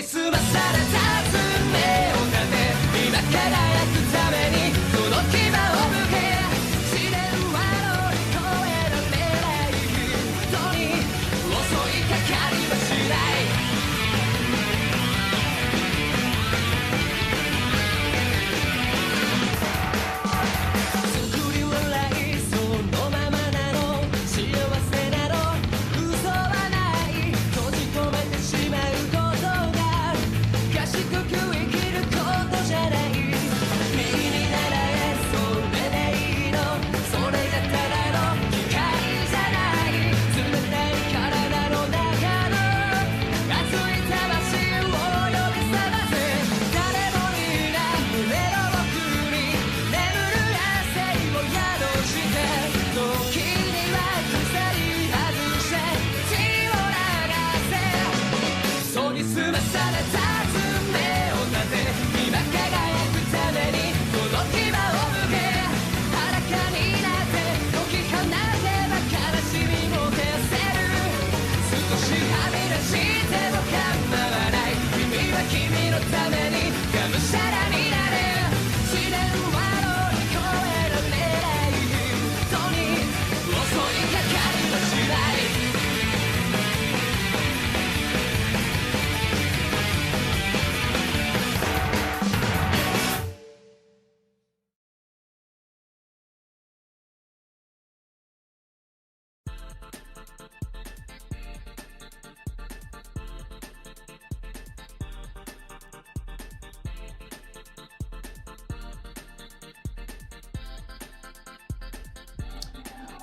澄まされた運命を立て今輝くためにこの牙を向け試練は乗り越えられない人に襲いかかりはしない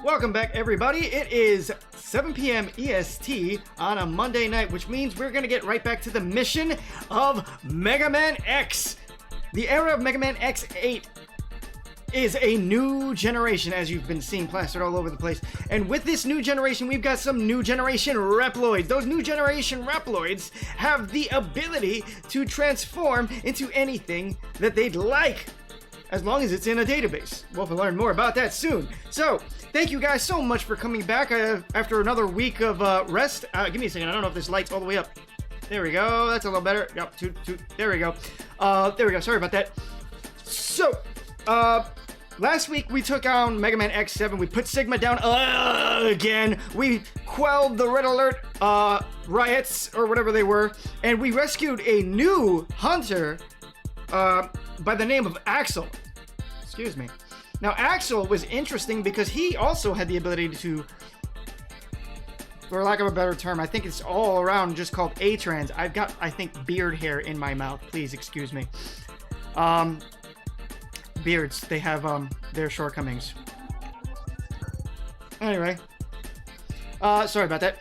Welcome back, everybody. It is 7 p.m. EST on a Monday night, which means we're going to get right back to the mission of Mega Man X. The era of Mega Man X8 is a new generation, as you've been seeing plastered all over the place. And with this new generation, we've got some new generation Reploids. Those new generation Reploids have the ability to transform into anything that they'd like, as long as it's in a database. We'll learn more about that soon. So, thank you guys so much for coming back after another week of rest. Give me a second. I don't know if this light's all the way up. There we go. That's a little better. Yep, there we go. There we go. Sorry about that. So, last week we took on Mega Man X7. We put Sigma down again. We quelled the Red Alert riots, or whatever they were. And we rescued a new hunter by the name of Axel. Excuse me. Now, Axel was interesting because he also had the ability to, for lack of a better term, I think it's all around just called A-trans. I've got, I think, beard hair in my mouth. Please excuse me. Beards, they have their shortcomings. Anyway, sorry about that.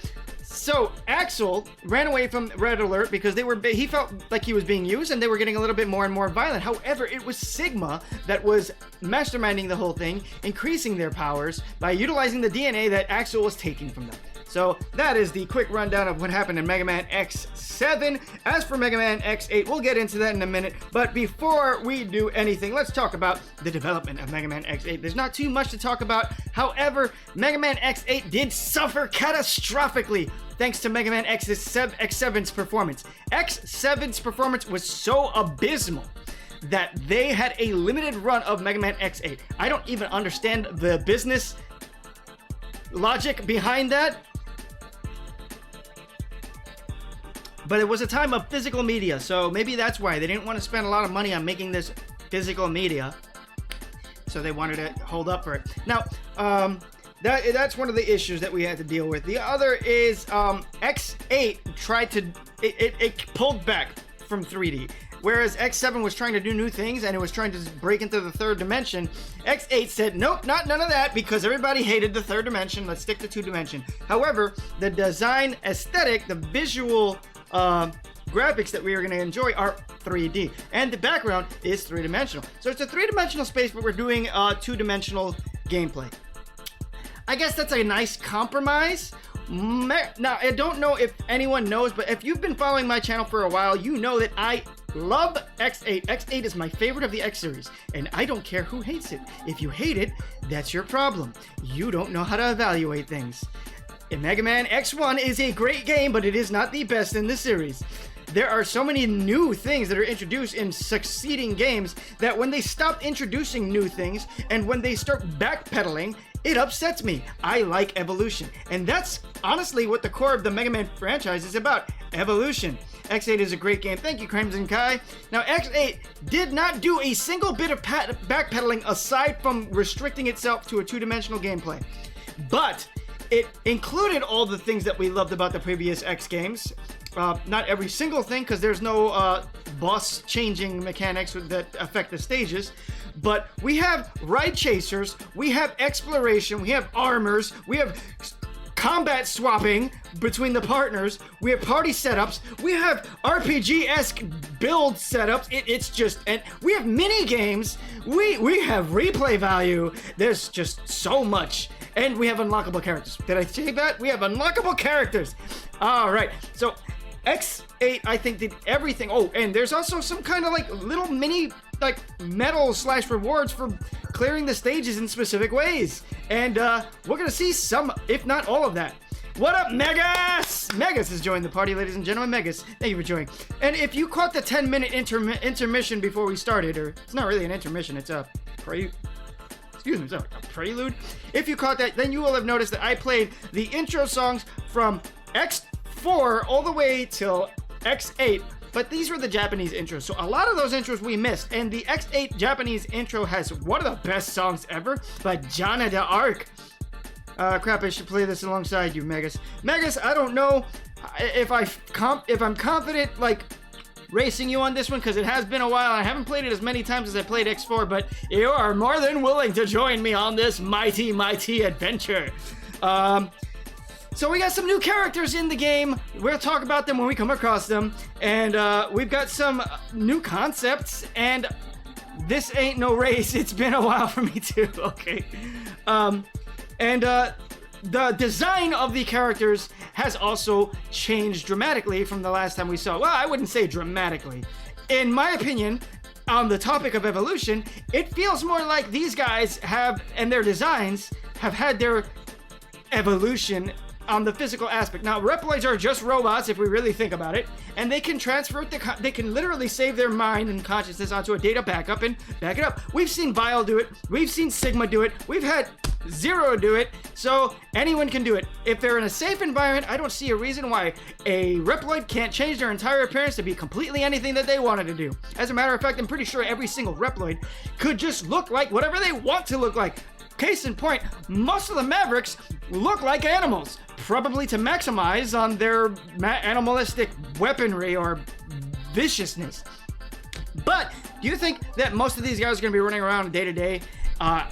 So, Axel ran away from Red Alert because he felt like he was being used and they were getting a little bit more and more violent. However, it was Sigma that was masterminding the whole thing, increasing their powers by utilizing the DNA that Axel was taking from them. So, that is the quick rundown of what happened in Mega Man X7. As for Mega Man X8, we'll get into that in a minute. But before we do anything, let's talk about the development of Mega Man X8. There's not too much to talk about. However, Mega Man X8 did suffer catastrophically thanks to Mega Man X7's performance. X7's performance was so abysmal that they had a limited run of Mega Man X8. I don't even understand the business logic behind that. But it was a time of physical media, so maybe that's why. They didn't want to spend a lot of money on making this physical media, so they wanted to hold up for it. Now, that's one of the issues that we had to deal with. The other is X8 tried to... It pulled back from 3D. Whereas X7 was trying to do new things and it was trying to break into the third dimension, X8 said, nope, none of that, because everybody hated the third dimension. Let's stick to 2-dimension. However, the design aesthetic, the visual graphics that we are going to enjoy are 3D. And the background is 3-dimensional. So it's a 3-dimensional space, but we're doing 2-dimensional gameplay. I guess that's a nice compromise. Now, I don't know if anyone knows, but if you've been following my channel for a while, you know that I love X8. X8 is my favorite of the X series, and I don't care who hates it. If you hate it, that's your problem. You don't know how to evaluate things. And Mega Man X1 is a great game, but it is not the best in the series. there are so many new things that are introduced in succeeding games that when they stop introducing new things and when they start backpedaling, it upsets me. I like evolution. And that's honestly what the core of the Mega Man franchise is about. Evolution. X8 is a great game. Thank you, Grencye. Now, X8 did not do a single bit of backpedaling aside from restricting itself to a two-dimensional gameplay. But it included all the things that we loved about the previous X games. Not every single thing, because there's no boss changing mechanics that affect the stages. But we have ride chasers, we have exploration, we have armors, we have combat swapping between the partners, we have party setups, we have RPG-esque build setups, it's just, and we have mini games, we have replay value, there's just so much, and we have unlockable characters. Did I say that? We have unlockable characters. All right, so X8, I think, did everything. Oh, and there's also some kind of like little mini like medal/rewards for clearing the stages in specific ways. And we're gonna see some, if not all of that. What up, Megas? Megas has joined the party, ladies and gentlemen. Megas, thank you for joining. And if you caught the 10-minute intermission before we started, or it's not really an intermission, it's a prelude. It's a prelude. If you caught that, then you will have noticed that I played the intro songs from X4 all the way till X8, but these were the Japanese intros, so a lot of those intros we missed, and the X8 Japanese intro has one of the best songs ever by Jana de Arc. Crap, I should play this alongside you, Megas. Megas, I don't know if I'm confident, like, racing you on this one, because it has been a while. I haven't played it as many times as I played X4, but you are more than willing to join me on this mighty, mighty adventure. So we got some new characters in the game. We'll talk about them when we come across them. And we've got some new concepts. And this ain't no race. It's been a while for me too. Okay. The design of the characters has also changed dramatically from the last time we saw. Well, I wouldn't say dramatically. In my opinion, on the topic of evolution, it feels more like these guys have, and their designs have had their evolution on the physical aspect. Now, Reploids are just robots if we really think about it, and they can transfer they can literally save their mind and consciousness onto a data backup and back it up. We've seen Vile do it, we've seen Sigma do it, we've had Zero do it, so anyone can do it. If they're in a safe environment, I don't see a reason why a Reploid can't change their entire appearance to be completely anything that they wanted to do. As a matter of fact, I'm pretty sure every single Reploid could just look like whatever they want to look like. Case in point, most of the Mavericks look like animals, probably to maximize on their animalistic weaponry or viciousness. But do you think that most of these guys are going to be running around day to day,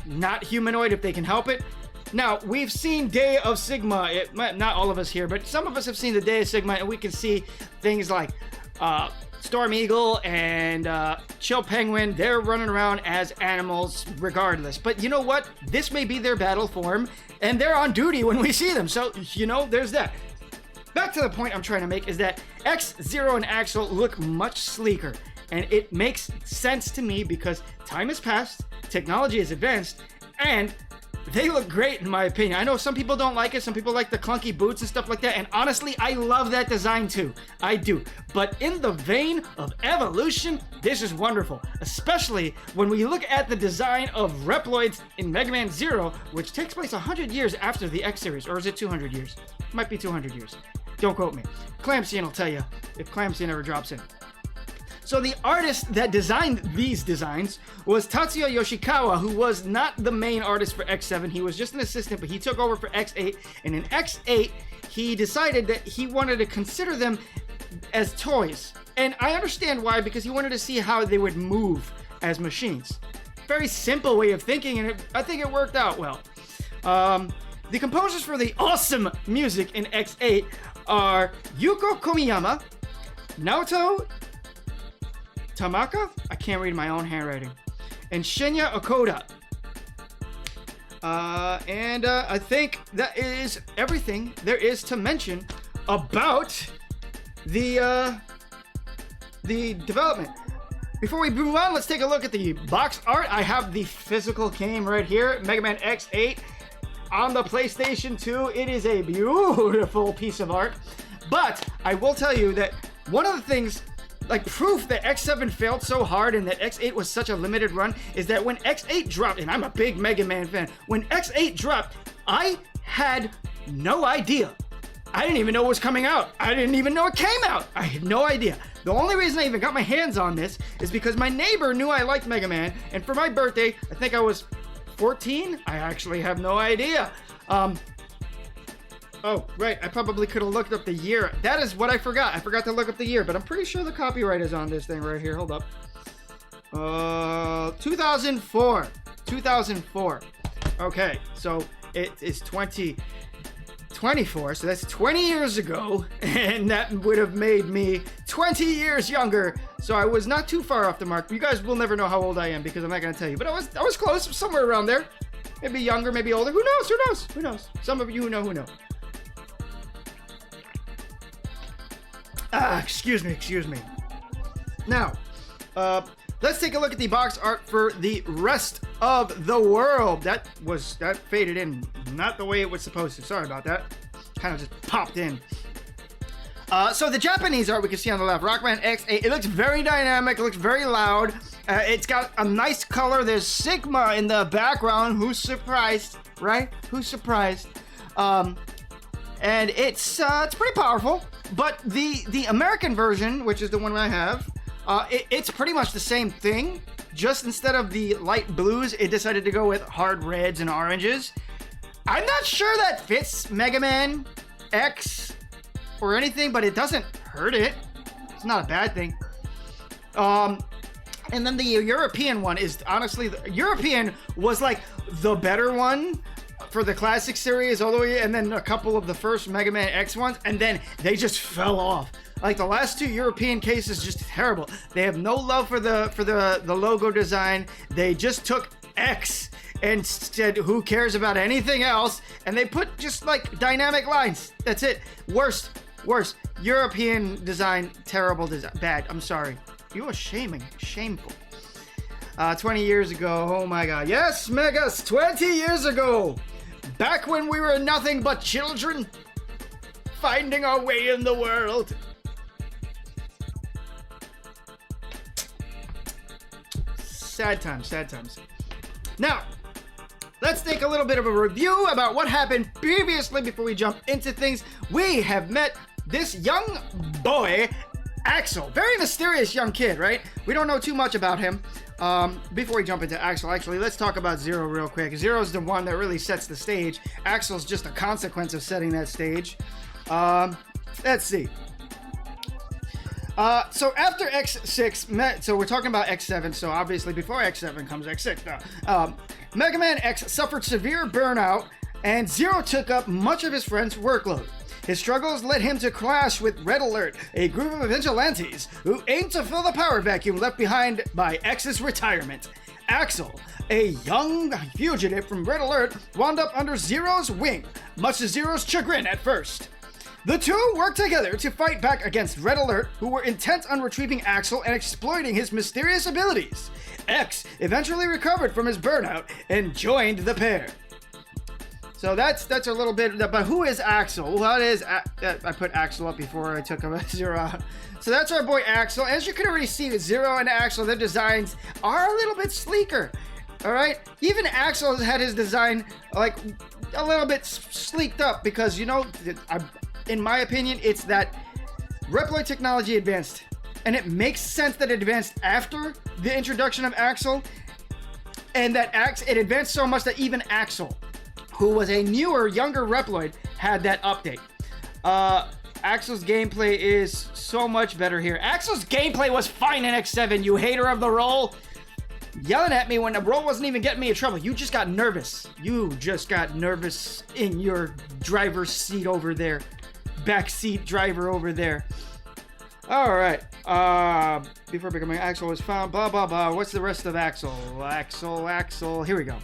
not humanoid if they can help it? Now, we've seen Day of Sigma, not all of us here, but some of us have seen the Day of Sigma, and we can see things like Storm Eagle and Chill Penguin. They're running around as animals regardless. But you know what? This may be their battle form, and they're on duty when we see them. So, you know, there's that. Back to the point I'm trying to make is that X, Zero, and Axel look much sleeker. And it makes sense to me because time has passed, technology has advanced, and they look great in my opinion. I know some people don't like it, some people like the clunky boots and stuff like that, and honestly, I love that design too. I do. But in the vein of evolution, this is wonderful. Especially when we look at the design of Reploids in Mega Man Zero, which takes place 100 years after the X series, or is it 200 years? It might be 200 years. Don't quote me. Clamsian will tell you if Clamsian ever drops in. So the artist that designed these designs was Tatsuya Yoshikawa, who was not the main artist for X7. He was just an assistant, but he took over for X8. And in X8, he decided that he wanted to consider them as toys. And I understand why, because he wanted to see how they would move as machines. Very simple way of thinking, and I think it worked out well. The composers for the awesome music in X8 are Yuko Komiyama, Naoto Tamaka? I can't read my own handwriting. And Shinya Okoda. I think that is everything there is to mention about the development. Before we move on, let's take a look at the box art. I have the physical game right here, Mega Man X8 on the PlayStation 2. It is a beautiful piece of art. But I will tell you that one of the things, like proof that X7 failed so hard and that X8 was such a limited run, is that when X8 dropped, and I'm a big Mega Man fan, when X8 dropped, I had no idea. I didn't even know it was coming out. I didn't even know it came out. I had no idea. The only reason I even got my hands on this is because my neighbor knew I liked Mega Man, and for my birthday, I think I was 14? I actually have no idea. Oh, right, I probably could have looked up the year. That is what I forgot. I forgot to look up the year, but I'm pretty sure the copyright is on this thing right here. Hold up. 2004. 2004. Okay, so it is 2024, so that's 20 years ago, and that would have made me 20 years younger, so I was not too far off the mark. You guys will never know how old I am because I'm not going to tell you, but I was close, somewhere around there. Maybe younger, maybe older. Who knows? Who knows? Who knows? Some of you who know. Excuse me. Now, let's take a look at the box art for the rest of the world. That faded in not the way it was supposed to. Sorry about that. Kind of just popped in. So the Japanese art we can see on the left, Rockman X8. It looks very dynamic. It looks very loud. It's got a nice color. There's Sigma in the background. Who's surprised, right? Who's surprised? And it's pretty powerful. But the American version, which is the one I have, it's pretty much the same thing. Just instead of the light blues, it decided to go with hard reds and oranges. I'm not sure that fits Mega Man X or anything, but it doesn't hurt it. It's not a bad thing. And then the European one is honestly, the European was like the better one for the classic series all the way, and then a couple of the first Mega Man X ones, and then they just fell off. Like the last two European cases, just terrible. They have no love for the logo design. They just took X and said, who cares about anything else? And they put just like dynamic lines. That's it. Worst. European design, terrible design. Bad. I'm sorry. You are shameful. 20 years ago. Oh my God. Yes, Megas. 20 years ago. Back when we were nothing but children, finding our way in the world. Sad times. Now, let's take a little bit of a review about what happened previously before we jump into things. We have met this young boy, Axel. Very mysterious young kid, right? We don't know too much about him. Before we jump into Axel, actually, let's talk about Zero real quick. Zero's the one that really sets the stage. Axel's just a consequence of setting that stage. Let's see. So after X6 met, so we're talking about X7, so obviously before X7 comes X6 now. Mega Man X suffered severe burnout, and Zero took up much of his friend's workload. His struggles led him to clash with Red Alert, a group of vigilantes who aimed to fill the power vacuum left behind by X's retirement. Axel, a young fugitive from Red Alert, wound up under Zero's wing, much to Zero's chagrin at first. The two worked together to fight back against Red Alert, who were intent on retrieving Axel and exploiting his mysterious abilities. X eventually recovered from his burnout and joined the pair. So that's a little bit, but who is Axel? Well, I put Axel up before I took Zero out. So that's our boy Axel. As you can already see, Zero and Axel, their designs are a little bit sleeker. All right? Even Axel has had his design like a little bit sleeked up because, you know, in my opinion, it's that Reploid technology advanced. And it makes sense that it advanced after the introduction of Axel. And that it advanced so much that even Axel, who was a newer, younger Reploid, had that update. Axel's gameplay is so much better here. Axel's gameplay was fine in X7, you hater of the role. Yelling at me when the role wasn't even getting me in trouble. You just got nervous. You just got nervous in your driver's seat over there. Backseat driver over there. Alright. Before becoming Axel was found, blah, blah, blah. What's the rest of Axel? Axel. Here we go.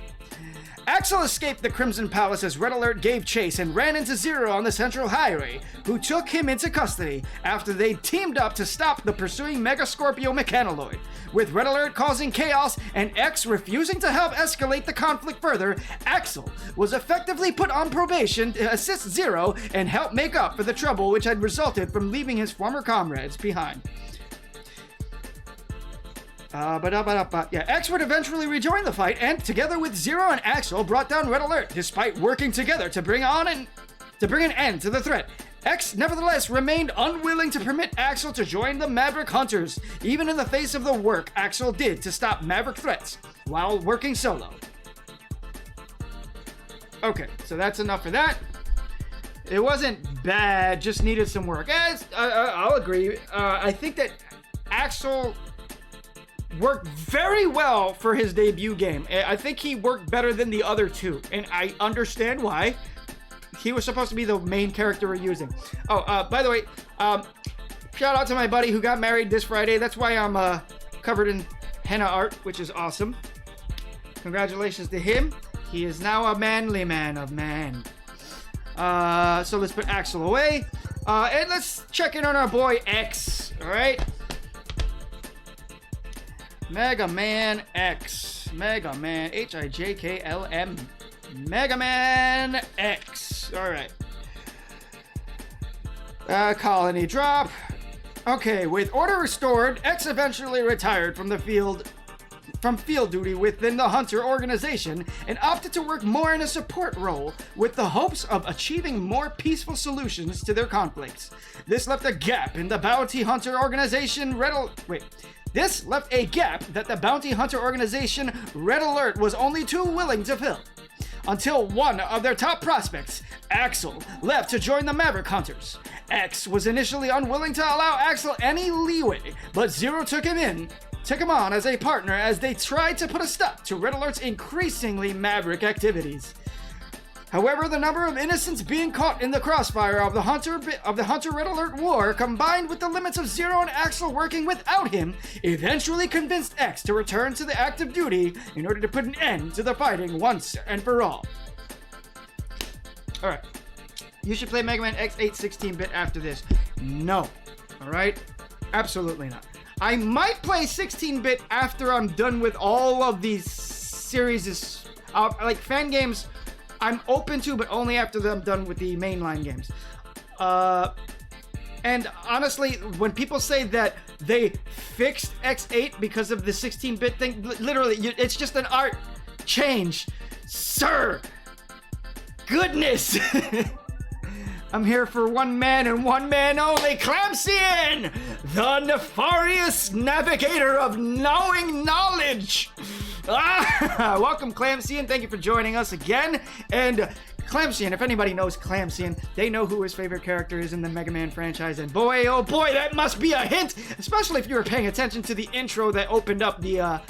Axel escaped the Crimson Palace as Red Alert gave chase and ran into Zero on the Central Highway, who took him into custody after they teamed up to stop the pursuing Mega Scorpio Mechanaloid. With Red Alert causing chaos and X refusing to help escalate the conflict further, Axel was effectively put on probation to assist Zero and help make up for the trouble which had resulted from leaving his former comrades behind. X would eventually rejoin the fight and, together with Zero and Axel, brought down Red Alert despite working together to bring an end to the threat. X nevertheless remained unwilling to permit Axel to join the Maverick Hunters, even in the face of the work Axel did to stop Maverick threats while working solo. Okay, so that's enough for that. It wasn't bad, just needed some work. I'll agree. I think that Axel worked very well for his debut game. I think he worked better than the other two, and I understand why. He was supposed to be the main character we're using. By the way, shout out to my buddy who got married this Friday. That's why I'm covered in henna art, which is awesome. Congratulations to him. He is now a manly man of man. So let's put Axel away. And let's check in on our boy X, alright? Mega Man X. Mega Man, Hijklm. Mega Man X. Alright. Colony drop. Okay, with order restored, X eventually retired from field duty within the Hunter organization and opted to work more in a support role with the hopes of achieving more peaceful solutions to their conflicts. This left a gap in the bounty hunter organization This left a gap that the bounty hunter organization Red Alert was only too willing to fill. Until one of their top prospects, Axel, left to join the Maverick Hunters. X was initially unwilling to allow Axel any leeway, but Zero took him on as a partner as they tried to put a stop to Red Alert's increasingly Maverick activities. However, the number of innocents being caught in the crossfire of the Hunter Red Alert war, combined with the limits of Zero and Axel working without him, eventually convinced X to return to the active duty in order to put an end to the fighting once and for all. Alright. You should play Mega Man X8 16-bit after this. No. Alright? Absolutely not. I might play 16-bit after I'm done with all of these series, like fan games. I'm open to, but only after I'm done with the mainline games. And honestly, when people say that they fixed X8 because of the 16-bit thing, literally, it's just an art change. Sir! Goodness! I'm here for one man and one man only, Clamsian! The nefarious navigator of knowing knowledge! Welcome, Clamsian. Thank you for joining us again. And Clamsian, if anybody knows Clamsian, they know who his favorite character is in the Mega Man franchise. And boy, oh boy, that must be a hint, especially if you were paying attention to the intro that opened up the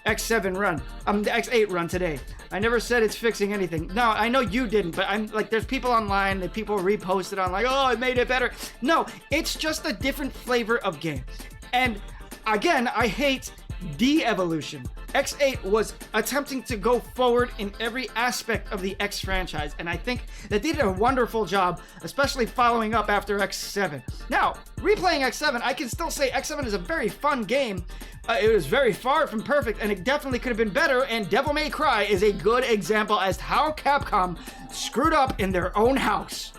X7 run, the X8 run today. I never said it's fixing anything. No, I know you didn't, but I'm like, there's people online that people reposted on like, oh, it made it better. No, it's just a different flavor of game. And again, I hate de-evolution. X8 was attempting to go forward in every aspect of the X franchise, and I think that they did a wonderful job, especially following up after X7. Now, replaying X7, I can still say X7 is a very fun game. It was very far from perfect, and it definitely could have been better, and Devil May Cry is a good example as to how Capcom screwed up in their own house.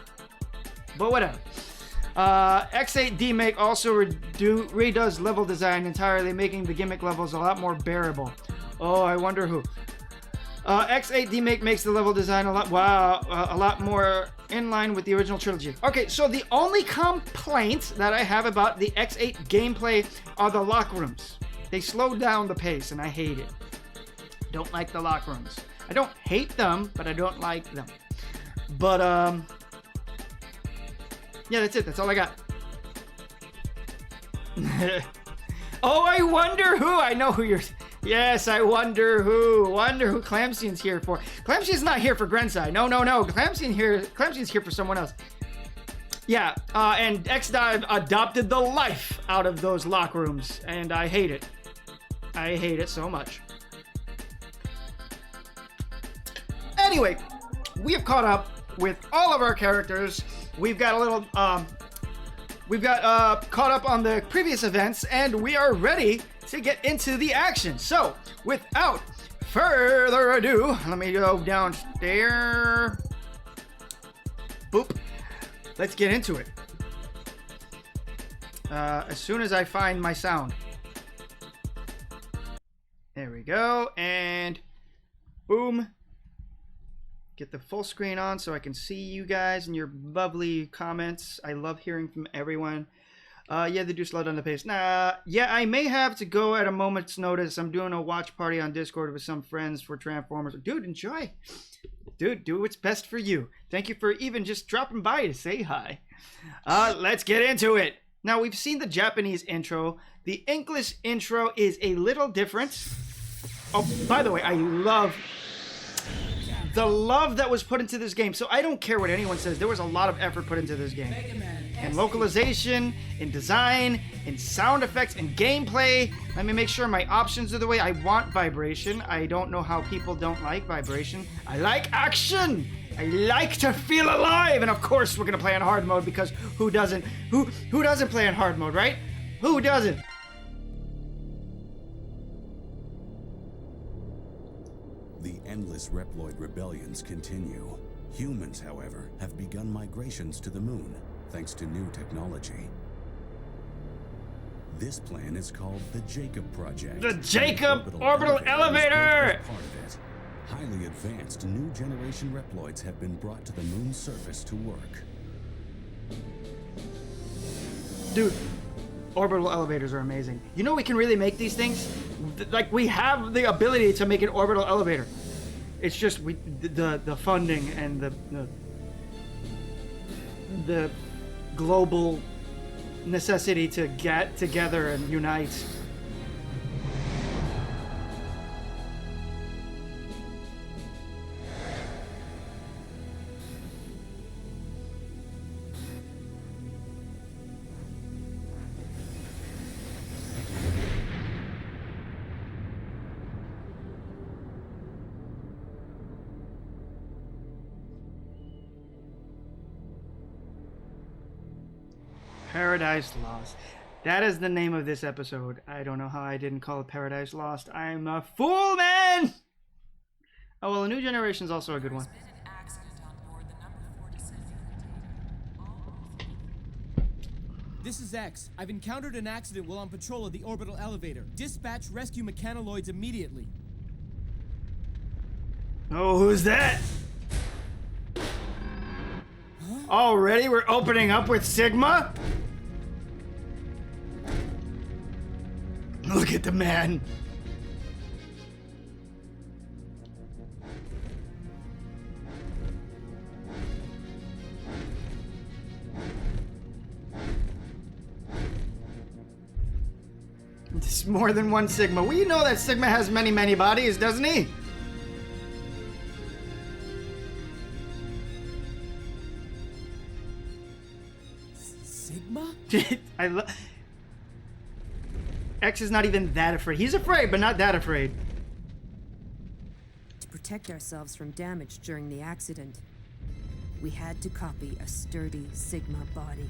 But whatever. X8 Demake also redoes level design entirely, making the gimmick levels a lot more bearable. Oh, I wonder who. X8 Demake makes the level design a lot more in line with the original trilogy. Okay, so the only complaint that I have about the X8 gameplay are the lock rooms. They slow down the pace, and I hate it. Don't like the lock rooms. I don't hate them, but I don't like them. But, yeah, that's it. That's all I got. Oh, I wonder who. I know who you're... Yes, I wonder who. Wonder who Clamsian's here for. Clamsian's not here for Grencye. No. Clamsian's here for someone else. Yeah, and X-Dive adopted the life out of those lock rooms, and I hate it. I hate it so much. Anyway, we have caught up with all of our characters. We've got a little, caught up on the previous events, and we are ready to get into the action. So, without further ado, let me go downstairs. Boop. Let's get into it. As soon as I find my sound. There we go, and boom. Get the full screen on so I can see you guys and your lovely comments. I love hearing from everyone. Yeah, they do slow down the pace. Nah, yeah, I may have to go at a moment's notice. I'm doing a watch party on Discord with some friends for Transformers. Dude, enjoy. Dude, do what's best for you. Thank you for even just dropping by to say hi. Let's get into it. Now, we've seen the Japanese intro. The English intro is a little different. Oh, by the way, I love the love that was put into this game. So I don't care what anyone says. There was a lot of effort put into this game. In localization, in design, in sound effects, in gameplay. Let me make sure my options are the way I want vibration. I don't know how people don't like vibration. I like action. I like to feel alive. And of course, we're going to play in hard mode because who doesn't? Who doesn't play in hard mode, right? Who doesn't? The endless Reploid rebellions continue. Humans, however, have begun migrations to the moon, thanks to new technology. This plan is called the Jacob Project. The Jacob Orbital Elevator! Part of it. Highly advanced new generation Reploids have been brought to the moon's surface to work. Dude, orbital elevators are amazing. You know we can really make these things? Like, we have the ability to make an orbital elevator. It's just the funding and the global necessity to get together and unite. Paradise Lost. That is the name of this episode. I don't know how I didn't call it Paradise Lost. I'm a fool, man! Oh, well, A New Generation is also a good one. This is X. I've encountered an accident while on patrol of the orbital elevator. Dispatch rescue mechanoloids immediately. Oh, who's that? Already we're opening up with Sigma? Look at the man. It's more than one Sigma. We know that Sigma has many, many bodies, doesn't he? Sigma? X is not even that afraid. He's afraid, but not that afraid. To protect ourselves from damage during the accident, we had to copy a sturdy Sigma body.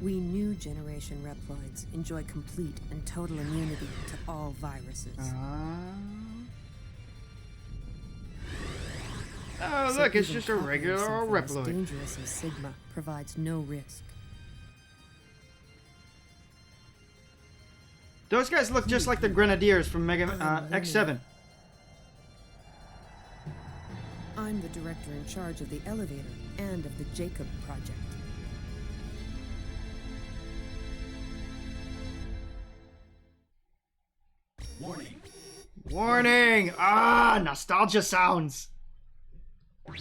We knew Generation Reploids enjoy complete and total immunity to all viruses. Oh, So look, it's even just a copying regular something as Reploid. dangerous as Sigma provides no risk. Those guys look just like the Grenadiers from X7. I'm the director in charge of the elevator and of the Jacob Project. Warning! Warning! Ah, nostalgia sounds.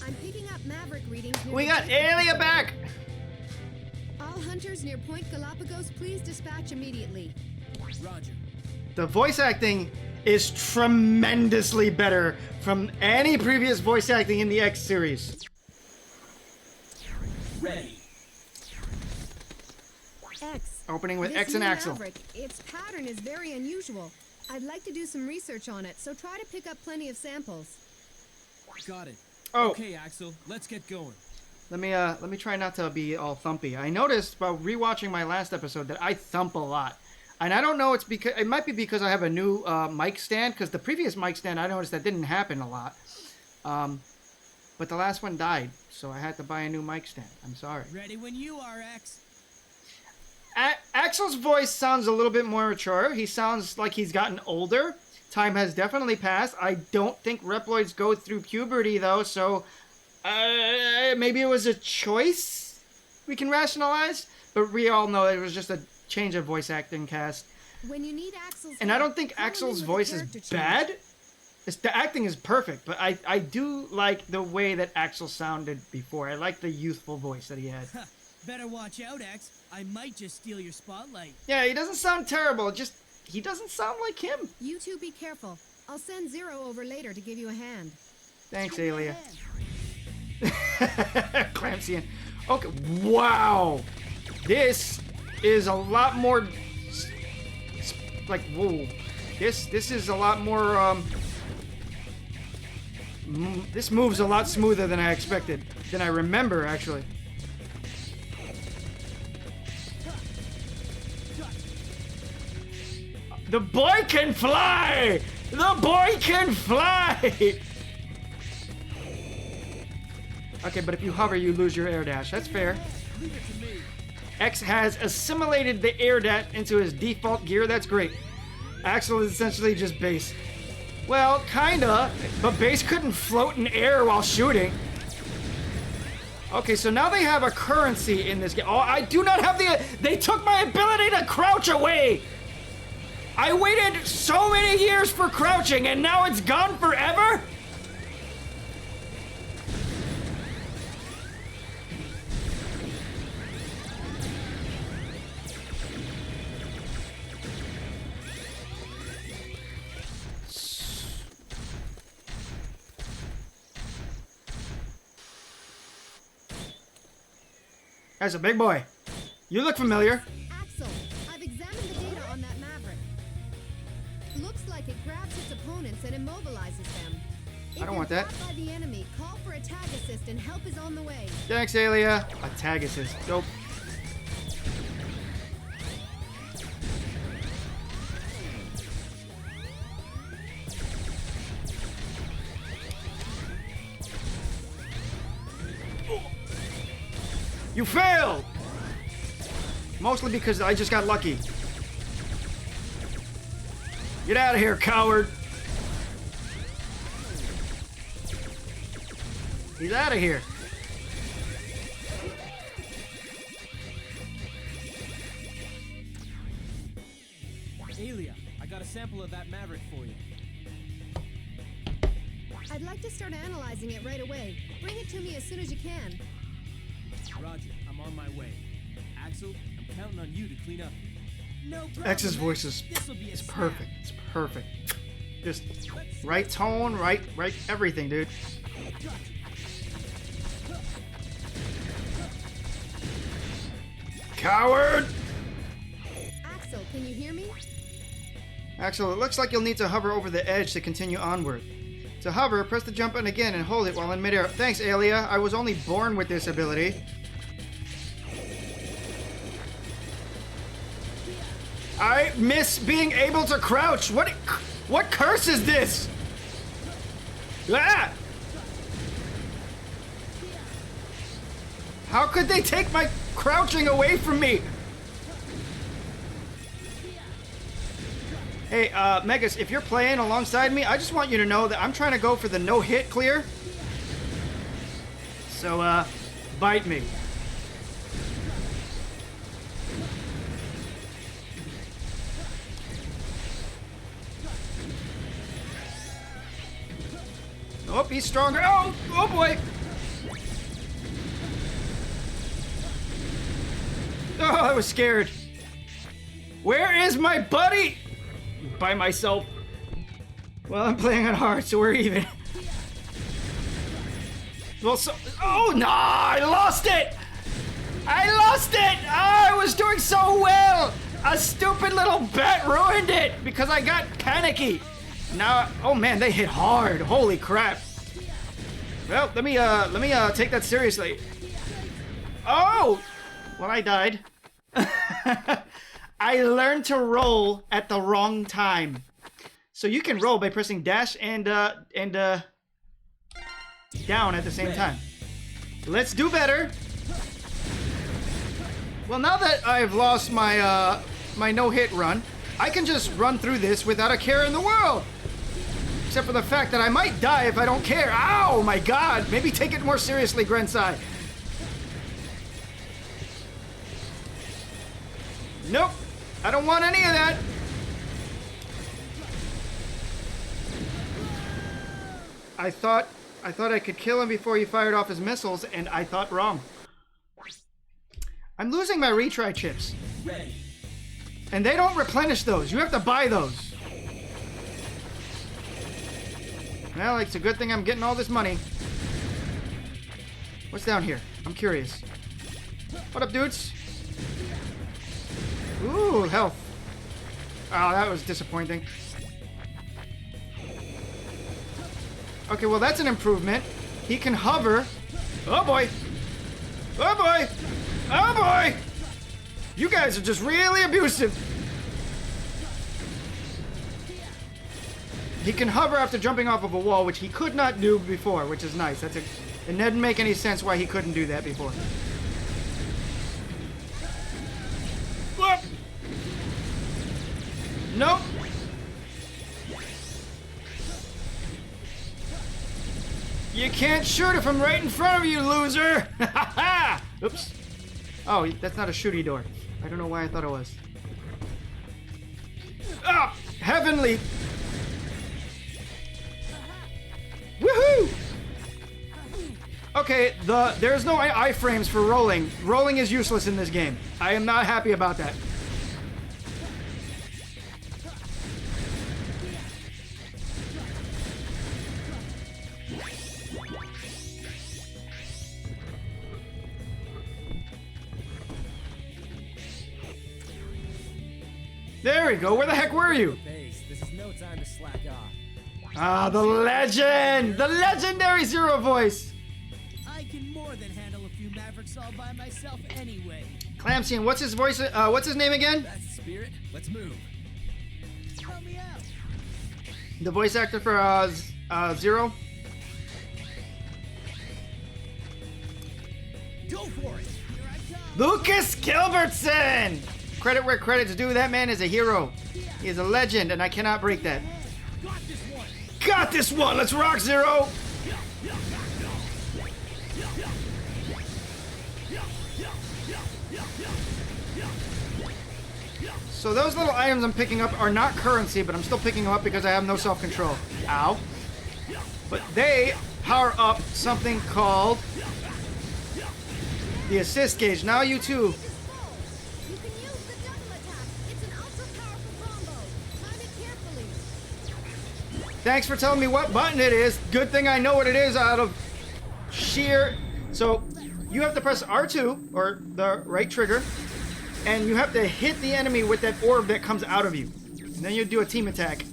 I'm picking up Maverick readings. We got Alia back! All hunters near Point Galapagos, please dispatch immediately. Roger. The voice acting is tremendously better from any previous voice acting in the X series. Ready! X. Opening with This X and new Axel. Maverick, its pattern is very unusual. I'd like to do some research on it, so try to pick up plenty of samples. Got it. Oh, Okay, Axel, let's get going. let me try not to be all thumpy. I noticed while rewatching my last episode that I thump a lot. And I don't know, it might be because I have a new mic stand, because the previous mic stand I noticed that didn't happen a lot. But the last one died, so I had to buy a new mic stand. I'm sorry. Ready when you are, X. Axel's voice sounds a little bit more mature. He sounds like he's gotten older. Time has definitely passed. I don't think Reploids go through puberty, though, so maybe it was a choice we can rationalize. But we all know it was just a change of voice acting cast. When you need Axel's And I help, don't think call me Axel's with a voice is character change. bad. The acting is perfect, but I do like the way that Axel sounded before. I like the youthful voice that he had. Better watch out, X. I might just steal your spotlight. Yeah, he doesn't sound terrible. Just he doesn't sound like him. You two be careful. I'll send Zero over later to give you a hand. Thanks, Alia. Clamsian. Okay, wow. This is a lot more like whoa. This is a lot more this moves a lot smoother than I expected. Than I remember, actually. The boy can fly! The boy can fly! Okay, but if you hover, you lose your air dash. That's fair. X has assimilated the air dash into his default gear. That's great. Axel is essentially just base. Well, kinda, but base couldn't float in air while shooting. Okay, so now they have a currency in this game. Oh, I do not have the... They took my ability to crouch away! I waited so many years for crouching, and now it's gone forever? That's a big boy. You look familiar. Axel, I've examined the data on that Maverick. Looks like it grabs its opponents and immobilizes them. I don't want that. If you're caught by the enemy, call for a tag assist and help is on the way. Thanks, Alia. A tag assist. Dope. You failed! Mostly because I just got lucky. Get out of here, coward! He's out of here. Alia, I got a sample of that Maverick for you. I'd like to start analyzing it right away. Bring it to me as soon as you can. Roger, I'm on my way. Axel, I'm counting on you to clean up. No problem. X's voice is This'll be a it's snap. perfect. It's perfect. Just right tone, right everything, dude. Coward! Axel, can you hear me? Axel, it looks like you'll need to hover over the edge to continue onward. To hover, press the jump button again and hold it while in midair. Thanks, Alia. I was only born with this ability. I miss being able to crouch. What curse is this? Ah! How could they take my crouching away from me? Hey, Megas, if you're playing alongside me, I just want you to know that I'm trying to go for the no-hit clear. So, bite me. Oh, he's stronger. Oh boy. Oh, I was scared. Where is my buddy? By myself. Well, I'm playing on hard, so we're even. Well, so. Oh, no! I lost it! I lost it! Oh, I was doing so well! A stupid little bat ruined it because I got panicky. Now, oh man, they hit hard. Holy crap. Well, let me take that seriously. Oh! Well, I died. I learned to roll at the wrong time. So you can roll by pressing dash and down at the same time. Let's do better. Well, now that I've lost my my no-hit run, I can just run through this without a care in the world. Except for the fact that I might die if I don't care. Ow, my God. Maybe take it more seriously, Grencye. Nope. I don't want any of that. I thought I could kill him before he fired off his missiles, and I thought wrong. I'm losing my retry chips. And they don't replenish those. You have to buy those. Well, it's a good thing I'm getting all this money. What's down here? I'm curious. What up, dudes? Ooh, health. Oh, that was disappointing. Okay, well, that's an improvement. He can hover. Oh, boy. Oh, boy. Oh, boy. You guys are just really abusive. He can hover after jumping off of a wall, which he could not do before, which is nice. It didn't make any sense why he couldn't do that before. Whoop. Nope. You can't shoot it from right in front of you, loser! Oops. Oh, that's not a shooty door. I don't know why I thought it was. Ah! Heavenly! Woohoo! Okay, there's no iframes for rolling. Rolling is useless in this game. I am not happy about that. There we go. Where the heck were you? This is no time to slack off. Ah, the legend! The legendary Zero voice! I can more than handle a few Mavericks all by myself anyway. Clamsy, and what's his voice? What's his name again? That's the spirit. Let's move. Help me out. The voice actor for Zero. Go for it. Here I come. Lucas Gilbertson! Credit where credit's due. That man is a hero. He is a legend, and I cannot break that. Got this one. Got this one! Let's rock, Zero! So those little items I'm picking up are not currency, but I'm still picking them up because I have no self-control. Ow. But they power up something called the assist gauge. Now you too. You can use the double attack. It's an ultra-powerful combo. Time it carefully. Thanks for telling me what button it is. Good thing I know what it is out of sheer... So, you have to press R2, or the right trigger, and you have to hit the enemy with that orb that comes out of you. And then you do a team attack.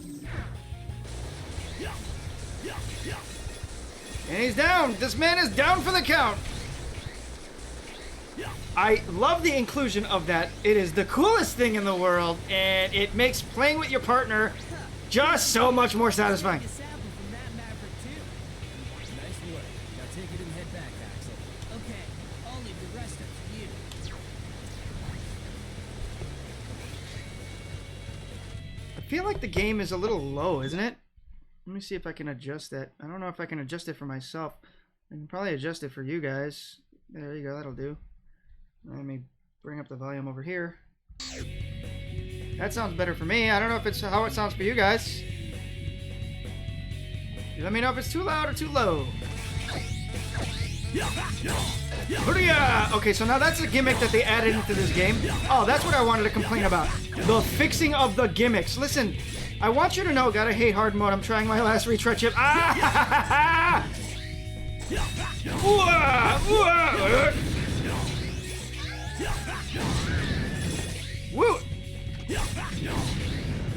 And he's down! This man is down for the count! I love the inclusion of that. It is the coolest thing in the world, and it makes playing with your partner just so much more satisfying. A sample from that Maverick too. Nice work. Now take it and head back, Axel. Okay, I'll leave the rest up to you. I feel like the game is a little low, isn't it? Let me see if I can adjust that. I don't know if I can adjust it for myself. I can probably adjust it for you guys. There you go, that'll do. Let me bring up the volume over here. That sounds better for me. I don't know if it's how it sounds for you guys. Let me know if it's too loud or too low. Hooyah! Okay, so now that's a gimmick that they added into this game. Oh, that's what I wanted to complain about. The fixing of the gimmicks. Listen, I want you to know, gotta hate hard mode. I'm trying my last retry chip. Ah! Woo!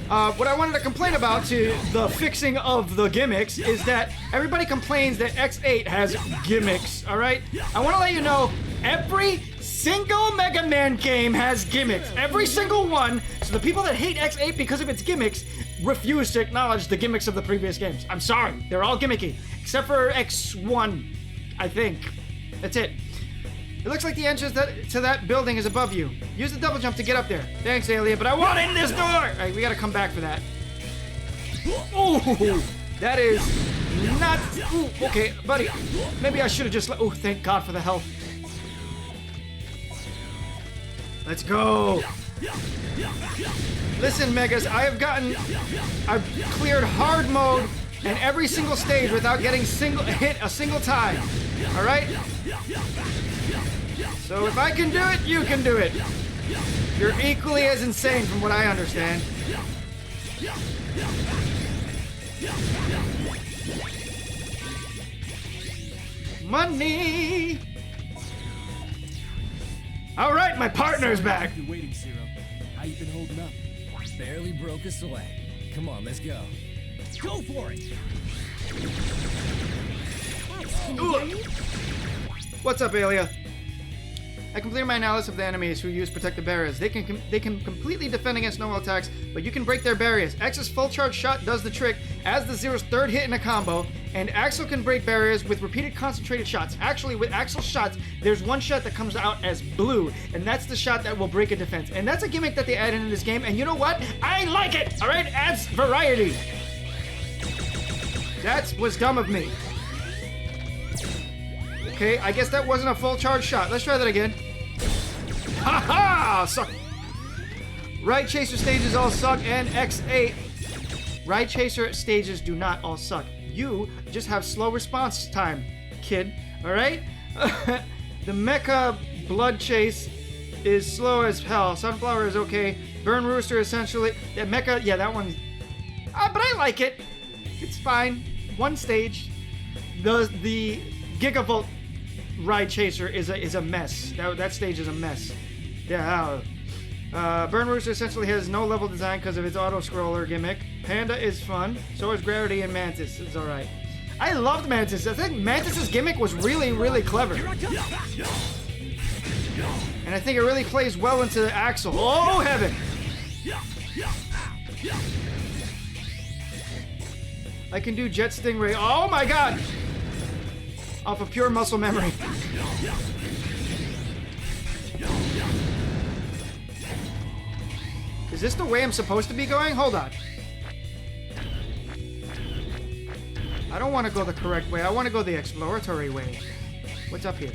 What I wanted to complain about to the fixing of the gimmicks is that everybody complains that X8 has gimmicks, alright? I want to let you know, every single Mega Man game has gimmicks. Every single one. So the people that hate X8 because of its gimmicks refuse to acknowledge the gimmicks of the previous games. I'm sorry. They're all gimmicky. Except for X1, I think. That's it. It looks like the entrance to that building is above you. Use the double jump to get up there. Thanks, Alia, but I want in this door! Alright, we gotta come back for that. Ooh, that is not... Ooh, okay, buddy. Maybe I should have just... Oh, thank God for the health. Let's go. Listen, Megas, I've cleared hard mode and every single stage without getting hit a single time. Alright? So if I can do it, you can do it. You're equally as insane from what I understand. Money! Alright, my partner's back! You're waiting, Zero. How you been holding up? Barely broke a sweat. Come on, let's go. Go for it! What's up, Alia? I completed my analysis of the enemies who use protective barriers. They can completely defend against normal attacks, but you can break their barriers. X's full charge shot does the trick as the Zero's third hit in a combo, and Axel can break barriers with repeated concentrated shots. Actually, with Axel's shots, there's one shot that comes out as blue, and that's the shot that will break a defense. And that's a gimmick that they added in this game, and you know what? I like it! Alright, adds variety. That was dumb of me. Okay, I guess that wasn't a full charge shot. Let's try that again. Ha ha! Suck. Ride Chaser stages all suck, and X8. Ride Chaser stages do not all suck. You just have slow response time, kid. Alright? The Mecha Blood Chase is slow as hell. Sunflower is okay. Burn Rooster essentially. The Mecha, yeah, that one. But I like it. It's fine. One stage. The Gigavolt Ride Chaser is a mess. That stage is a mess. Yeah. Burn Rooster essentially has no level design because of its auto-scroller gimmick. Panda is fun. So is Gravity and Mantis. It's alright. I loved Mantis. I think Mantis's gimmick was really, really clever. And I think it really plays well into Axel. Oh, heaven! I can do Jet Stingray. Oh my god! Off of pure muscle memory. Is this the way I'm supposed to be going? Hold on. I don't want to go the correct way. I want to go the exploratory way. What's up here?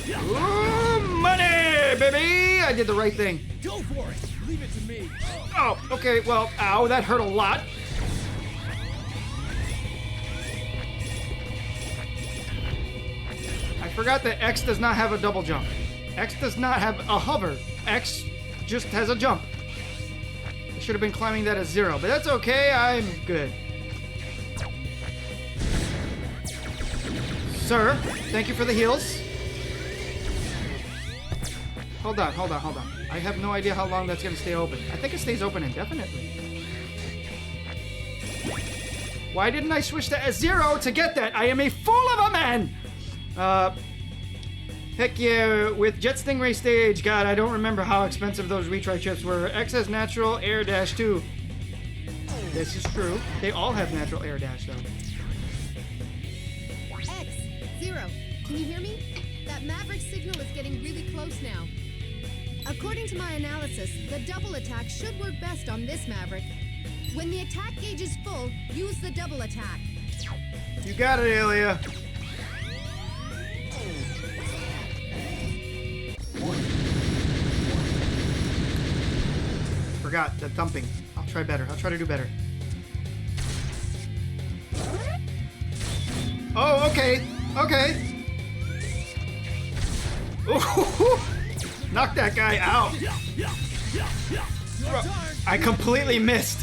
Ooh, money, baby! I did the right thing. Go for it! Leave it to me. Oh, okay, well, ow, that hurt a lot. I forgot that X does not have a double jump. X does not have a hover. X just has a jump. I should have been climbing that as Zero, but that's okay, I'm good. Sir, thank you for the heals. Hold on. I have no idea how long that's gonna stay open. I think it stays open indefinitely. Why didn't I switch to Zero to get that? I am a fool of a man! Heck yeah, with Jet Stingray stage, God, I don't remember how expensive those retry chips were. X has natural air dash too. This is true. They all have natural air dash though. X, Zero, can you hear me? That Maverick signal is getting really close now. According to my analysis, the double attack should work best on this Maverick. When the attack gauge is full, use the double attack. You got it, Alia. Forgot the thumping. I'll try better. I'll try to do better. Oh, okay. Okay. Ooh, knock that guy out. I completely missed.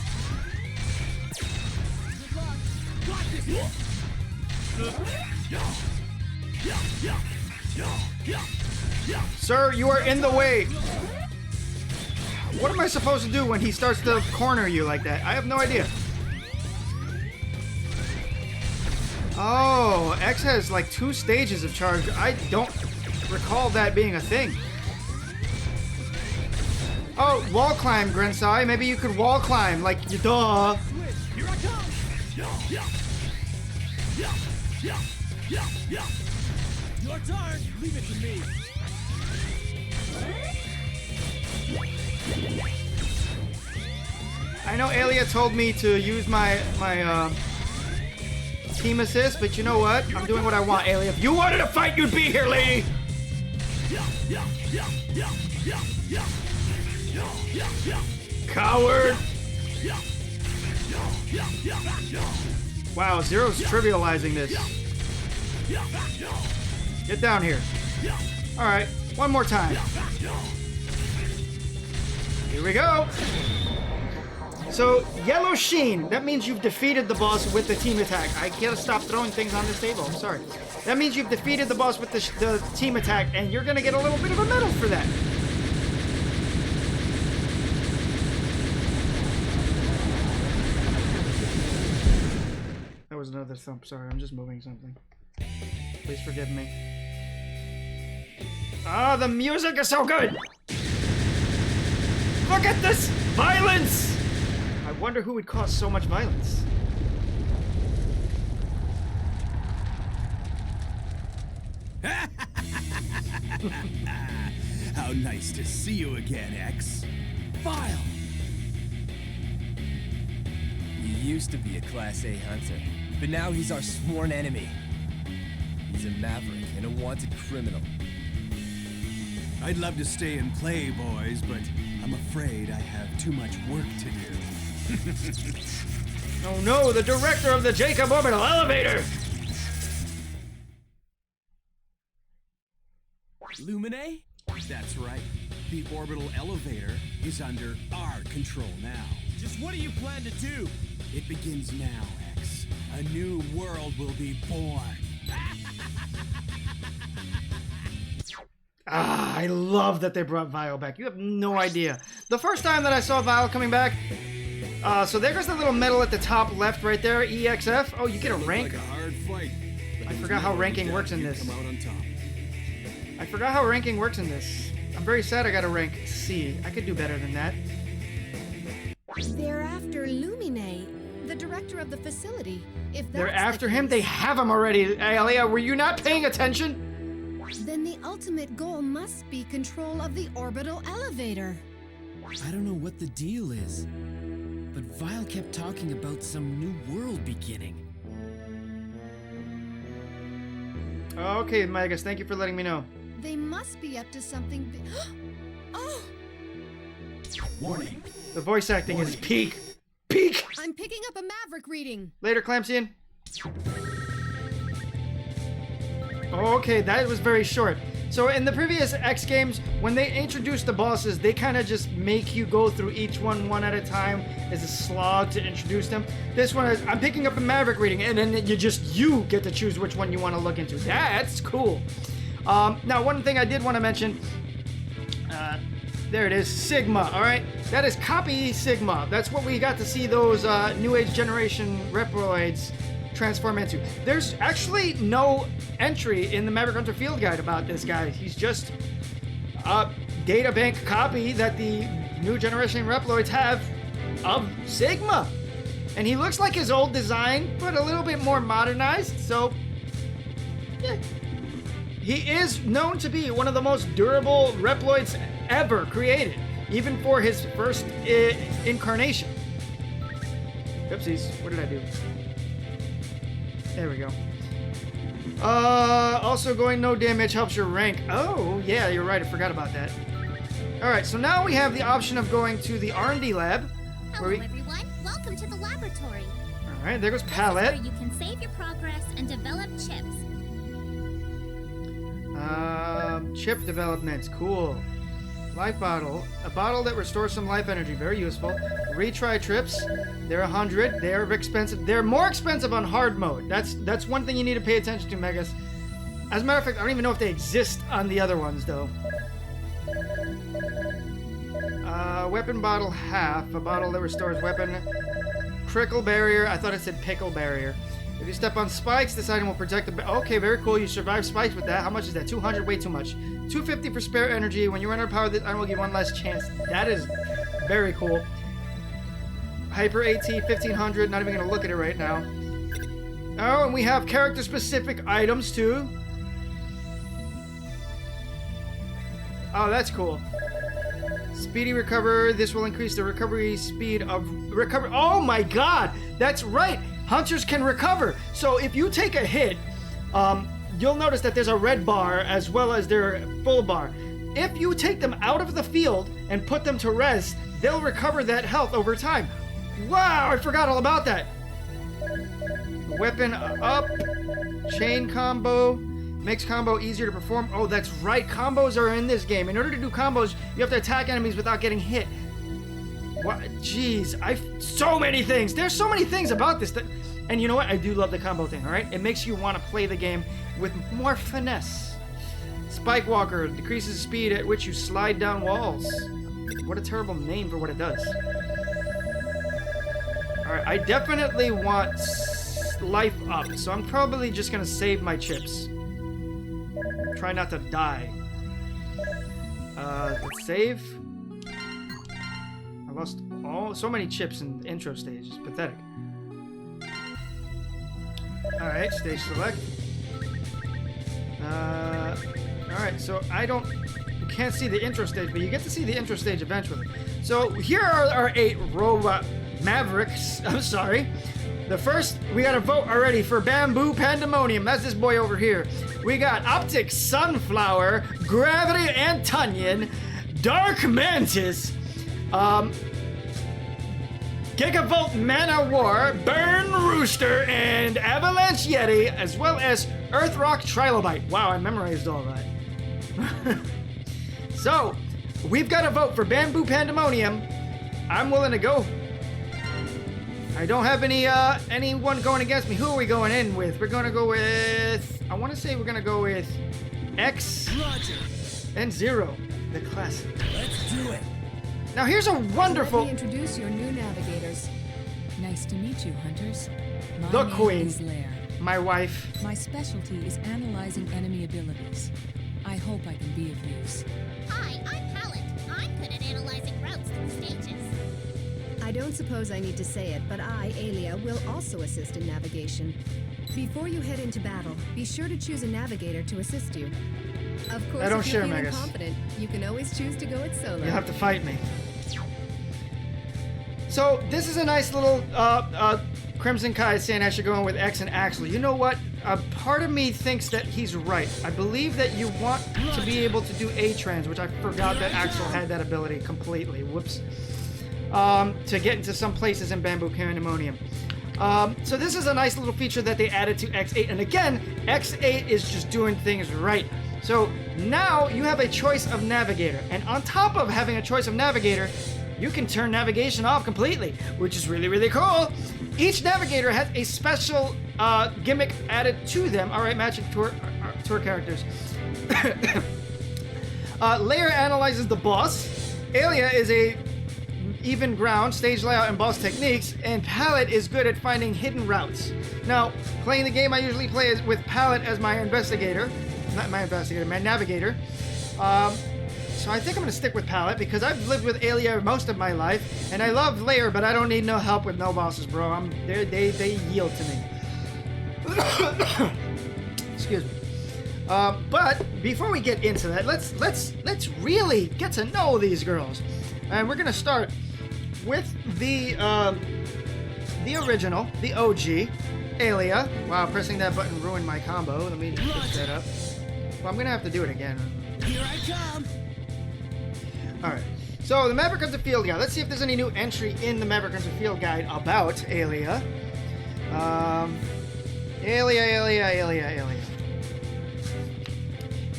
Sir, you are in the way. What am I supposed to do when he starts to corner you like that? I have no idea. Oh, X has like 2 stages of charge. I don't recall that being a thing. Oh, wall climb, Grencye. Maybe you could wall climb, like, duh. Here I come! Your turn! Leave it to me! I know Alia told me to use my team assist, but you know what? I'm doing what I want, Alia. If you wanted to fight, you'd be here, lady! Coward! Wow, Zero's trivializing this. Get down here. Alright, one more time. Here we go! So, yellow sheen. That means you've defeated the boss with the team attack. I gotta stop throwing things on this table. I'm sorry. That means you've defeated the boss with the team attack, and you're gonna get a little bit of a medal for that. That was another thump. Sorry, I'm just moving something. Please forgive me. Ah, the music is so good! Look at this violence! I wonder who would cause so much violence. How nice to see you again, X. Vile! He used to be a Class A hunter, but now he's our sworn enemy. He's a maverick and a wanted criminal. I'd love to stay and play, boys, but I'm afraid I have too much work to do. Oh no, the director of the Jacob Orbital Elevator! Lumine? That's right. The orbital elevator is under our control now. Just what do you plan to do? It begins now, X. A new world will be born. Ah, I love that they brought Vile back. You have no idea. The first time that I saw Vile coming back, so there goes the little medal at the top left right there, EXF. Oh, you get a rank. Like a hard fight. I forgot how ranking works in this. Come out on top. I forgot how ranking works in this. I'm very sad I got a rank C. I could do better than that. They're after Lumine, the director of the facility. If that's They're after the him? case, They have him already. Alia, were you not paying attention? then the ultimate goal must be control of the orbital elevator. I don't know what the deal is, but Vile kept talking about some new world beginning. Okay, Magus, thank you for letting me know. They must be up to something. Oh, Warning. The voice acting is peak. Peak! I'm picking up a Maverick reading. Later, Clamsian. Okay, that was very short. So in the previous X games, when they introduce the bosses, they kind of just make you go through each one at a time as a slog to introduce them. This one is, I'm picking up a Maverick reading, and then you get to choose which one you want to look into. That's cool. Now, one thing I did want to mention, there it is, Sigma, all right? That is Copy Sigma. That's what we got to see those New Age Generation Reploids transform into. There's actually no entry in the Maverick Hunter Field Guide about this guy. He's just a databank copy that the New Generation Reploids have of Sigma. And he looks like his old design, but a little bit more modernized, so yeah. He is known to be one of the most durable Reploids ever created, even for his first incarnation. Oopsies, what did I do? There we go. Also going no damage helps your rank. Oh, yeah, you're right, I forgot about that. Alright, so now we have the option of going to the R&D lab. Hello, everyone. Welcome to the laboratory. Alright, there goes This is Palette. where you can save your progress and develop chips. Chip developments, cool. Life bottle, a bottle that restores some life energy, very useful. Retry trips, they're 100, they're expensive. They're more expensive on hard mode. That's one thing you need to pay attention to, Megas. As a matter of fact, I don't even know if they exist on the other ones, though. Weapon bottle half. A bottle that restores weapon. Prickle barrier. I thought it said pickle barrier. If you step on spikes, this item will protect the... Okay, very cool. You survive spikes with that. How much is that? 200? Way too much. 250 for spare energy. When you run out of power, this item will give you one last chance. That is very cool. Hyper AT 1500. Not even going to look at it right now. Oh, and we have character-specific items, too. Oh, that's cool. Speedy recover. This will increase the recovery speed of recovery. Oh my god! That's right! Hunters can recover. So if you take a hit, you'll notice that there's a red bar as well as their full bar. If you take them out of the field and put them to rest, they'll recover that health over time. Wow, I forgot all about that. Weapon up. Chain combo. Makes combo easier to perform. Oh, that's right. Combos are in this game. In order to do combos, you have to attack enemies without getting hit. What? Jeez, so many things. There's so many things about this. And you know what? I do love the combo thing, all right? It makes you want to play the game with more finesse. Spike Walker decreases the speed at which you slide down walls. What a terrible name for what it does. All right, I definitely want life up, so I'm probably just going to save my chips. Try not to die. Let's save. I lost so many chips in the intro stage. It's pathetic. Alright, stage select. Alright, so you can't see the intro stage, but you get to see the intro stage eventually. So here are our 8 robot Mavericks. I'm sorry. The first, we got a vote already for Bamboo Pandemonium. That's this boy over here. We got Optic Sunflower, Gravity Antonian, Dark Mantis, Gigavolt Mana War, Burn Rooster, and Avalanche Yeti, as well as Earth Rock Trilobite. Wow, I memorized all that. So, we've got a vote for Bamboo Pandemonium. I'm willing to go. I don't have anyone going against me. Who are we going in with? We're going to go with... I want to say we're going to go with X and Zero, the classic. Let's do it. Now here's a wonderful... Let me introduce your new navigators. Nice to meet you, hunters. My The name Queen. is Lair. My wife. My specialty is analyzing enemy abilities. I hope I can be of use. Hi, I'm Pallet. I'm good at analyzing routes through stages. I don't suppose I need to say it, but I, Alia, will also assist in navigation. Before you head into battle, be sure to choose a navigator to assist you. Of course, I don't if share, you're feeling Megas. confident, you can always choose to go it solo. You'll have to fight me. So this is a nice little Crimson Kai is saying I should go in with X and Axel. You know what? A part of me thinks that he's right. I believe that you want to be able to do A-Trans, which I forgot that Axel had that ability completely. Whoops. To get into some places in Bamboo Pandemonium. So this is a nice little feature that they added to X8. And again, X8 is just doing things right. So now you have a choice of navigator. And on top of having a choice of navigator, you can turn navigation off completely, which is really, really cool. Each navigator has a special gimmick added to them. All right, magic tour characters. Lair analyzes the boss. Alia is a even ground, stage layout, and boss techniques, and Pallet is good at finding hidden routes. Now, playing the game, I usually play with Pallet as my investigator. Not my investigator, my navigator. So I think I'm going to stick with Pallet because I've lived with Alia most of my life, and I love Lair, but I don't need no help with no bosses, bro. They yield to me. Excuse me. But before we get into that, let's really get to know these girls, and we're going to start with the original, the OG, Alia. Wow, pressing that button ruined my combo. Let me fix that up. Well, I'm gonna have to do it again. Here I come. All right. So the Maverick Hunter Field Guide. Let's see if there's any new entry in the Maverick Hunter Field Guide about Alia. Alia.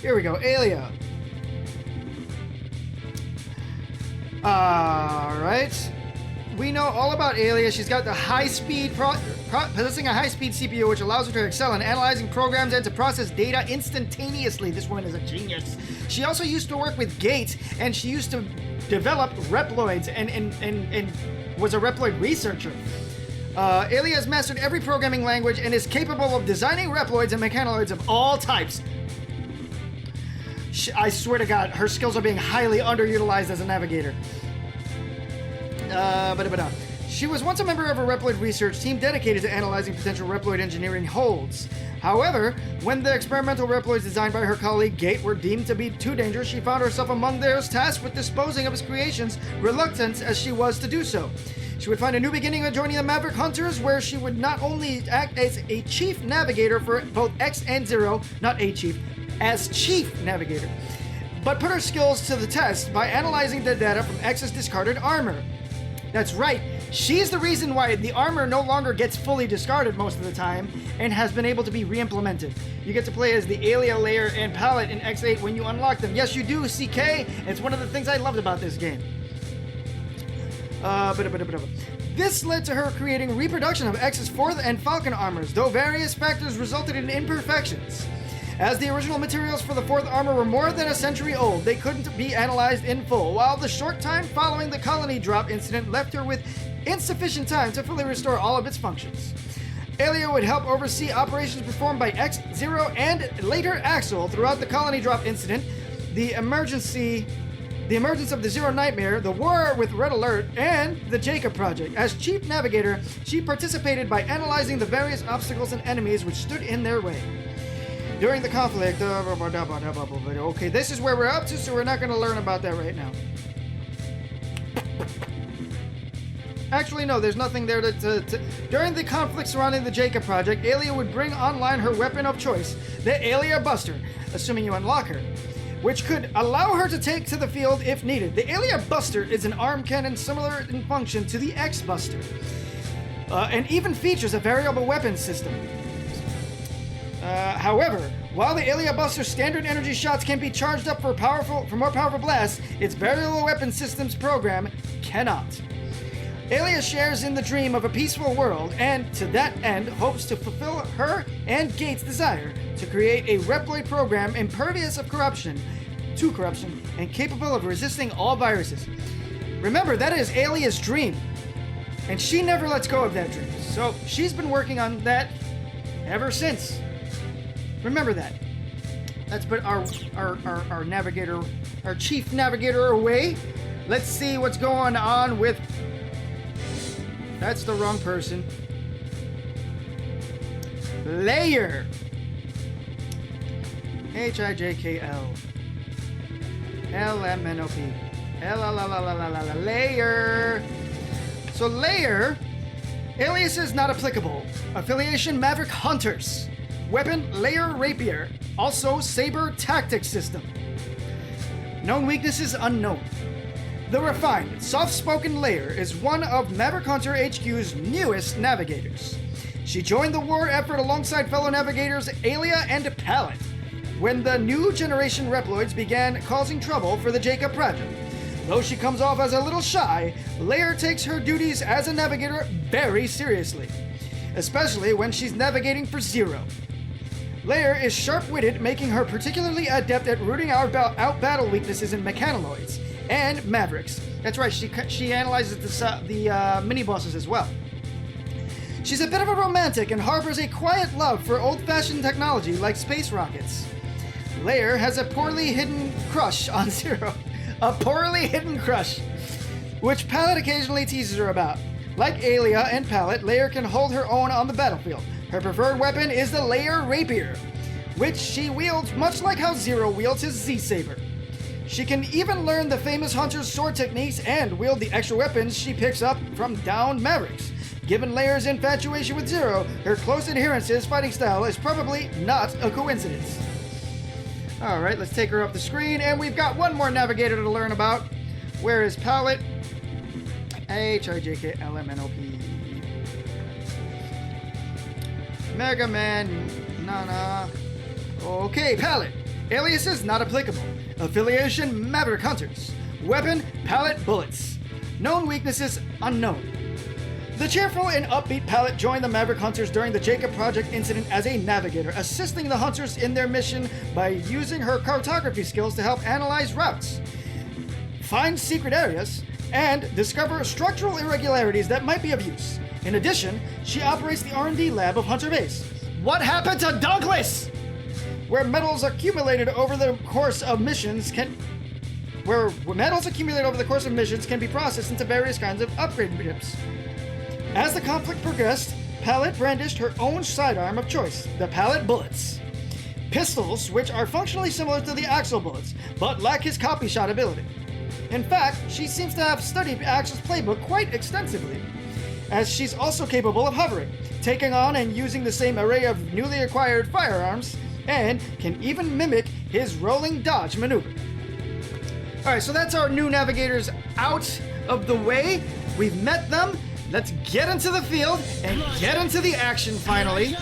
Here we go, Alia. All right. we know all about Alia. She's got the high-speed, possessing a high-speed CPU, which allows her to excel in analyzing programs and to process data instantaneously. This woman is a genius. She also used to work with Gate, and she used to develop Reploids and was a Reploid researcher. Alia has mastered every programming language and is capable of designing Reploids and Mechanoids of all types. I swear to God, her skills are being highly underutilized as a navigator. She was once a member of a Reploid research team dedicated to analyzing potential Reploid engineering holds. However, when the experimental Reploids designed by her colleague Gate were deemed to be too dangerous, she found herself among those tasked with disposing of his creations, reluctant as she was to do so. She would find a new beginning by joining the Maverick Hunters, where she would not only act as a chief navigator for both X and Zero, not a chief, as chief navigator, but put her skills to the test by analyzing the data from X's discarded armor. That's right, she's the reason why the armor no longer gets fully discarded most of the time and has been able to be re-implemented. You get to play as the Alia, Layer, and Palette in X8 when you unlock them. Yes, you do, CK. It's one of the things I loved about this game. This led to her creating reproduction of X's 4th and Falcon armors, though various factors resulted in imperfections. As the original materials for the 4th armor were more than a century old, they couldn't be analyzed in full, while the short time following the colony drop incident left her with insufficient time to fully restore all of its functions. Alia would help oversee operations performed by X, Zero, and later Axel throughout the colony drop incident, the emergence of the Zero Nightmare, the war with Red Alert, and the Jacob Project. As Chief Navigator, she participated by analyzing the various obstacles and enemies which stood in their way. During the conflict, okay, this is where we're up to, so we're not going to learn about that right now. Actually, no, there's nothing there During the conflict surrounding the Jacob Project, Alia would bring online her weapon of choice, the Alia Buster, assuming you unlock her, which could allow her to take to the field if needed. The Alia Buster is an arm cannon similar in function to the X Buster, and even features a variable weapon system. However, while the Alia Buster's standard energy shots can be charged up for more powerful blasts, its variable weapon systems program cannot. Alia shares in the dream of a peaceful world, and to that end hopes to fulfill her and Gate's desire to create a Reploid program impervious to corruption, and capable of resisting all viruses. Remember, that is Alia's dream, and she never lets go of that dream. So she's been working on that ever since. Remember that. Let's put our navigator, our chief navigator away. Let's see what's going on with... That's the wrong person. Layer. Hijkl. LMNOP. Layer. So Layer. Aliases not applicable. Affiliation Maverick Hunters. Weapon Layer Rapier. Also Saber Tactics System. Known weaknesses unknown. The refined, soft-spoken Layer is one of Maverick Hunter HQ's newest navigators. She joined the war effort alongside fellow navigators Alia and Palette when the new generation Reploids began causing trouble for the Jacob Project. Though she comes off as a little shy, Layer takes her duties as a navigator very seriously, especially when she's navigating for Zero. Layer is sharp-witted, making her particularly adept at rooting out battle weaknesses in Mechanoids and Mavericks. That's right, she analyzes the mini-bosses as well. She's a bit of a romantic and harbors a quiet love for old-fashioned technology like space rockets. Layer has a poorly hidden crush on Zero. A poorly hidden crush, which Palette occasionally teases her about. Like Alia and Palette, Layer can hold her own on the battlefield. Her preferred weapon is the Layer Rapier, which she wields much like how Zero wields his Z-Saber. She can even learn the famous Hunter's sword techniques and wield the extra weapons she picks up from downed Mavericks. Given Layer's infatuation with Zero, her close adherence to his fighting style is probably not a coincidence. Alright, let's take her off the screen, and we've got one more navigator to learn about. Where is Palette? HIJKLMNOP. Mega Man, Nana. Okay, Palette. Aliases not applicable. Affiliation Maverick Hunters. Weapon Palette Bullets. Known weaknesses unknown. The cheerful and upbeat Pallet joined the Maverick Hunters during the Jacob Project incident as a navigator, assisting the Hunters in their mission by using her cartography skills to help analyze routes, find secret areas, and discover structural irregularities that might be of use. In addition, she operates the R&D lab of Hunter Base. What happened to Douglas? Where metals accumulated over the course of missions can be processed into various kinds of upgrade chips. As the conflict progressed, Pallet brandished her own sidearm of choice, the Pallet Bullets. Pistols, which are functionally similar to the Axel bullets, but lack his copy shot ability. In fact, she seems to have studied Axel's playbook quite extensively, as she's also capable of hovering, taking on and using the same array of newly acquired firearms, and can even mimic his rolling dodge maneuver. Alright, so that's our new navigators out of the way. We've met them. Let's get into the field and get into the action finally.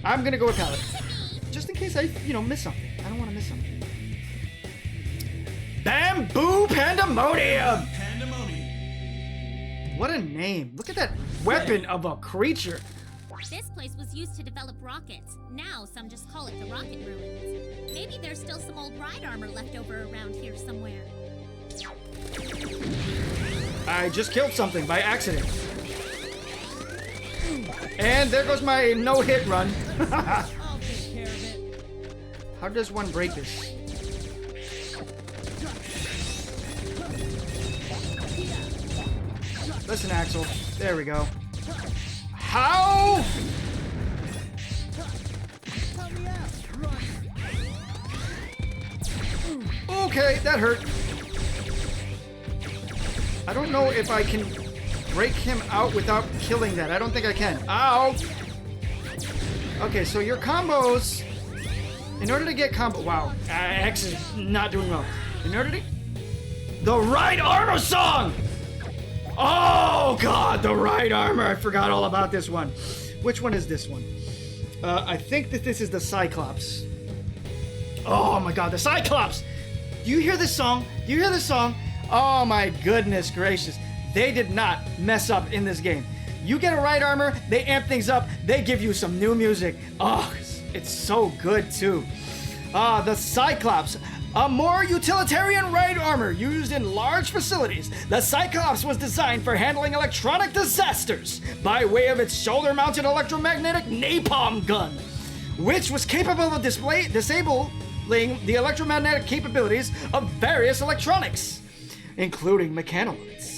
I'm gonna go with Pallet. Just in case I, miss something. I don't want to miss something. Bamboo Pandemonium! What a name. Look at that weapon of a creature. This place was used to develop rockets. Now some just call it the Rocket Ruins. Maybe there's still some old ride armor left over around here somewhere. I just killed something by accident. And there goes my no-hit run. I'll take care of it. How does one break this? Listen, Axel. There we go. How? Okay, that hurt. I don't know if I can break him out without killing that. I don't think I can. Ow! Okay, so your combos... In order to get combo... Wow, X is not doing well. In order to... The right armor song! Oh, God, the right armor. I forgot all about this one. Which one is this one? I think that this is the Cyclops. Oh, my God, the Cyclops! Do you hear this song? Do you hear this song? Oh, my goodness gracious. They did not mess up in this game. You get a right armor, they amp things up, they give you some new music. Oh, it's so good, too. The Cyclops. A more utilitarian right armor used in large facilities, the Cyclops was designed for handling electronic disasters by way of its shoulder-mounted electromagnetic napalm gun, which was capable of disabling the electromagnetic capabilities of various electronics, including mechanoids.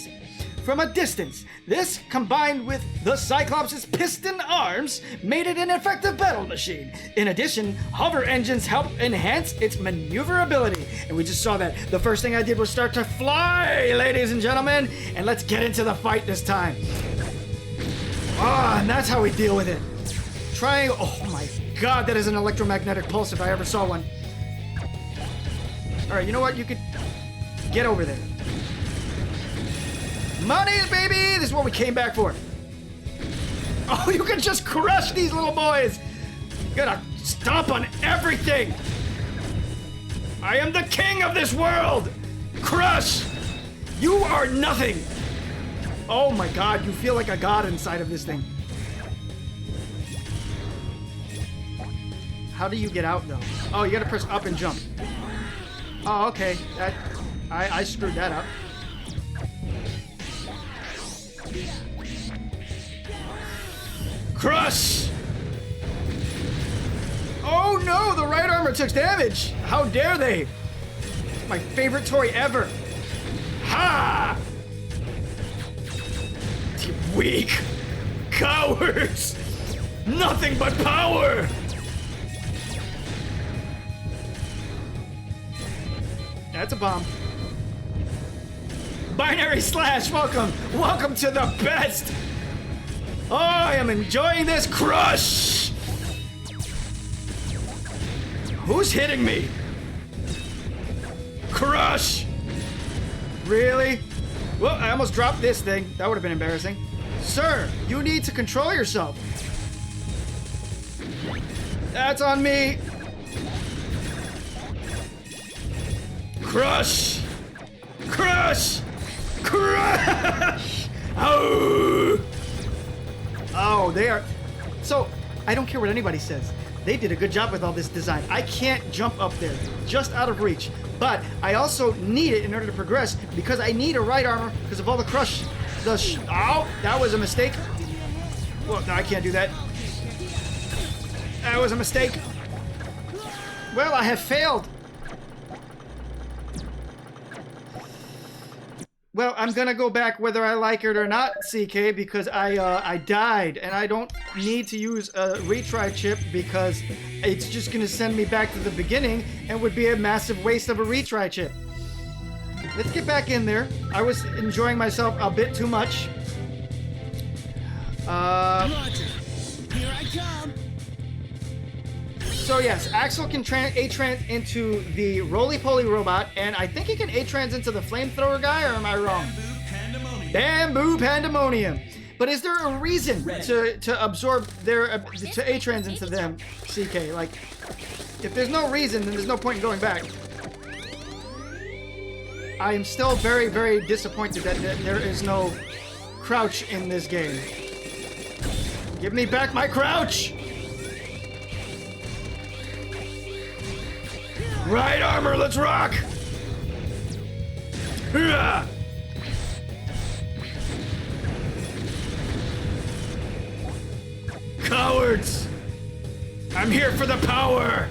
From a distance, this, combined with the Cyclops' piston arms, made it an effective battle machine. In addition, hover engines help enhance its maneuverability. And we just saw that. The first thing I did was start to fly, ladies and gentlemen. And let's get into the fight this time. And that's how we deal with it. Oh my God, that is an electromagnetic pulse if I ever saw one. All right, you know what? You could get over there. Money, baby! This is what we came back for. Oh, you can just crush these little boys. You gotta stomp on everything. I am the king of this world. Crush! You are nothing. Oh my God, you feel like a god inside of this thing. How do you get out, though? Oh, you gotta press up and jump. Oh, okay. I screwed that up. Crush! Oh no, the right armor took damage! How dare they! My favorite toy ever! Ha! Weak! Cowards! Nothing but power! That's a bomb. Binary Slash, welcome! Welcome to the best! Oh, I am enjoying this crush! Who's hitting me? Crush! Really? Well, I almost dropped this thing. That would have been embarrassing. Sir, you need to control yourself. That's on me. Crush! Crush! Crush! Crush! Oh! Oh, they are... So, I don't care what anybody says. They did a good job with all this design. I can't jump up there, just out of reach. But I also need it in order to progress because I need a right armor because of all the crush. Oh, that was a mistake. Well, no, I can't do that. That was a mistake. Well, I have failed. Well, I'm gonna go back whether I like it or not, CK, because I died, and I don't need to use a retry chip because it's just gonna send me back to the beginning and would be a massive waste of a retry chip. Let's get back in there. I was enjoying myself a bit too much. Roger. Here I come. So yes, Axel can A-trans into the roly-poly robot, and I think he can A-trans into the flamethrower guy, or am I wrong? Bamboo Pandemonium. But is there a reason to absorb their to A-trans into them, CK? Like, if there's no reason, then there's no point in going back. I am still very, very disappointed that there is no crouch in this game. Give me back my crouch! Right armor, let's rock! Hurrah! Cowards! I'm here for the power!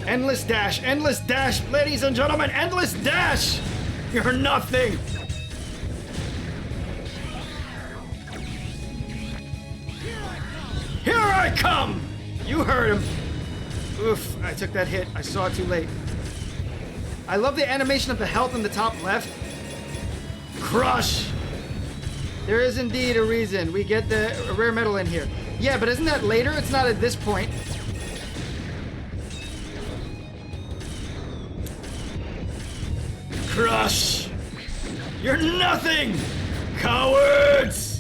Endless dash, ladies and gentlemen, endless dash! You're nothing! Here I come! You heard him. Oof, I took that hit. I saw it too late. I love the animation of the health in the top left. Crush! There is indeed a reason we get the rare metal in here. Yeah, but isn't that later? It's not at this point. Crush! You're nothing! Cowards!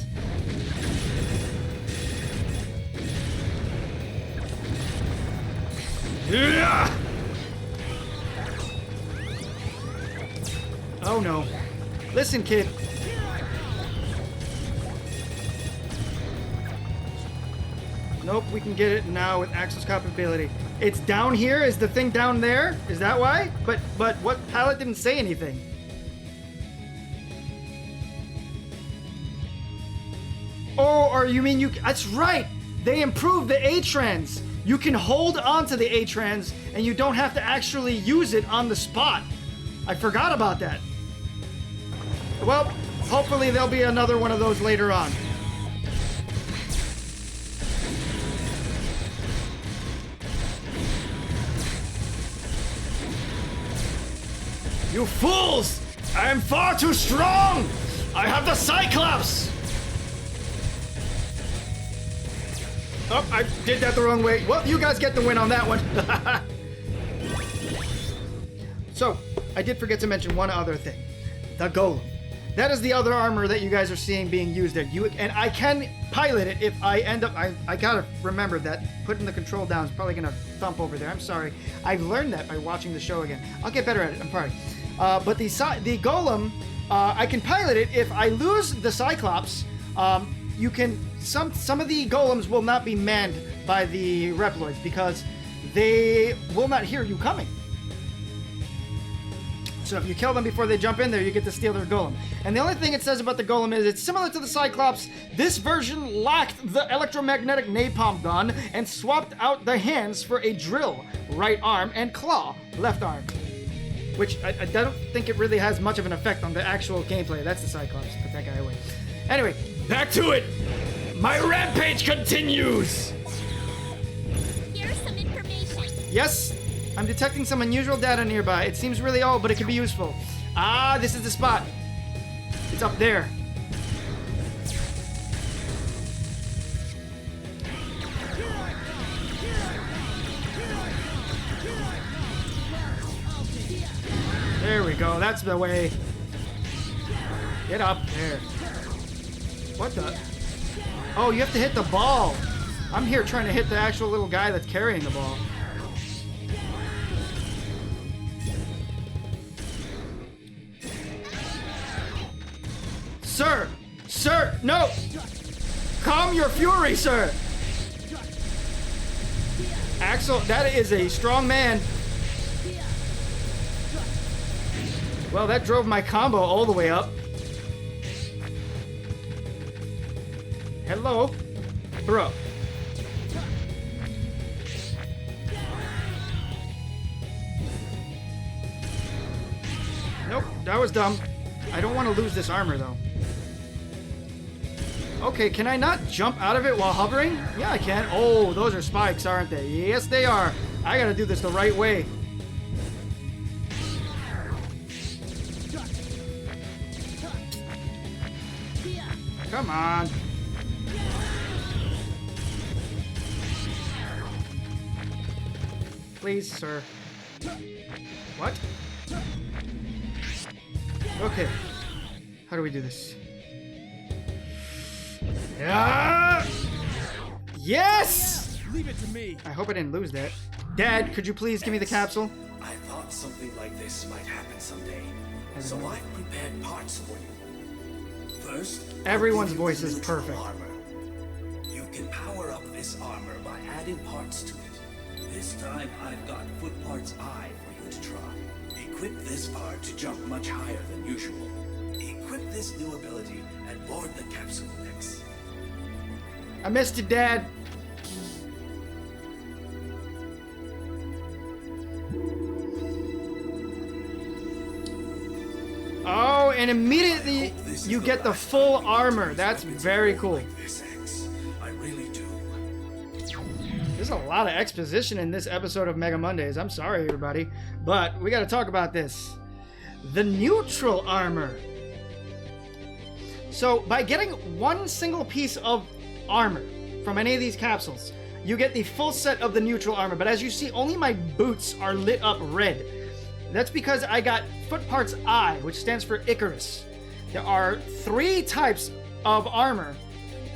Yeah! Oh no. Listen, kid. Nope, we can get it now with Axel's capability. It's down here? Is the thing down there? Is that why? But what palette didn't say anything? Oh, or you mean you... That's right! They improved the A-trans! You can hold on to the A-trans and you don't have to actually use it on the spot. I forgot about that. Well, hopefully there'll be another one of those later on. You fools! I am far too strong! I have the Cyclops! Oh, I did that the wrong way. Well, you guys get the win on that one. So, I did forget to mention one other thing. The Golem. That is the other armor that you guys are seeing being used there. And I can pilot it if I end up... I gotta remember that putting the control down is probably gonna thump over there. I'm sorry. I've learned that by watching the show again. I'll get better at it. I'm sorry. But the Golem, I can pilot it if I lose the Cyclops. You can... Some of the golems will not be manned by the Reploids because they will not hear you coming. So if you kill them before they jump in there, you get to steal their golem. And the only thing it says about the golem is it's similar to the Cyclops. This version lacked the electromagnetic napalm gun and swapped out the hands for a drill, right arm, and claw, left arm. Which I don't think it really has much of an effect on the actual gameplay. That's the Cyclops. Put that guy away. Anyway, back to it. My rampage continues! Here's some information. Yes, I'm detecting some unusual data nearby. It seems really old, but it could be useful. Ah, this is the spot. It's up there. There we go, that's the way. Get up there. What the? Oh, you have to hit the ball. I'm here trying to hit the actual little guy that's carrying the ball. Sir! Sir! No! Calm your fury, sir! Axel, that is a strong man. Well, that drove my combo all the way up. Hello? Bro. Nope, that was dumb. I don't want to lose this armor, though. Okay, can I not jump out of it while hovering? Yeah, I can. Oh, those are spikes, aren't they? Yes, they are. I gotta do this the right way. Come on. Please, sir. What? Okay. How do we do this? Yeah! Yes! Leave it to me. I hope I didn't lose that. Dad, could you please give me the capsule? I thought something like this might happen someday, so I've prepared parts for you. First, Everyone's I'll give you voice the is neutral perfect. Armor. You can power up this armor by adding parts to it. This time, I've got foot parts I for you to try. Equip this part to jump much higher than usual. Equip this new ability and board the capsule next. I missed you, Dad. Oh, and immediately you get the full armor. That's very cool. Like this, X. I really do. There's a lot of exposition in this episode of Mega Mondays. I'm sorry, everybody, but we got to talk about this. The neutral armor. So, by getting one single piece of armor from any of these capsules, you get the full set of the neutral armor. But as you see, only my boots are lit up red. That's because I got foot parts I, which stands for Icarus. There are 3 types of armor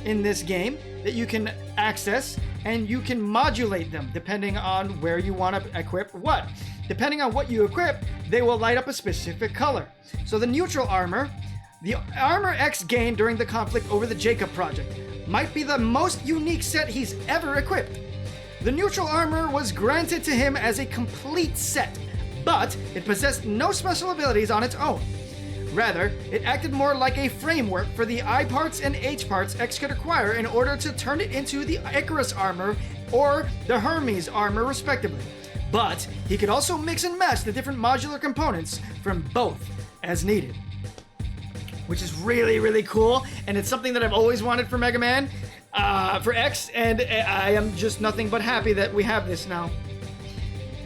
in this game that you can access, and you can modulate them depending on where you want to equip what. Depending on what you equip, they will light up a specific color. So the neutral armor, the armor X gained during the conflict over the Jacob Project, might be the most unique set he's ever equipped. The neutral armor was granted to him as a complete set, but it possessed no special abilities on its own. Rather, it acted more like a framework for the I parts and H parts X could acquire in order to turn it into the Icarus armor or the Hermes armor, respectively. But he could also mix and match the different modular components from both as needed. Which is really, really cool, and it's something that I've always wanted for Mega Man, for X, and I am just nothing but happy that we have this now.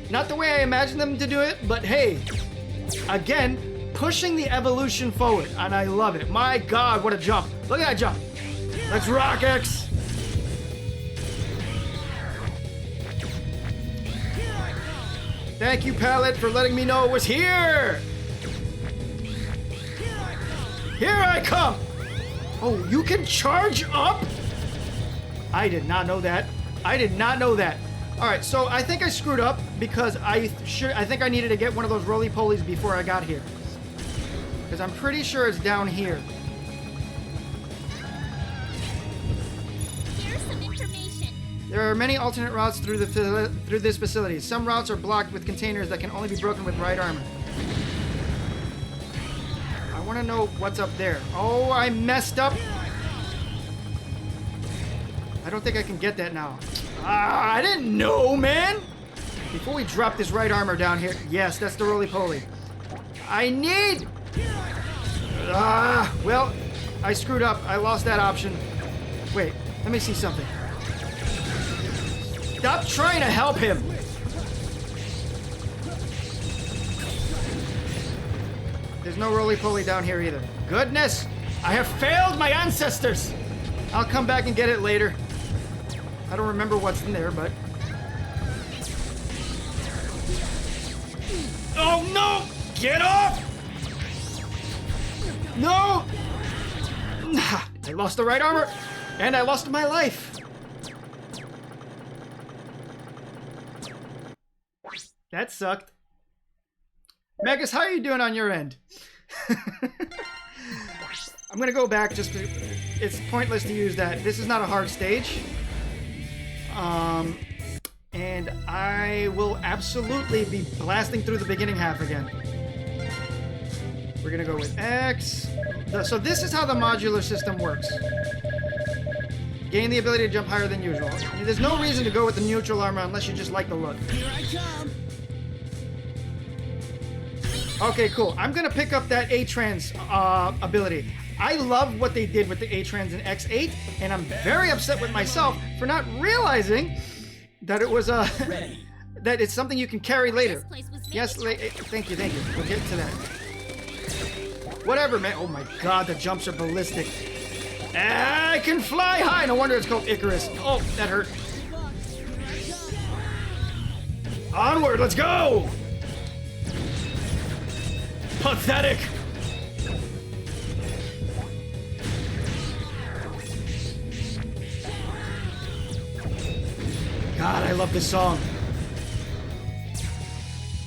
Not the way I imagined them to do it, but hey, again, pushing the evolution forward, and I love it. My God, what a jump. Look at that jump. Let's rock, X. Thank you, Palette, for letting me know it was here. Here I come. Oh, you can charge up? I did not know that. I did not know that. All right, so I think I screwed up because I think I needed to get one of those roly-polies before I got here. Because I'm pretty sure it's down here. Here's some information. There are many alternate routes through this facility. Some routes are blocked with containers that can only be broken with right armor. I want to know what's up there. Oh, I messed up. I don't think I can get that now. I didn't know, man. Before we drop this right armor down here. Yes, that's the roly-poly. I need... well, I screwed up. I lost that option. Wait, let me see something. Stop trying to help him. There's no roly-poly down here either. Goodness, I have failed my ancestors. I'll come back and get it later. I don't remember what's in there, but... Oh, no! Get off! No! I lost the right armor, and I lost my life. That sucked. Megas, how are you doing on your end? I'm gonna go back just to, it's pointless to use that. This is not a hard stage. And I will absolutely be blasting through the beginning half again. We're gonna go with X. So this is how the modular system works. Gain the ability to jump higher than usual. I mean, there's no reason to go with the neutral armor unless you just like the look. Here I come. Okay, cool. I'm gonna pick up that A-Trans ability. I love what they did with the A-Trans in X8, and I'm very upset with myself for not realizing that it was that it's something you can carry later. This place was made. Yes, thank you. We'll get to that. Whatever, man. Oh my god, the jumps are ballistic. I can fly high. No wonder it's called Icarus. Oh, that hurt. Onward, let's go! Pathetic! God, I love this song.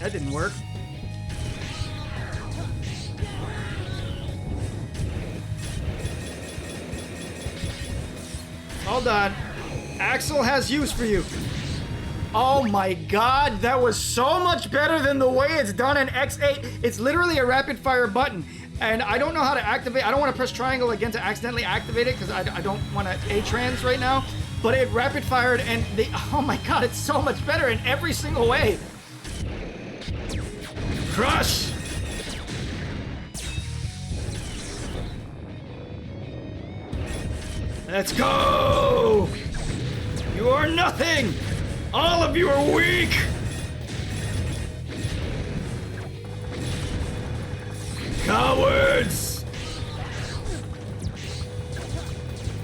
That didn't work. Hold on. Axel has use for you. Oh my god, that was so much better than the way it's done in X8. It's literally a rapid fire button. And I don't know how to activate. I don't want to press triangle again to accidentally activate it because I don't want to A-Trans right now. But it rapid fired and oh my god, it's so much better in every single way. Crush! Let's go! You are nothing! All of you are weak! Cowards!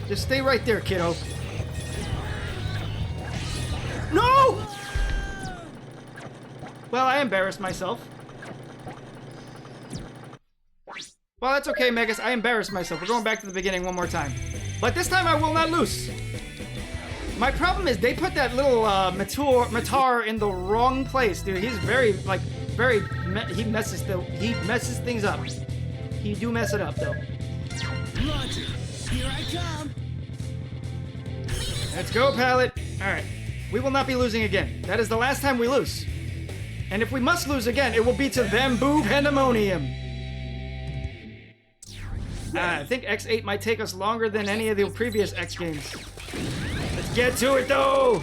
Just stay right there, kiddo. No! Well, I embarrassed myself. Well, that's okay, Megas. I embarrassed myself. We're going back to the beginning one more time. But this time I will not lose. My problem is they put that little Matar in the wrong place, dude. He's he messes things up. He do mess it up though. Roger. Here I come. Let's go, Pallet. All right. We will not be losing again. That is the last time we lose. And if we must lose again, it will be to Bamboo Pandemonium. I think X8 might take us longer than any of the previous X games. Let's get to it, though!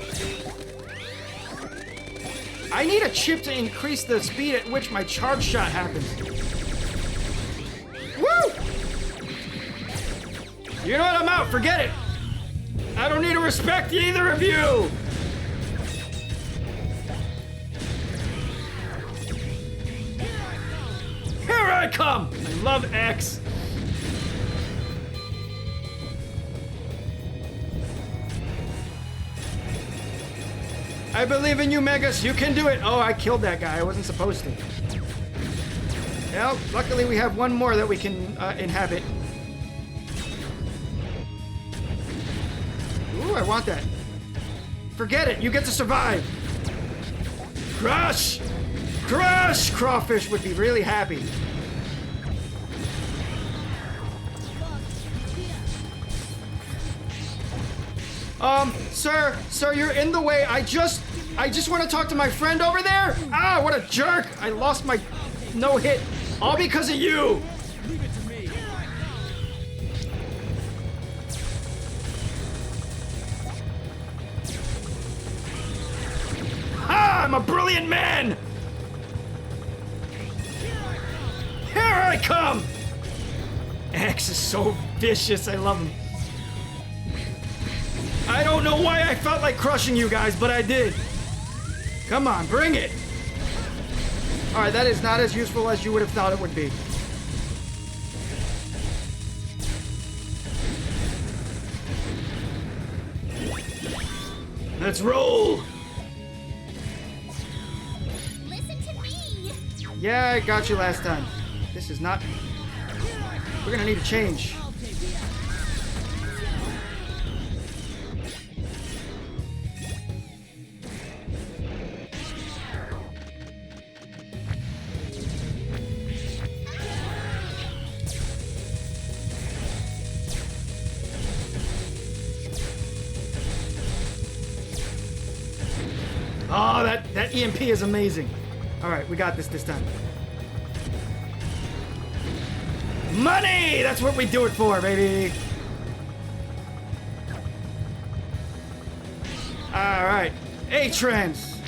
I need a chip to increase the speed at which my charge shot happens. Woo! You know what? I'm out. Forget it. I don't need to respect either of you! Here I come! I love X. I believe in you, Megas. You can do it. Oh, I killed that guy. I wasn't supposed to. Well, luckily we have one more that we can inhabit. Ooh, I want that. Forget it. You get to survive. Crush! Crush! Crawfish would be really happy. Sir, you're in the way. I just want to talk to my friend over there. Ah, what a jerk. I lost my no-hit. All because of you. Leave it to me. Ah, I'm a brilliant man. Here I come. X is so vicious. I love him. I don't know why I felt like crushing you guys, but I did. Come on, bring it. All right, that is not as useful as you would have thought it would be. Let's roll. Listen to me. Yeah, I got you last time. This is not... We're gonna need a change. That EMP is amazing. All right, we got this time. Money! That's what we do it for, baby. All right, A-Trans.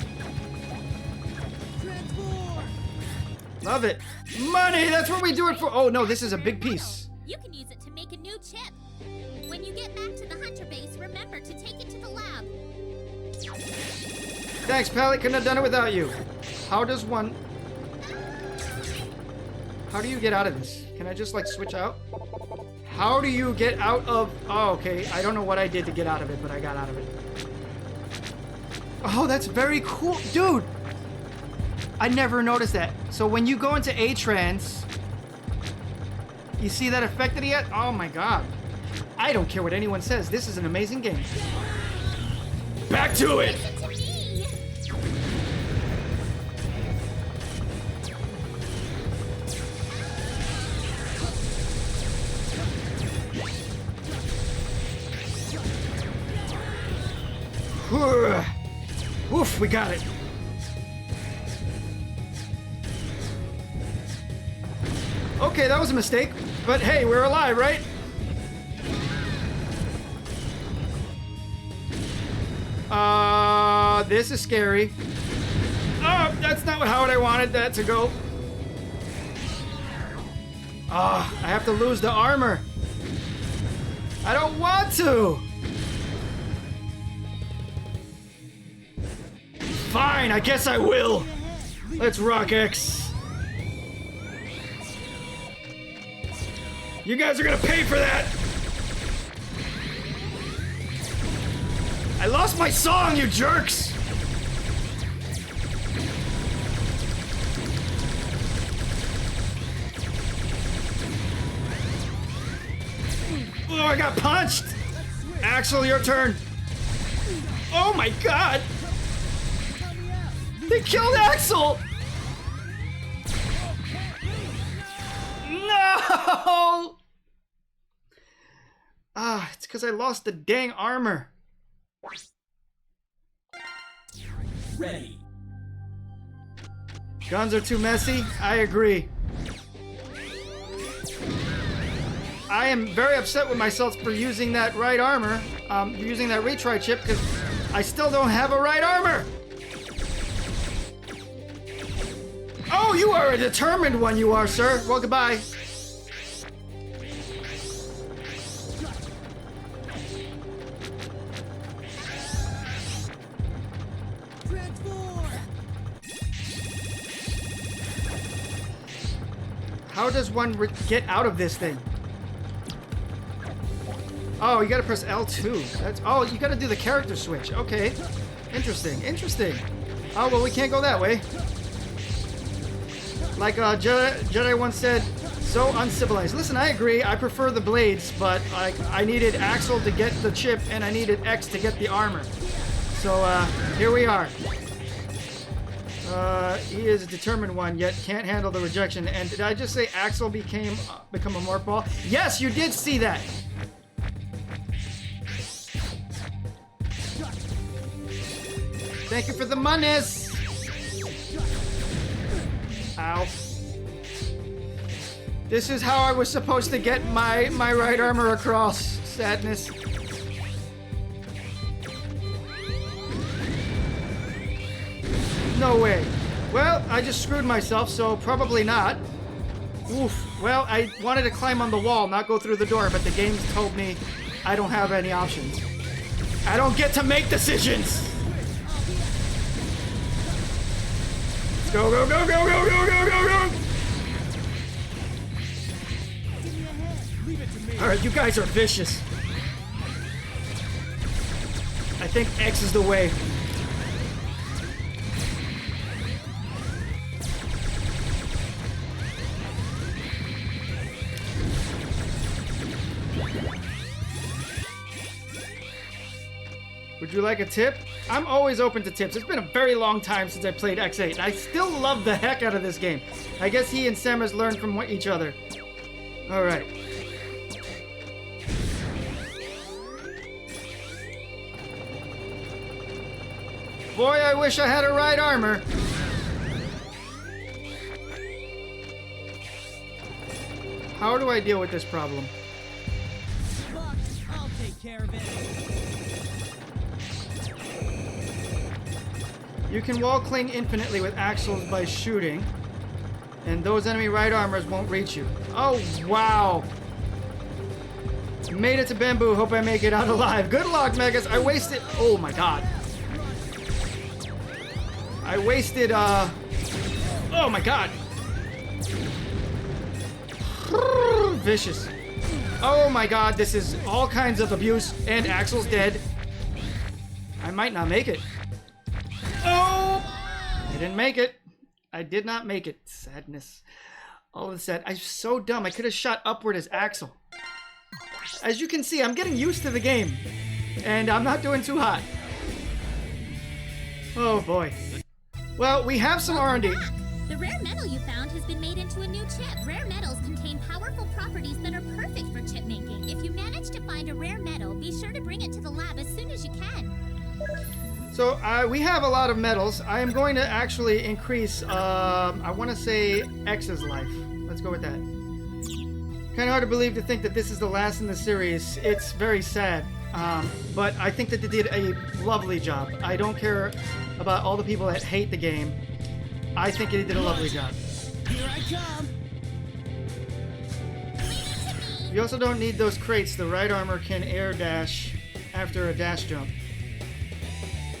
Love it. Money, that's what we do it for. Oh no, this is a big piece. You can use it to make a new chip. When you get back to the hunter base, remember to take it to the lab. Thanks, Pally. Couldn't have done it without you. How do you get out of this? Can I just like switch out? How do you get out of... Oh, okay. I don't know what I did to get out of it, but I got out of it. Oh, that's very cool. Dude! I never noticed that. So when you go into A-Trans, you see that effect that he had? Oh my god. I don't care what anyone says. This is an amazing game. Back to it! Listen to me. Oof, we got it. Okay, that was a mistake, but hey, we're alive, right? This is scary. Oh, that's not how I wanted that to go. I have to lose the armor. I don't want to. Fine, I guess I will. Let's rock X. You guys are gonna pay for that. I lost my song, you jerks. Oh, I got punched. Axel, your turn. Oh my god. They killed Axel! No! It's because I lost the dang armor. Ready. Guns are too messy? I agree. I am very upset with myself for using that right armor, using that retry chip, because I still don't have a right armor! Oh, you are a determined one, you are, sir. Well, goodbye. How does one get out of this thing? Oh, you gotta press L2. That's... Oh, you gotta do the character switch. Okay. Interesting, interesting. Oh, well, we can't go that way. Like Jedi once said, so uncivilized. Listen, I agree. I prefer the blades, but I needed Axel to get the chip, and I needed X to get the armor. So here we are. He is a determined one, yet can't handle the rejection. And did I just say Axel become a morph ball? Yes, you did see that. Thank you for the monies. Ow. This is how I was supposed to get my right armor across. Sadness. No way. Well, I just screwed myself, so probably not. Oof. Well, I wanted to climb on the wall, not go through the door, but the game told me I don't have any options. I don't get to make decisions! Go, go, go, go, go, go, go, go, go! Alright, you guys are vicious. I think X is the way. Would you like a tip? I'm always open to tips. It's been a very long time since I played X8, and I still love the heck out of this game. I guess he and Samus learned from each other. Alright. Boy, I wish I had a right armor. How do I deal with this problem? Fuck, I'll take care of it. You can wall cling infinitely with axles by shooting, and those enemy right armors won't reach you. Oh, wow. Made it to Bamboo. Hope I make it out alive. Good luck, Megas. I wasted... Oh, my God. I wasted, Oh, my God. Vicious. Oh, my God. This is all kinds of abuse, and Axel's dead. I might not make it. Oh! I didn't make it. I did not make it. Sadness. All of that. I'm so dumb. I could have shot upward as Axel. As you can see, I'm getting used to the game. And I'm not doing too hot. Oh, boy. Well, we have some R&D. The rare metal you found has been made into a new chip. Rare metals contain powerful properties that are perfect for chip making. If you manage to find a rare metal, be sure to bring it to the lab as soon as you can. So, we have a lot of metals. I am going to actually increase, I want to say X's life. Let's go with that. Kind of hard to believe to think that this is the last in the series. It's very sad. But I think that they did a lovely job. I don't care about all the people that hate the game. I think they did a lovely job. Here I come. You also don't need those crates. The right armor can air dash after a dash jump.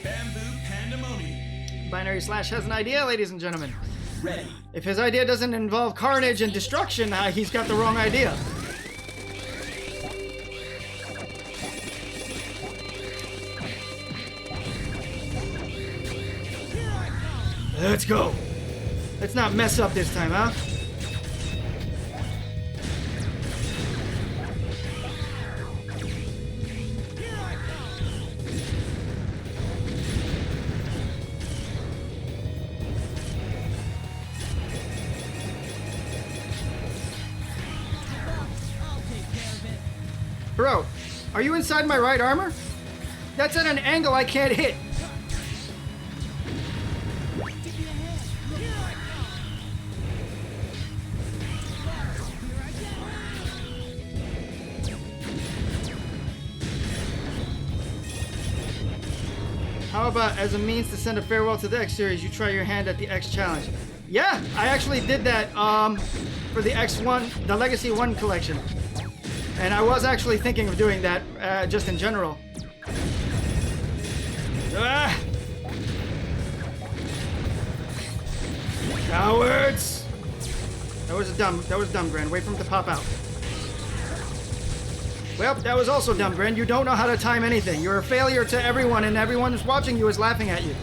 Bamboo Pandemonium. Binary Slash has an idea, ladies and gentlemen. Ready. If his idea doesn't involve carnage and destruction, he's got the wrong idea. Let's go. Let's not mess up this time, huh? Bro, are you inside my right armor? That's at an angle I can't hit. How about as a means to send a farewell to the X series, you try your hand at the X challenge? Yeah, I actually did that for the X1, the Legacy 1 collection. And I was actually thinking of doing that just in general. Ah! Cowards! That was dumb, Gran. Wait for him to pop out. Well, that was also dumb, Gran. You don't know how to time anything. You're a failure to everyone, and everyone who's watching you is laughing at you.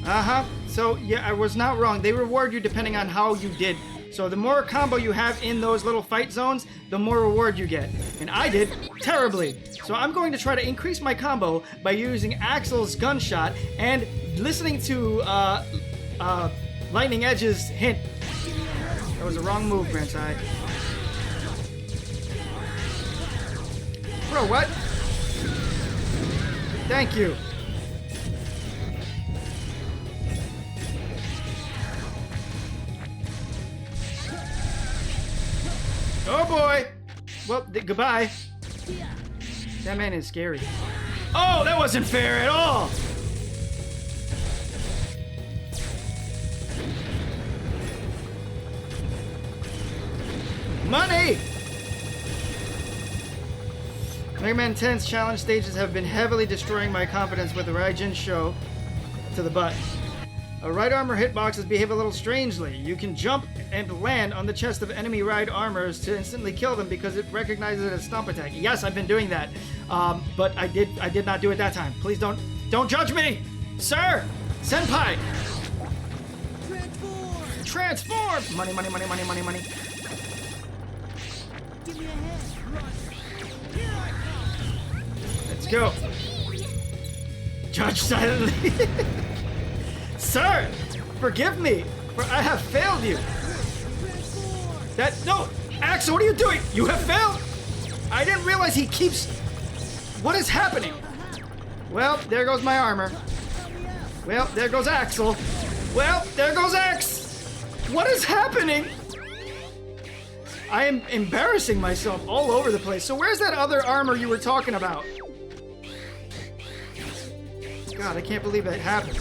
Uh-huh. So, yeah, I was not wrong. They reward you depending on how you did. So the more combo you have in those little fight zones, the more reward you get. And I did terribly. So I'm going to try to increase my combo by using Axel's gunshot and listening to Lightning Edge's hint. That was a wrong move, Grencye. Bro, what? Thank you. Oh boy! Well, goodbye. That man is scary. Oh, that wasn't fair at all! Money! Mega Man 10's challenge stages have been heavily destroying my confidence with the Raijin show to the butt. Right armor hitboxes behave a little strangely. You can jump and land on the chest of enemy right armors to instantly kill them because it recognizes it as stomp attack. Yes, I've been doing that, but I did not do it that time. Please don't judge me, sir, senpai. transform! Money, money, money, money, money, money. Give me a hand. Run. Here I come. Let's go. Judge silently. Sir, forgive me, for I have failed you. No, Axel, what are you doing? You have failed. I didn't realize he keeps. What is happening? Well, there goes my armor. Well, there goes Axel. Well, there goes X. What is happening? I am embarrassing myself all over the place. So where's that other armor you were talking about? God, I can't believe that happened.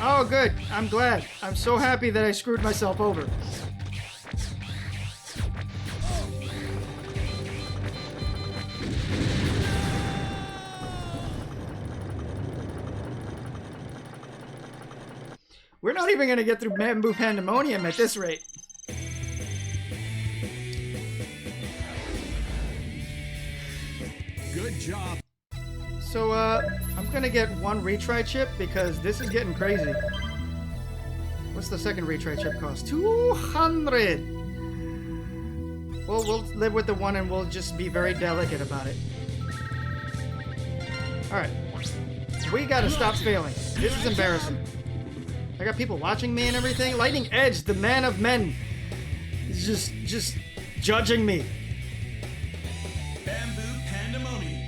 Oh, good. I'm glad. I'm so happy that I screwed myself over. We're not even going to get through Bamboo Pandemonium at this rate. Good job. So, I'm going to get one retry chip because this is getting crazy. What's the second retry chip cost? 200! Well, we'll live with the one and we'll just be very delicate about it. Alright. We gotta stop failing. This is embarrassing. I got people watching me and everything. Lightning Edge, the man of men, is just judging me. Bamboo Pandemonium.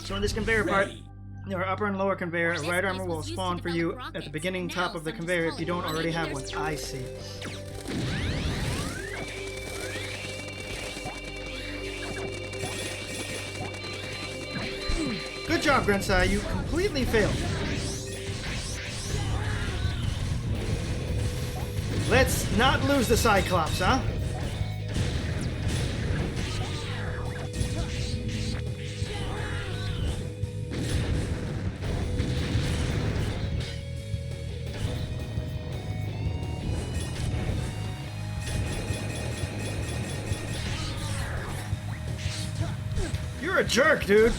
So in this conveyor part, there are upper and lower conveyor. A right armor will spawn for you at the beginning top of the conveyor if you don't already have one. I see. Good job, Grencye. You completely failed. Let's not lose the Cyclops, huh? You're a jerk, dude.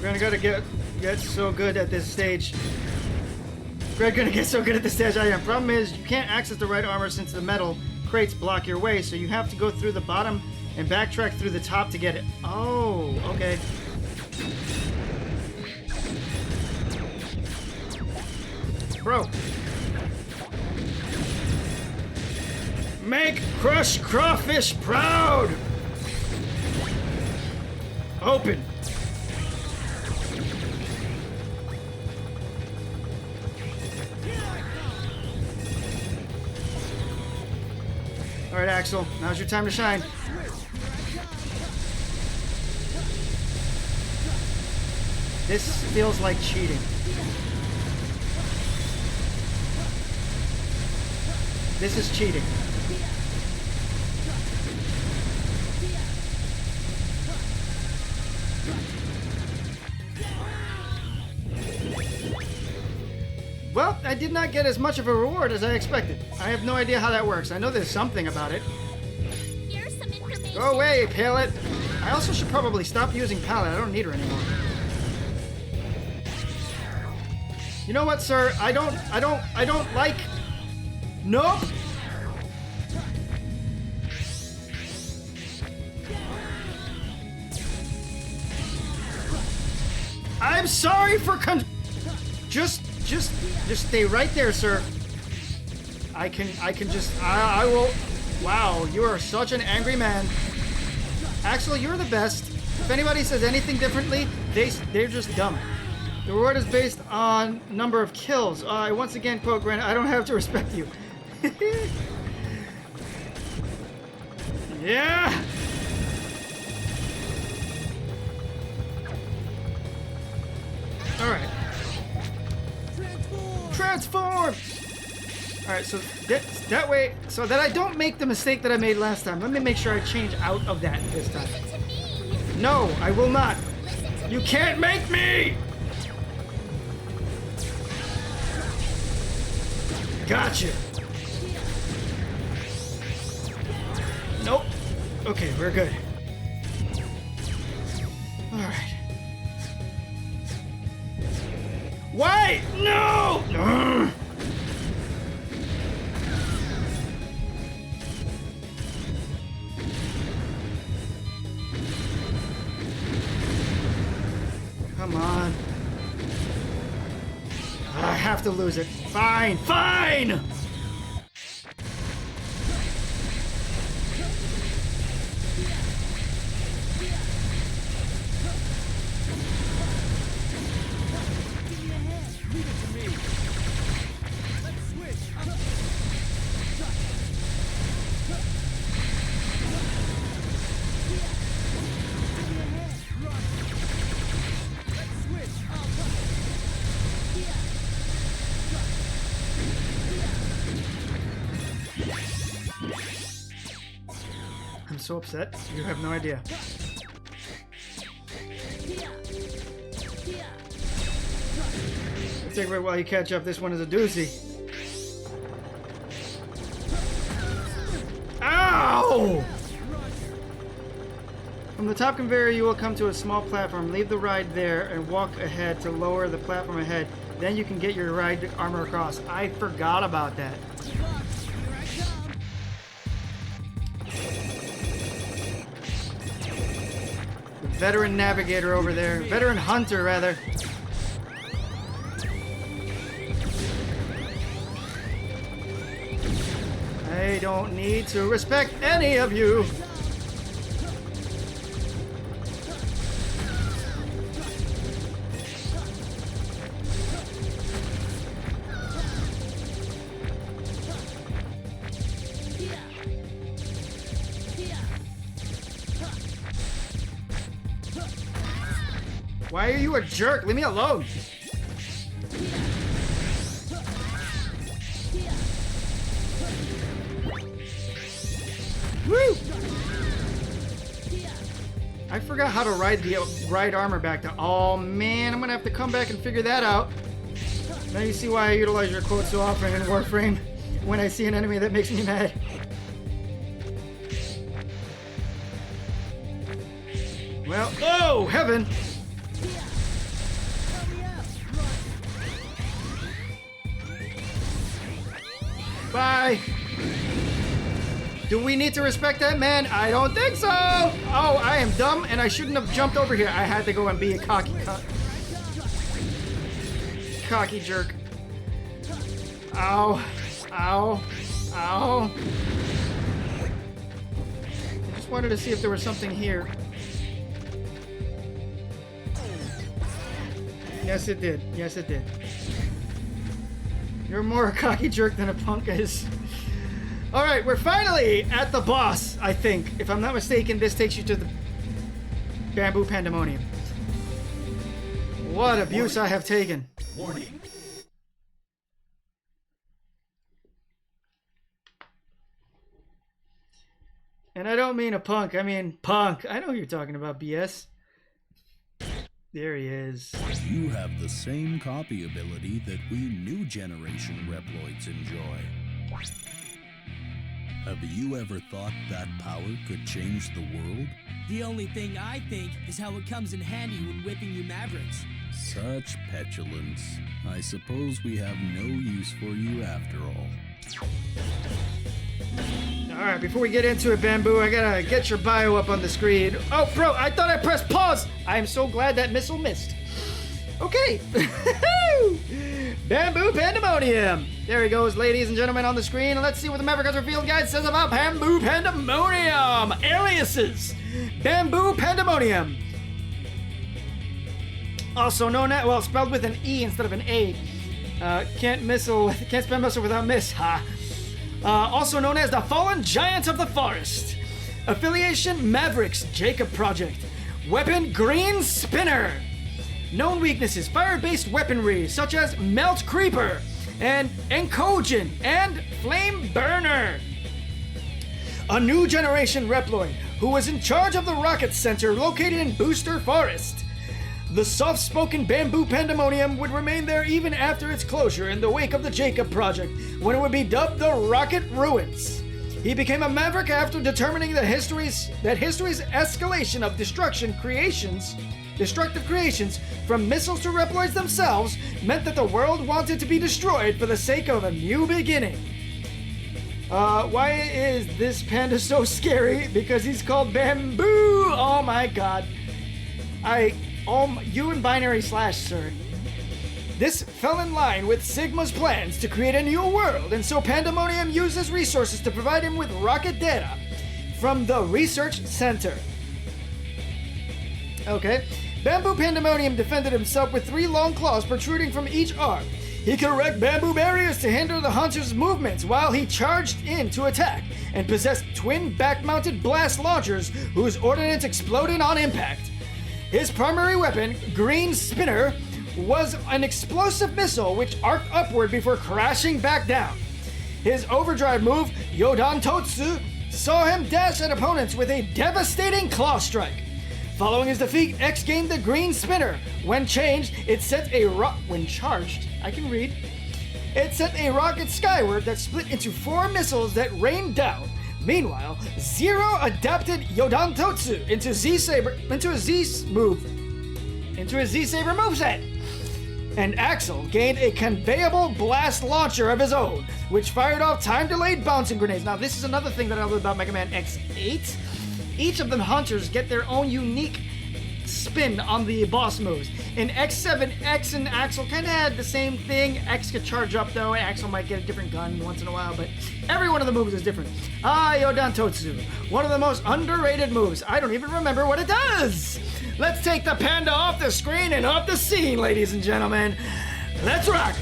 We're gonna get so good at this stage. We're gonna get so good at this stage. I am. Problem is, you can't access the right armor since the metal crates block your way, so you have to go through the bottom and backtrack through the top to get it. Oh, okay. Bro. Make Crush Crawfish proud! Open. Alright, Axel, now's your time to shine. This feels like cheating. This is cheating. Well, I did not get as much of a reward as I expected. I have no idea how that works. I know there's something about it. Here's some information. Go away, Pallet. I also should probably stop using Pallet. I don't need her anymore. You know what, sir? I don't like... Nope! I'm sorry for Just stay right there, sir. I will... Wow, you are such an angry man. Axel, you're the best. If anybody says anything differently, they're just dumb. The reward is based on number of kills. I once again quote Grant, I don't have to respect you. Yeah! Alright. Transform! Alright, so that way, so that I don't make the mistake that I made last time, let me make sure I change out of that this time. Listen to me. No, I will not. Listen to You can't make me! Gotcha. Nope. Okay, we're good. Alright. Why? No! Ugh. Come on. I have to lose it. Fine, fine! I'm so upset. You have no idea. It'll take a bit while you catch up. This one is a doozy. Ow! From the top conveyor, you will come to a small platform. Leave the ride there and walk ahead to lower the platform ahead. Then you can get your ride armor across. I forgot about that. Veteran navigator over there. Veteran hunter, rather. I don't need to respect any of you. Why are you a jerk? Leave me alone. Woo! I forgot how to ride the ride armor back to. Oh man, I'm gonna have to come back and figure that out. Now you see why I utilize your quote so often in Warframe when I see an enemy that makes me mad. Well, oh heaven! Bye. Do we need to respect that man? I don't think so. Oh, I am dumb and I shouldn't have jumped over here. I had to go and be a cocky jerk. Ow. Ow. Ow. I just wanted to see if there was something here. Yes, it did. Yes, it did. You're more a cocky jerk than a punk is. Alright, we're finally at the boss, I think. If I'm not mistaken, this takes you to the Bamboo Pandemonium. What abuse I have taken. Warning. And I don't mean a punk, I mean punk. I know who you're talking about, BS. There he is. You have the same copy ability that we new generation Reploids enjoy. Have you ever thought that power could change the world? The only thing I think is how it comes in handy when whipping you Mavericks. Such petulance. I suppose we have no use for you after all. Alright, before we get into it, Bamboo, I gotta get your bio up on the screen. Oh, bro, I thought I pressed pause! I am so glad that missile missed. Okay. Bamboo Pandemonium. There he goes, ladies and gentlemen, on the screen. Let's see what the Maverick Hunter Field Guide says about Bamboo Pandemonium. Aliases. Bamboo Pandemonium. Also known as, well, spelled with an E instead of an A. Can't spell missile without miss, ha. Also known as the Fallen Giant of the Forest. Affiliation Mavericks Jacob Project. Weapon Green Spinner. Known weaknesses: fire-based weaponry such as Melt Creeper and Encogin and Flame Burner. A new generation Reploid who was in charge of the rocket center located in Booster Forest. The soft-spoken bamboo pandemonium would remain there even after its closure in the wake of the Jacob Project, when it would be dubbed the Rocket Ruins. He became a maverick after determining that history's escalation of destructive creations from missiles to Reploids themselves meant that the world wanted to be destroyed for the sake of a new beginning. Why is this panda so scary? Because he's called Bamboo! Oh my god. You and Binary Slash, sir. This fell in line with Sigma's plans to create a new world, and so Pandemonium uses resources to provide him with rocket data from the Research Center. Okay. Bamboo Pandemonium defended himself with 3 long claws protruding from each arm. He could erect bamboo barriers to hinder the hunter's movements while he charged in to attack, and possessed twin back-mounted blast launchers whose ordnance exploded on impact. His primary weapon, Green Spinner, was an explosive missile which arced upward before crashing back down. His overdrive move, Yodan Totsu, saw him dash at opponents with a devastating claw strike. Following his defeat, X gained the Green Spinner. When charged, it sent a rocket skyward that split into 4 missiles that rained down. Meanwhile, Zero adapted Yodan Totsu into a Z-Saber moveset. And Axel gained a conveyable blast launcher of his own, which fired off time-delayed bouncing grenades. Now, this is another thing that I love about Mega Man X8. Each of the hunters get their own unique spin on the boss moves. In X7, X and Axel kind of had the same thing. X could charge up though, and Axel might get a different gun once in a while, but every one of the moves is different. Yodan Totsu, one of the most underrated moves. I don't even remember what it does. Let's take the panda off the screen and off the scene, ladies and gentlemen. Let's rock.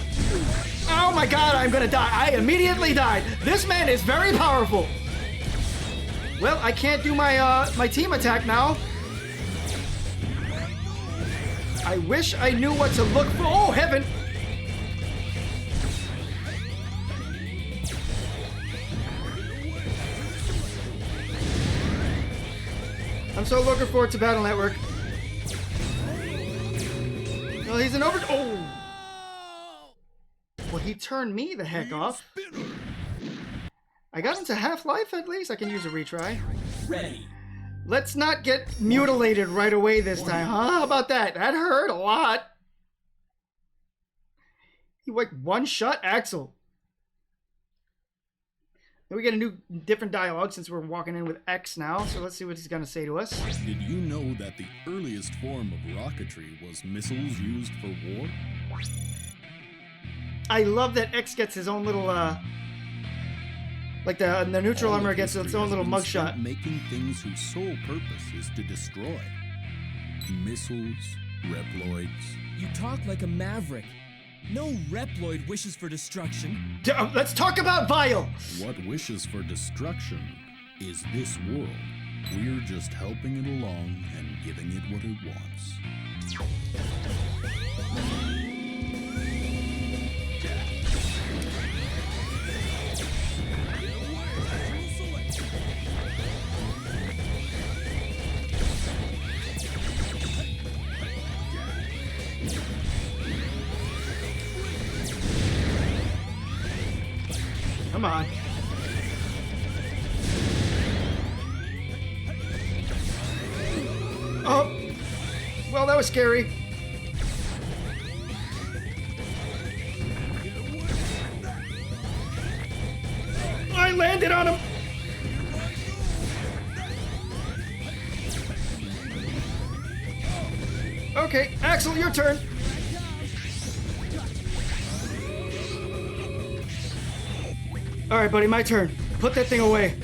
Oh my god, I'm gonna die. I immediately died. This man is very powerful. Well, I can't do my team attack now. I wish I knew what to look for. Oh, heaven! I'm so looking forward to Battle Network. Well, he's an over... Oh! Well, he turned me the heck off. I got into half-life at least. I can use a retry. Ready. Let's not get mutilated right away this time, huh? How about that? That hurt a lot. He like one-shot Axel. Then we get a new, different dialogue since we're walking in with X now. So let's see what he's gonna say to us. Did you know that the earliest form of rocketry was missiles used for war? I love that X gets his own little, like the neutral armor gets its own little mugshot. Making things whose sole purpose is to destroy. Missiles, Reploids. You talk like a maverick. No Reploid wishes for destruction. Let's talk about Vile! What wishes for destruction is this world. We're just helping it along and giving it what it wants. Come on. Oh! Well, that was scary. I landed on him! Okay, Axel, your turn. All right, buddy, my turn. Put that thing away.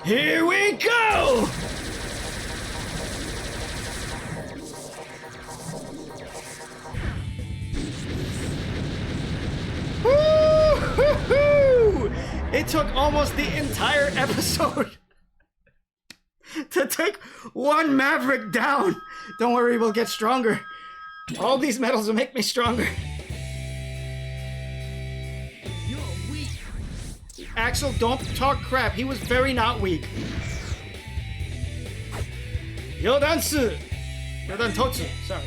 Here we go! Woo-hoo-hoo! It took almost the entire episode to take one Maverick down. Don't worry, we'll get stronger. All these medals will make me stronger. Axel, don't talk crap. He was very not weak. Yodansu. Yodan Totsu, sorry.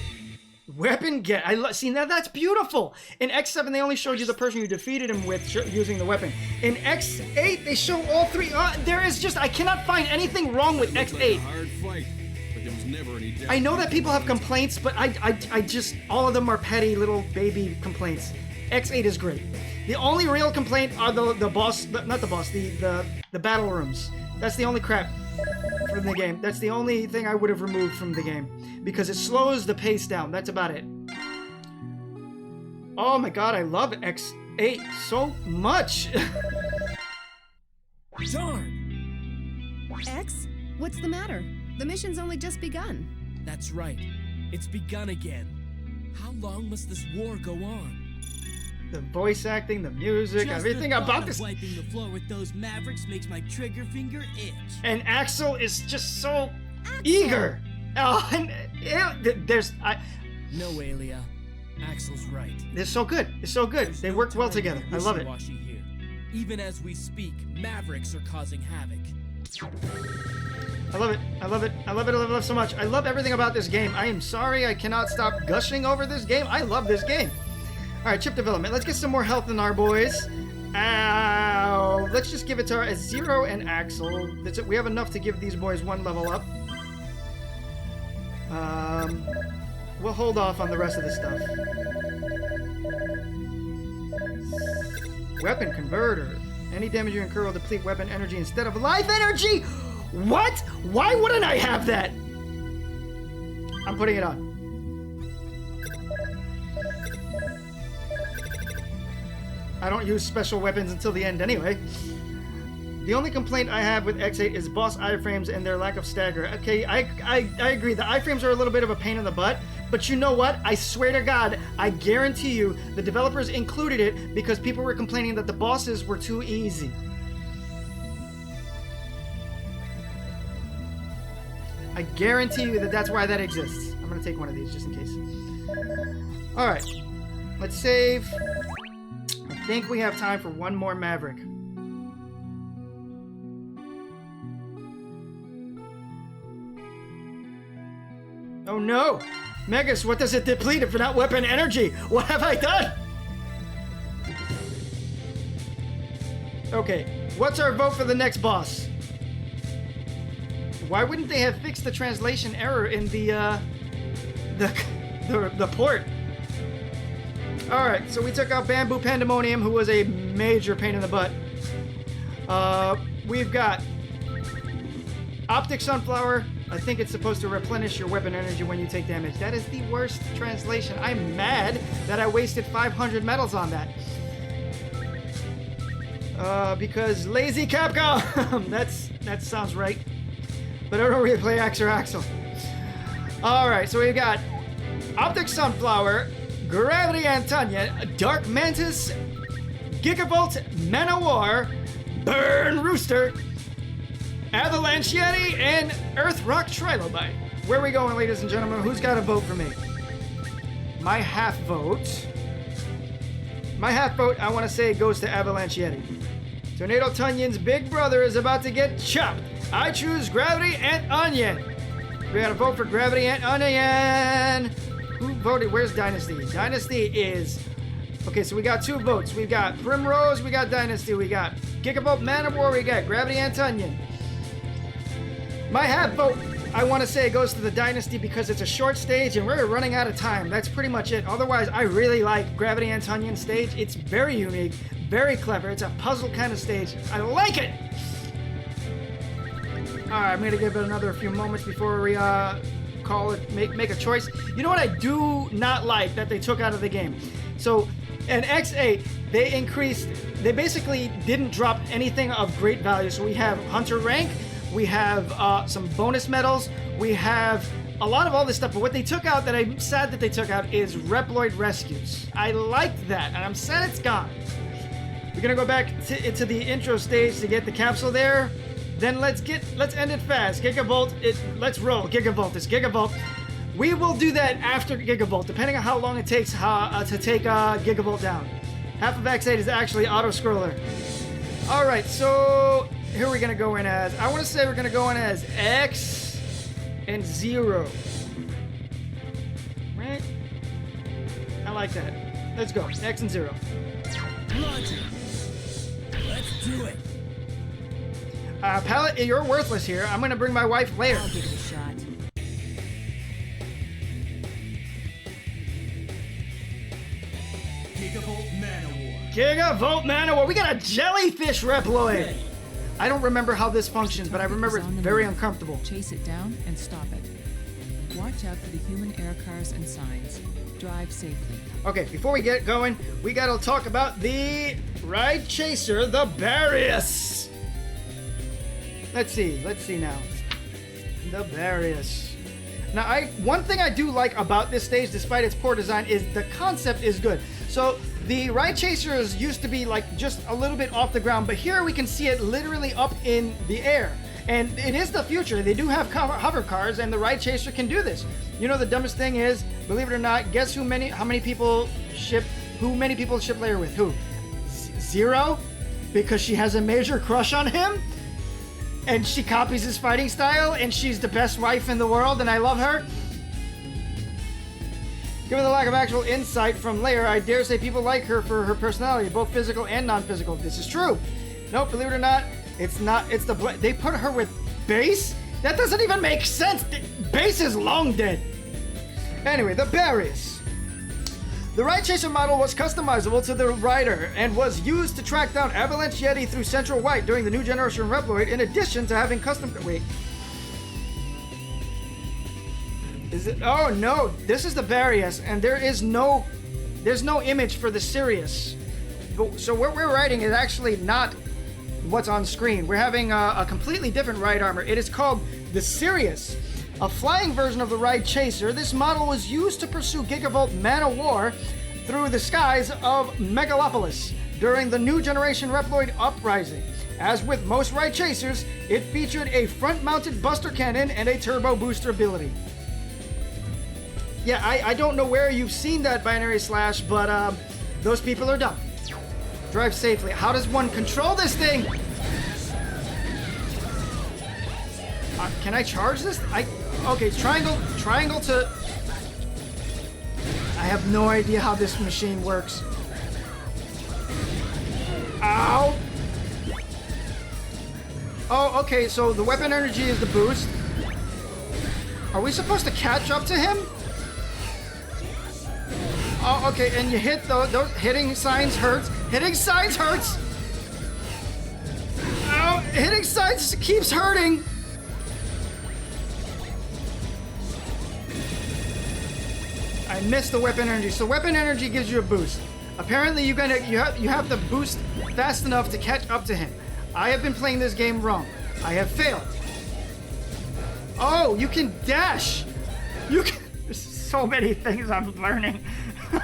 Weapon get. See, now that's beautiful. In X7, they only showed you the person you defeated him with using the weapon. In X8, they show all three. There is just, I cannot find anything wrong with X8. Hard fight, but there was never any doubt. I know that people have complaints, but I just, all of them are petty little baby complaints. X8 is great. The only real complaint are the boss, not the boss, the battle rooms. That's the only crap from the game. That's the only thing I would have removed from the game. Because it slows the pace down. That's about it. Oh my god, I love X8 so much. Darn! X? What's the matter? The mission's only just begun. That's right. It's begun again. How long must this war go on? The voice acting, the music, Just everything the thought about of this. wiping the floor with those Mavericks makes my trigger finger itch. And Axel is just so Axel! eager. Oh, and there's No, Aelia. Axel's right. It's so good. It's so good. There's They no worked well time together. for I love it. wishy-washy here. Even as we speak, Mavericks are causing havoc. I love it. I love it. I love it. I love it so much. I love everything about this game. I am sorry I cannot stop gushing over this game. I love this game. All right, chip development. Let's get some more health in our boys. Ow. Let's just give it to our Zero and Axel. That's it. We have enough to give these boys one level up. We'll hold off on the rest of the stuff. Weapon converter. Any damage you incur will deplete weapon energy instead of life energy. What? Why wouldn't I have that? I'm putting it on. I don't use special weapons until the end anyway. The only complaint I have with X8 is boss iframes and their lack of stagger. Okay, I agree. The iframes are a little bit of a pain in the butt, but you know what? I swear to God, I guarantee you the developers included it because people were complaining that the bosses were too easy. I guarantee you that that's why that exists. I'm gonna take one of these just in case. All right, let's save. I think we have time for one more Maverick. Oh no! Megas, what does it deplete if not weapon energy? What have I done? Okay, what's our vote for the next boss? Why wouldn't they have fixed the translation error in the port? Alright, so we took out Bamboo Pandemonium, who was a major pain in the butt. We've got Optic Sunflower. I think it's supposed to replenish your weapon energy when you take damage. That is the worst translation. I'm mad that I wasted 500 medals on that. Because lazy Capcom! That sounds right. But I don't really play Axe or Axel. Alright, so we've got Optic Sunflower, Gravity Antonian, Dark Mantis, Gigavolt, Manowar, Burn Rooster, Avalanche Yeti, and Earth Rock Trilobite. Where are we going, ladies and gentlemen? Who's got a vote for me? My half vote. My half vote, I want to say, goes to Avalanche Yeti. Tornado Tunion's big brother is about to get chopped. I choose Gravity and Onion. We got a vote for Gravity and Onion. Who voted? Where's Dynasty? Dynasty is... Okay, so we got two votes. We got Primrose, we got Dynasty, we got Gigavolt Manowar, we got Gravity and Onion. My half vote, I want to say, goes to the Dynasty because it's a short stage and we're running out of time. That's pretty much it. Otherwise, I really like Gravity Antonian stage. It's very unique, very clever. It's a puzzle kind of stage. I like it! Alright, I'm going to give it another few moments before we call it, make a choice. You know what I do not like that they took out of the game? So, in X8, they basically didn't drop anything of great value. So we have Hunter rank, we have some bonus medals, we have a lot of all this stuff, but what they took out that I'm sad that they took out is Reploid rescues. I liked that, and I'm sad it's gone. We're gonna go back to the intro stage to get the capsule there. Then let's end it fast. Gigavolt, let's roll. Gigavolt is Gigavolt. We will do that after Gigavolt, depending on how long it takes to take Gigavolt down. Half of X8 is actually auto-scroller. Alright, so here we're gonna go in as, I want to say we're gonna go in as and 0. Right? I like that. Let's go. X and 0. Launcher. Let's do it. Pallet, you're worthless here. I'm gonna bring my wife later. I'll give it a shot. Gigavolt Manowar. Gigavolt Manowar. We got a jellyfish Reploid. Ready. I don't remember how this functions, but I remember it's very uncomfortable. Chase it down and stop it. Watch out for the human air cars and signs. Drive safely. Okay, before we get going, we gotta talk about the ride chaser, the Barrius. Let's see now. The Barrius. Now, one thing I do like about this stage, despite its poor design, is the concept is good. So the ride chasers used to be like just a little bit off the ground, but here we can see it literally up in the air. And it is the future. They do have hover cars, and the ride chaser can do this. You know, the dumbest thing is, believe it or not, guess how many people ship Leia with? Who? 0? Because she has a major crush on him? And she copies his fighting style, and she's the best wife in the world, and I love her? Given the lack of actual insight from Leia, I dare say people like her for her personality, both physical and non-physical. This is true. Nope, believe it or not, it's not. It's they put her with Base? That doesn't even make sense. Base is long dead. Anyway, the Barrius. The Ride Chaser model was customizable to the rider and was used to track down Avalanche Yeti through Central White during the new generation Reploid, in addition to having custom... Wait. Is it... Oh, no. This is the Barrius, and there's no image for the Sirius. So what we're riding is actually not what's on screen. We're having a completely different ride armor. It is called the Sirius. A flying version of the Ride Chaser, this model was used to pursue Gigavolt Manowar through the skies of Megalopolis during the new generation Reploid Uprising. As with most Ride Chasers, it featured a front-mounted buster cannon and a turbo booster ability. Yeah, I don't know where you've seen that binary slash, but those people are dumb. Drive safely. How does one control this thing? Can I charge this? Okay, triangle to... I have no idea how this machine works. Ow! Oh, okay, so the weapon energy is the boost. Are we supposed to catch up to him? Oh, okay, and you hit those hitting signs hurts. Hitting signs hurts! Oh, hitting signs keeps hurting! I missed the weapon energy. So weapon energy gives you a boost. Apparently you have to boost fast enough to catch up to him. I have been playing this game wrong. I have failed. Oh, you can dash. There's so many things I'm learning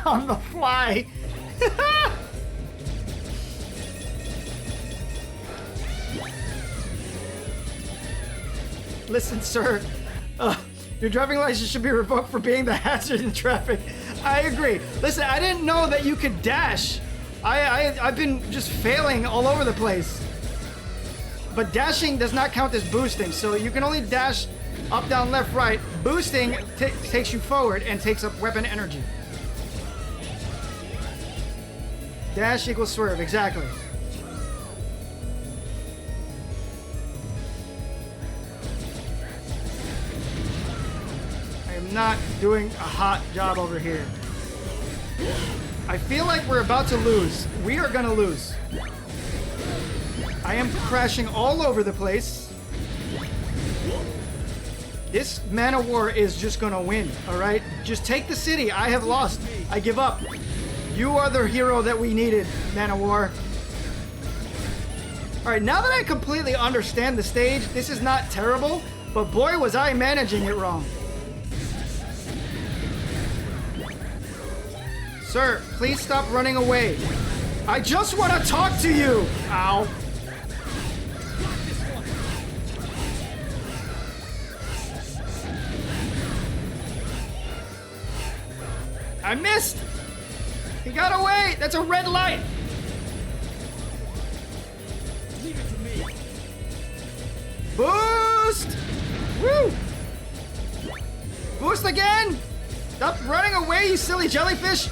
on the fly. Listen, sir. Your driving license should be revoked for being the hazard in traffic. I agree. Listen, I didn't know that you could dash. I've been just failing all over the place. But dashing does not count as boosting, so you can only dash up, down, left, right. Boosting takes you forward and takes up weapon energy. Dash equals swerve, exactly. Not doing a hot job over here. I feel like we're about to lose. We are gonna lose. I am crashing all over the place. This Man of War is just gonna win, alright? Just take the city. I have lost. I give up. You are the hero that we needed, Man of War. Alright, now that I completely understand the stage, this is not terrible, but boy was I managing it wrong. Sir, please stop running away. I just want to talk to you! Ow. I missed! He got away! That's a red light! Leave it to me. Boost! Woo! boost again! Stop running away, you silly jellyfish!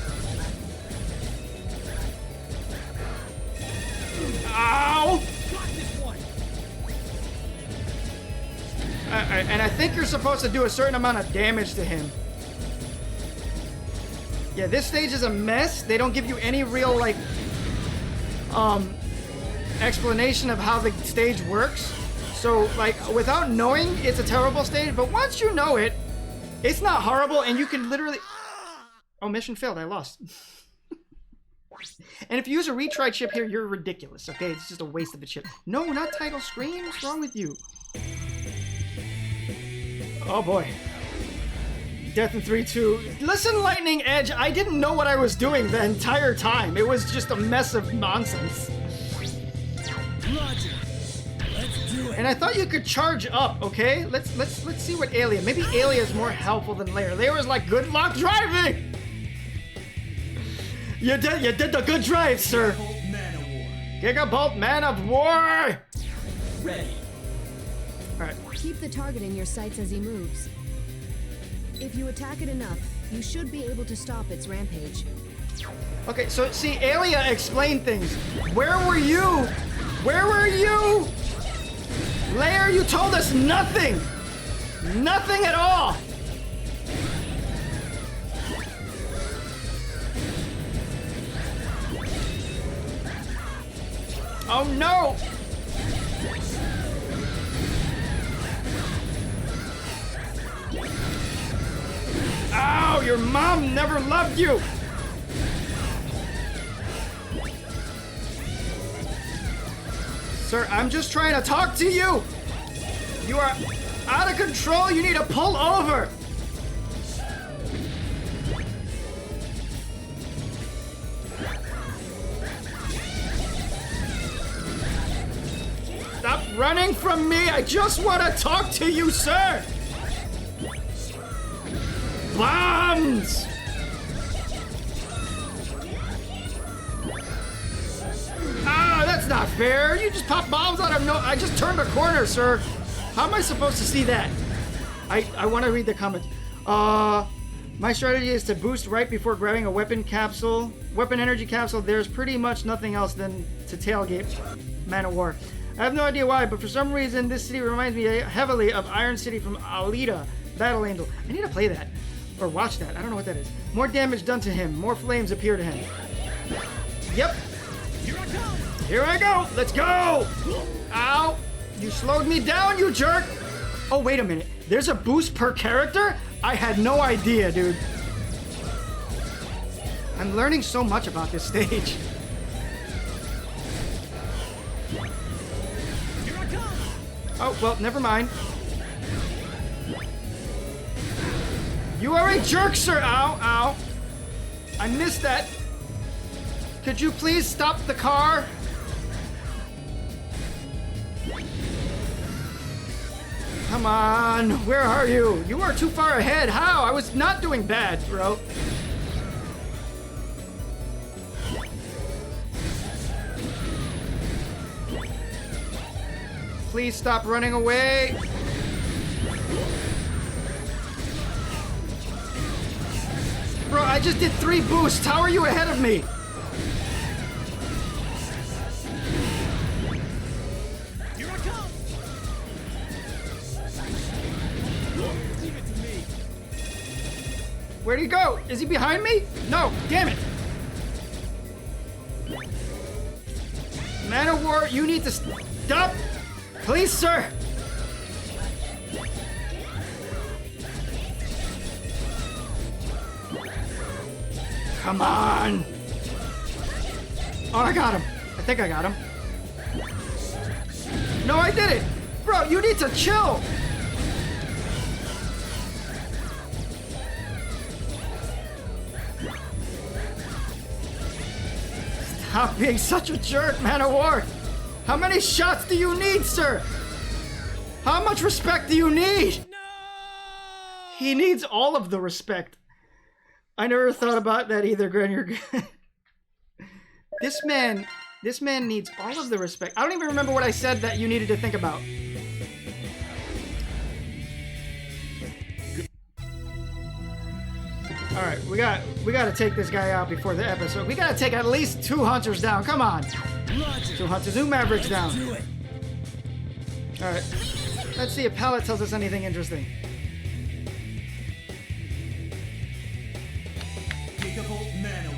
Ow! And I think you're supposed to do a certain amount of damage to him. Yeah, this stage is a mess. They don't give you any real, like, explanation of how the stage works. So, like, without knowing, it's a terrible stage. But once you know it, it's not horrible, and you can literally... Oh, mission failed. I lost. And if you use a retry chip here, you're ridiculous, okay? It's just a waste of a chip. No, not title screen. What's wrong with you? Oh, boy. Death in 3-2. Listen, Lightning Edge, I didn't know what I was doing the entire time. It was just a mess of nonsense. Roger. Let's do it. And I thought you could charge up, okay? Let's see what Alia. Maybe Alia is more helpful than Lair. Lair was like, good luck driving! You did the good drive, sir. Gigabolt Man of War! Ready. Alright. Keep the target in your sights as he moves. If you attack it enough, you should be able to stop its rampage. Okay, so see, Alia explained things. Where were you? Where were you? Lair, you told us nothing! Nothing at all! Oh no! Ow, your mom never loved you! Sir, I'm just trying to talk to you! You are out of control, you need to pull over! Stop running from me! I just want to talk to you, sir! Bombs! Ah, that's not fair. You just pop bombs out of no... I just turned a corner, sir. How am I supposed to see that? I want to read the comments. My strategy is to boost right before grabbing a weapon energy capsule. There's pretty much nothing else than to tailgate Man of War. I have no idea why, but for some reason this city reminds me heavily of Iron City from Alita Battle Angel. I need to play that. Or watch that. I don't know what that is. More damage done to him. More flames appear to him. Yep. Here I come. Here I go. Let's go. Ow. You slowed me down, you jerk. Oh, wait a minute. There's a boost per character? I had no idea, dude. I'm learning so much about this stage. Here I come. Oh, well, never mind. You are a jerk, sir! Ow, ow. I missed that. Could you please stop the car? Come on, where are you? You are too far ahead. How? I was not doing bad, bro. Please stop running away. Bro, I just did 3 boosts. How are you ahead of me? Here I come. Leave it to me. Where'd he go? Is he behind me? No, damn it. Man of War, you need to stop. Please, sir. Come on! Oh, I got him. I think I got him. No, I did it! Bro, you need to chill! Stop being such a jerk, Man of War! How many shots do you need, sir? How much respect do you need? No! He needs all of the respect. I never thought about that either, Grencye. This man needs all of the respect. I don't even remember what I said that you needed to think about. All right, we got to take this guy out before the episode. We got to take at least 2 hunters down. Come on. 2 hunters, 2 Mavericks down. All right. Let's see if Pallet tells us anything interesting.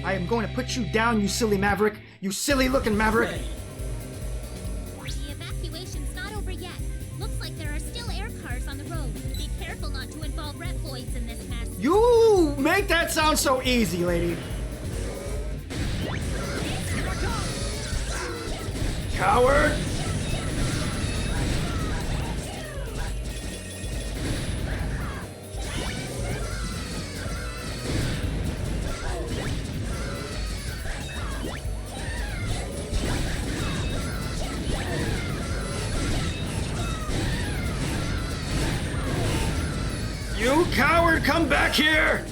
I am going to put you down, you silly Maverick. You silly looking Maverick. The evacuation's not over yet. Looks like there are still air cars on the road. Be careful not to involve Reploids in this mess. You make that sound so easy, lady. Coward! You coward, come back here!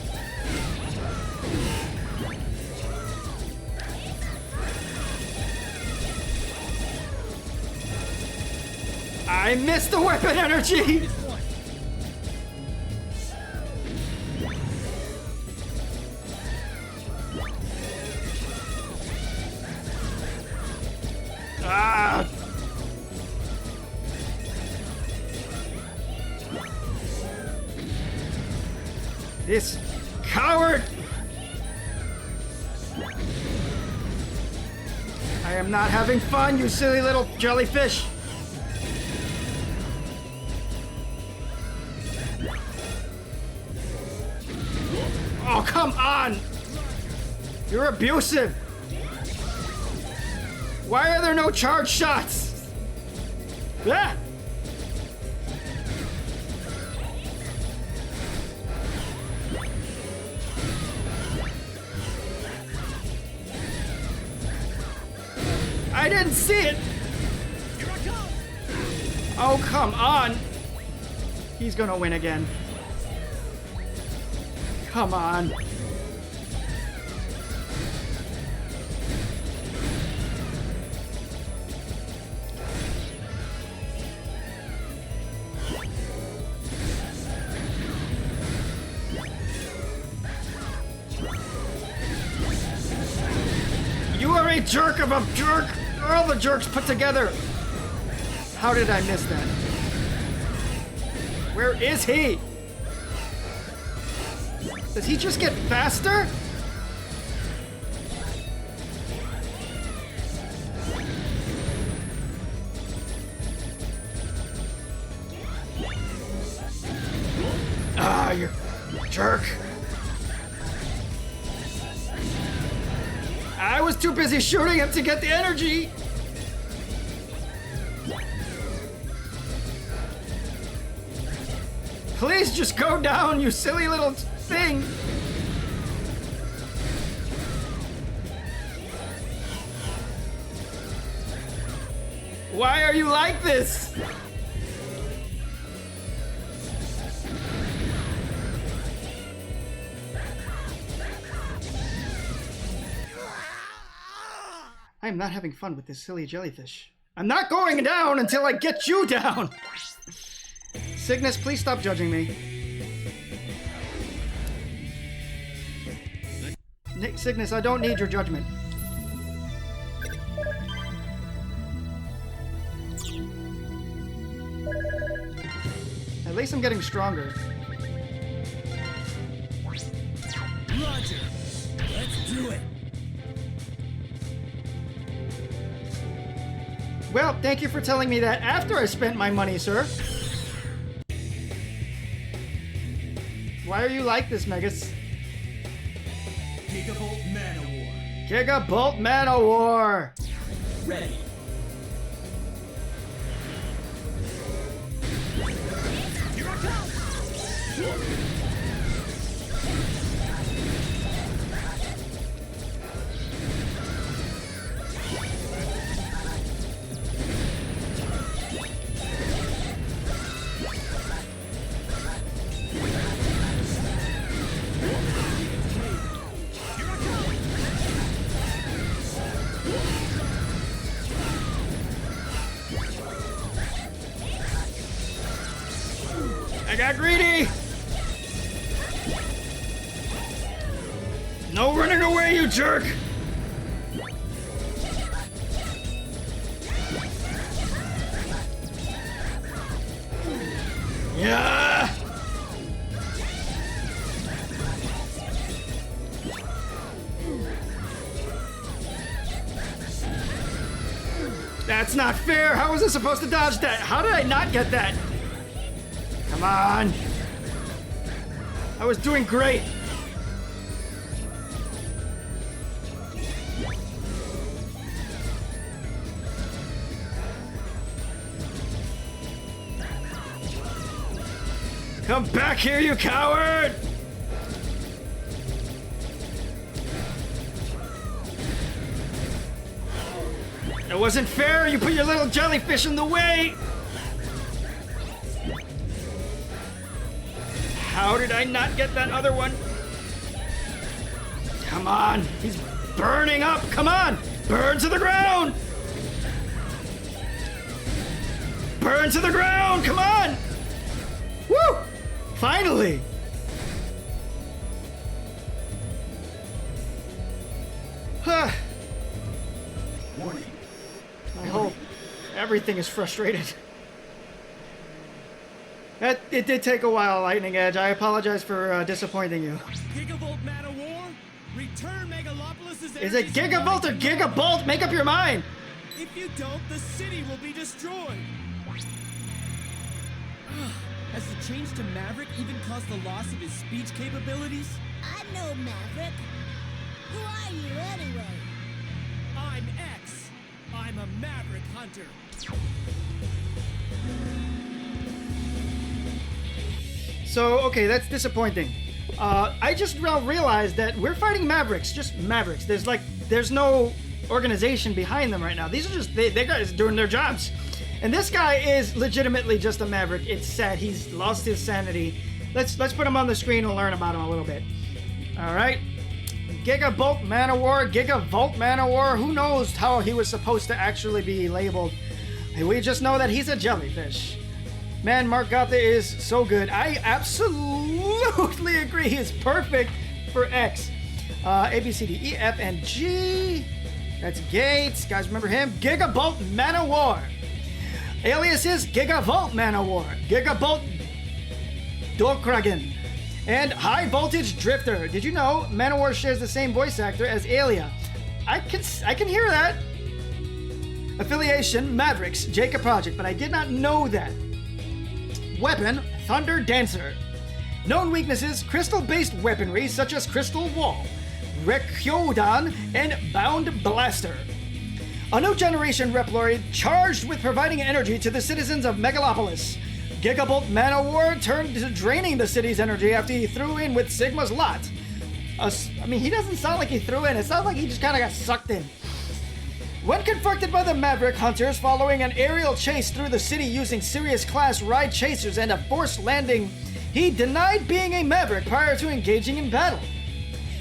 I missed the weapon energy! Ah! This coward! I am not having fun, you silly little jellyfish! Oh, come on! You're abusive! Why are there no charge shots? Ah! I didn't see it! Here I come! Oh, come on! He's gonna win again. Come on. You are a jerk of a jerk! All the jerks put together! How did I miss that? Where is he? Does he just get faster? Ah, you jerk. I was too busy shooting him to get the energy. Please just go down, you silly little thing. Why are you like this? I am not having fun with this silly jellyfish. I'm not going down until I get you down! Cygnus, please stop judging me. Cygnus, I don't need your judgment. At least I'm getting stronger. Roger. Let's do it. Well, thank you for telling me that after I spent my money, sir. Why are you like this, Megas? Gigavolt Manowar. Gigabolt Manowar! Ready. Here I come! I got greedy! away, you jerk! Yeah! That's not fair! How was I supposed to dodge that? How did I not get that? Come on! I was doing great! Come back here, you coward! It wasn't fair! You put your little jellyfish in the way! How did I not get that other one? Come on! He's burning up! Come on! Burn to the ground! Burn to the ground! Come on! Woo! Finally! Huh. Warning. I hope everything is frustrated. It did take a while, Lightning Edge. I apologize for disappointing you. Gigavolt Man of War, return Megalopolis' Is it Gigavolt or Gigabolt? Make up your mind! If you don't, the city will be destroyed. Has the change to Maverick even caused the loss of his speech capabilities? I know Maverick. Who are you anyway? I'm X. I'm a Maverick hunter. So, okay, that's disappointing. I just realized that we're fighting Mavericks, just Mavericks. There's no organization behind them right now. These are just, they guys doing their jobs. And this guy is legitimately just a Maverick. It's sad. He's lost his sanity. Let's put him on the screen and learn about him a little bit. All right. Gigabolt Man of War, Gigavolt Man of War. Who knows how he was supposed to actually be labeled? We just know that he's a jellyfish. Man, Mark Gotha is so good. I absolutely agree. He is perfect for X. A, B, C, D, E, F, and G. That's Gates. Guys, remember him? Gigabolt Man of War. Alias is Gigavolt Man of War. Gigabolt Dokragen. And High Voltage Drifter. Did you know Man of War shares the same voice actor as Alia? I can hear that. Affiliation, Mavericks, Jacob Project, but I did not know that. Weapon, Thunder Dancer. Known weaknesses, crystal-based weaponry such as Crystal Wall, Rekyodan, and Bound Blaster. A new generation Reploid charged with providing energy to the citizens of Megalopolis. Gigabolt Man of War turned to draining the city's energy after he threw in with Sigma's lot. I mean, he doesn't sound like he threw in. It sounds like he just kind of got sucked in. When confronted by the Maverick Hunters following an aerial chase through the city using Sirius-class ride chasers and a forced landing, he denied being a Maverick prior to engaging in battle.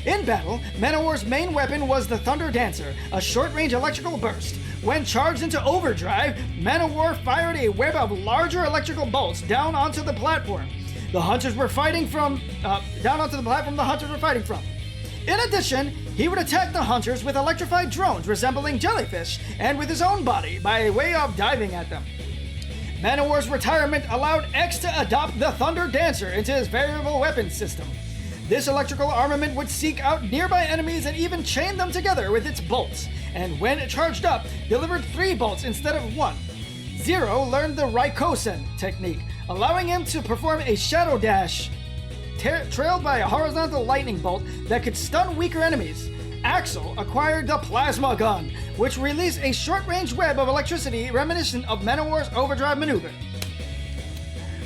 In battle, Man of War's main weapon was the Thunder Dancer, a short-range electrical burst. When charged into overdrive, Man of War fired a web of larger electrical bolts down onto the platform. The hunters were fighting from the hunters were fighting from. In addition, he would attack the hunters with electrified drones resembling jellyfish and with his own body by way of diving at them. Man of War's retirement allowed X to adopt the Thunder Dancer into his variable weapons system. This electrical armament would seek out nearby enemies and even chain them together with its bolts, and when it charged up, delivered 3 bolts instead of 1. Zero learned the Raikosen technique, allowing him to perform a shadow dash trailed by a horizontal lightning bolt that could stun weaker enemies. Axel acquired the Plasma Gun, which released a short-range web of electricity reminiscent of Man of War's overdrive maneuver.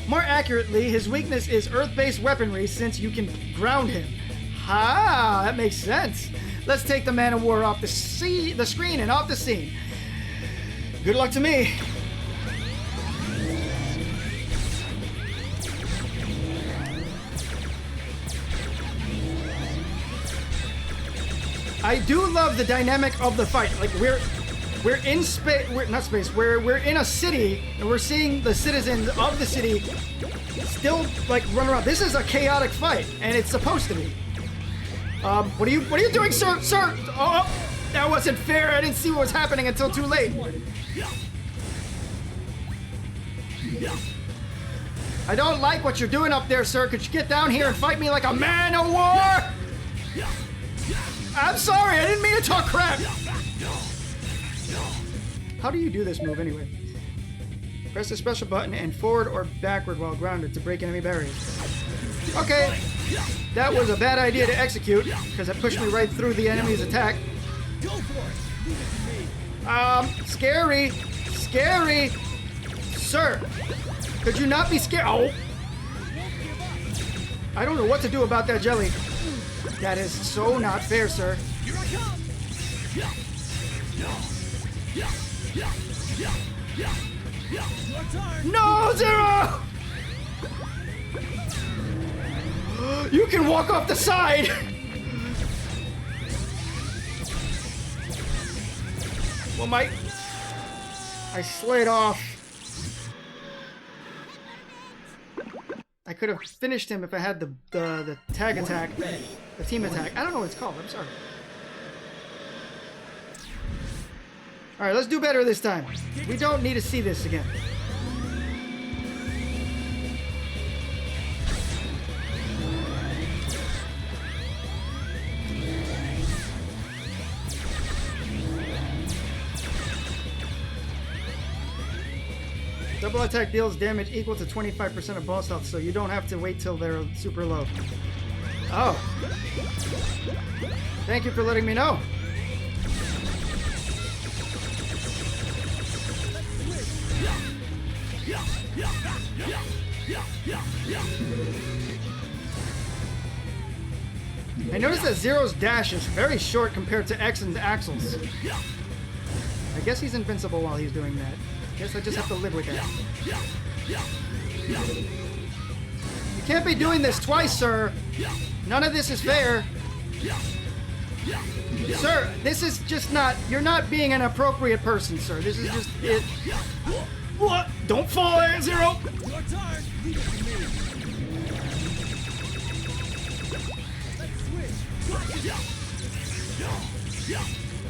More accurately, his weakness is earth-based weaponry since you can ground him. Ha! That makes sense. Let's take the Man of War off the screen and off the scene. Good luck to me. I do love the dynamic of the fight. Like we're in space, we're in a city and we're seeing the citizens of the city still like run around. This is a chaotic fight and it's supposed to be. What are you doing, sir? Sir! Oh, that wasn't fair. I didn't see what was happening until too late. I don't like what you're doing up there, sir. Could you get down here and fight me like a man of war? I'm sorry, I didn't mean to talk crap. How do you do this move anyway? Press the special button and forward or backward while grounded to break enemy barriers. Okay, that was a bad idea to execute because it pushed me right through the enemy's attack. Scary, scary, sir. Could you not be scared? Oh, I don't know what to do about that jelly. That is so not fair, sir. No, Zero! You can walk off the side! Well, I slid off. I could have finished him if I had the tag attack. The team attack. I don't know what it's called. I'm sorry. Alright, let's do better this time. We don't need to see this again. Double attack deals damage equal to 25% of boss health, so you don't have to wait till they're super low. Oh. Thank you for letting me know. I noticed that Zero's dash is very short compared to X and Axel's. I guess he's invincible while he's doing that. Guess I just have to live with that. You can't be doing this twice, sir. None of this is fair. Sir, this is just not... You're not being an appropriate person, sir. This is just it. What? Don't fall there, Zero!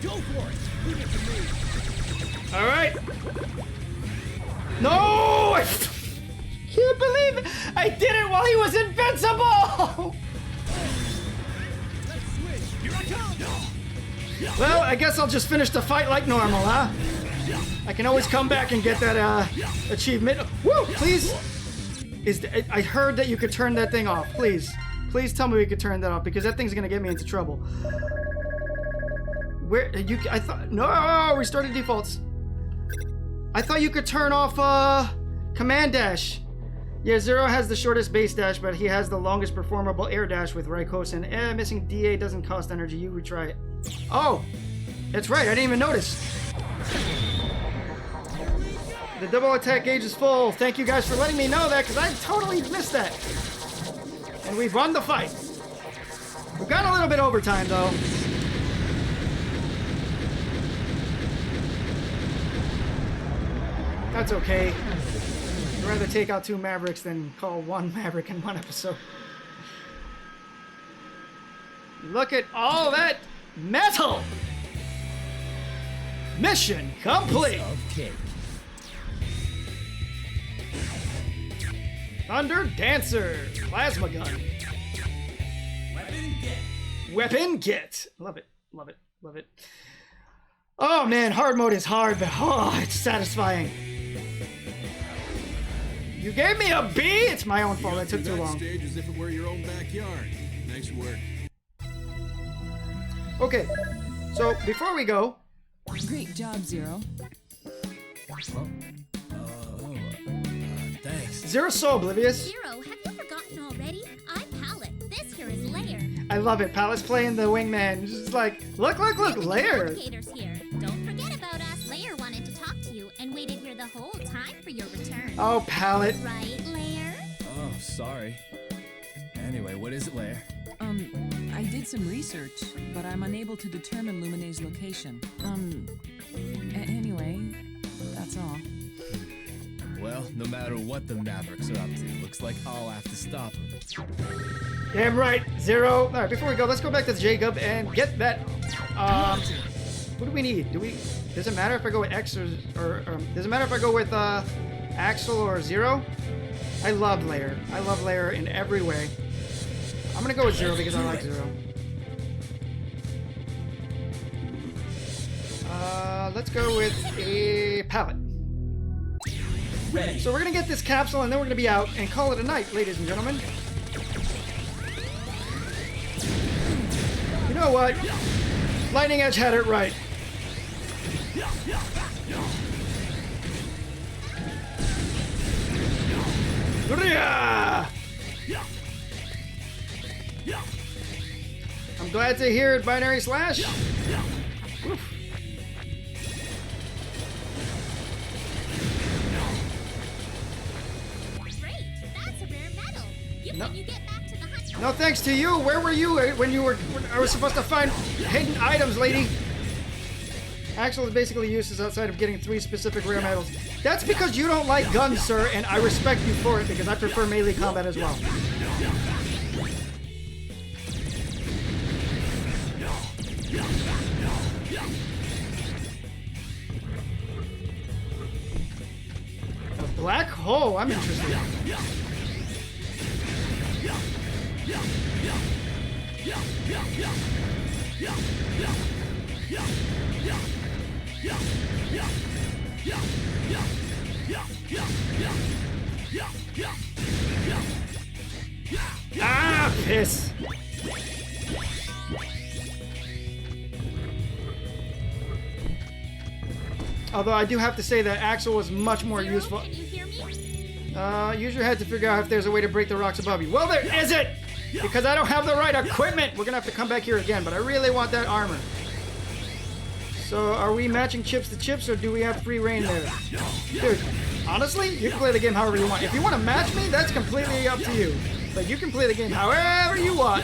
Go for it! Leave it to me! Alright. No! I can't believe it! I did it while he was invincible! Well, I guess I'll just finish the fight like normal, huh? I can always come back and get that achievement. Woo! Please! I heard that you could turn that thing off. Please. Please tell me we could turn that off, because that thing's gonna get me into trouble. Where you? I thought no. Restore the defaults. I thought you could turn off command dash. Yeah, Zero has the shortest base dash, but he has the longest performable air dash with Raikkosen. Missing DA doesn't cost energy. You retry it. Oh, that's right. I didn't even notice. The double attack gauge is full. Thank you guys for letting me know that, because I totally missed that. And we've won the fight. We've got a little bit overtime though. That's okay. I'd rather take out 2 Mavericks than call 1 Maverick in 1 episode. Look at all that metal! Mission complete! Okay. Thunder Dancer! Plasma gun. Weapon get. Weapon get! Love it, love it, love it. Oh man, hard mode is hard, but oh, it's satisfying. You gave me a B? It's my own fault. That took too long. Stage as if it were your own backyard. Nice work. Okay, so before we go, Great job, Zero. Thanks. Zero's so oblivious. Zero, have you forgotten already? I'm Pallet. This here is Lair. I love it. Pallet's playing the wingman. Just like, look, Lair. Navigators here. Don't forget about us. Lair wanted to talk to you and waited here the whole time for your return. Oh, Pallet. Right, Lair? Oh, sorry. Anyway, what is it, Lair? I did some research, but I'm unable to determine Lumine's location. Anyway, that's all. Well, no matter what the Mavericks are up to, looks like I'll have to stop them. Damn right, Zero. All right, before we go, let's go back to Jacob and get that. What do we need? Does it matter if I go with X or does it matter if I go with Axel or Zero? I love Lair. I love Lair in every way. I'm gonna go with Zero because I like Zero. Let's go with a pallet. Ready. So we're gonna get this capsule and then we're gonna be out and call it a night, ladies and gentlemen. You know what? Lightning Edge had it right. I'm glad to hear it, Binary Slash. Oof. Great, that's a rare metal. Can you get back to the hunt? No thanks to you. Where were you when I was supposed to find hidden items, lady? Axel is basically useless outside of getting 3 specific rare metals. That's because you don't like guns, sir, and I respect you for it because I prefer melee combat as well. A black hole? I'm interested. Ah, piss. Although I do have to say that Axel was much more useful. Can you hear me? Use your head to figure out if there's a way to break the rocks above you. Well, there isn't! Because I don't have the right equipment! We're gonna have to come back here again, but I really want that armor. So, are we matching chips to chips, or do we have free reign there? Dude, honestly, you can play the game however you want. If you want to match me, that's completely up to you. But you can play the game however you want.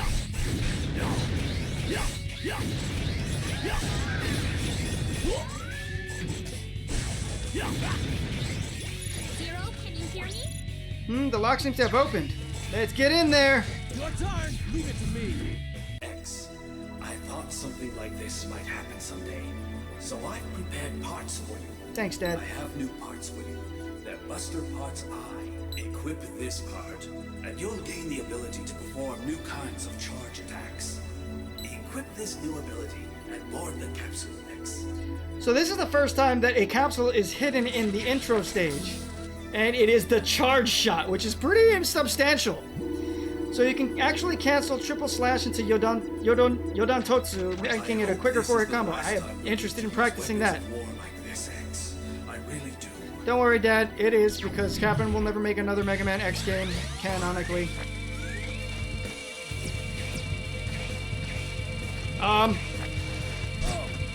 Zero, can you hear me? The lock seems to have opened. Let's get in there. Your turn! Leave it to me! X, I thought something like this might happen someday. So I've prepared parts for you. Thanks, Dad. I have new parts for you. They're Buster Parts I. Equip this part, and you'll gain the ability to perform new kinds of charge attacks. Equip this new ability and board the capsule, X. So this is the first time that a capsule is hidden in the intro stage. And it is the charge shot, which is pretty substantial. So you can actually cancel triple slash into Yodan Totsu, making it a quicker forward combo. I am interested in practicing that. Don't worry, Dad. It is, because Captain will never make another Mega Man X game, canonically.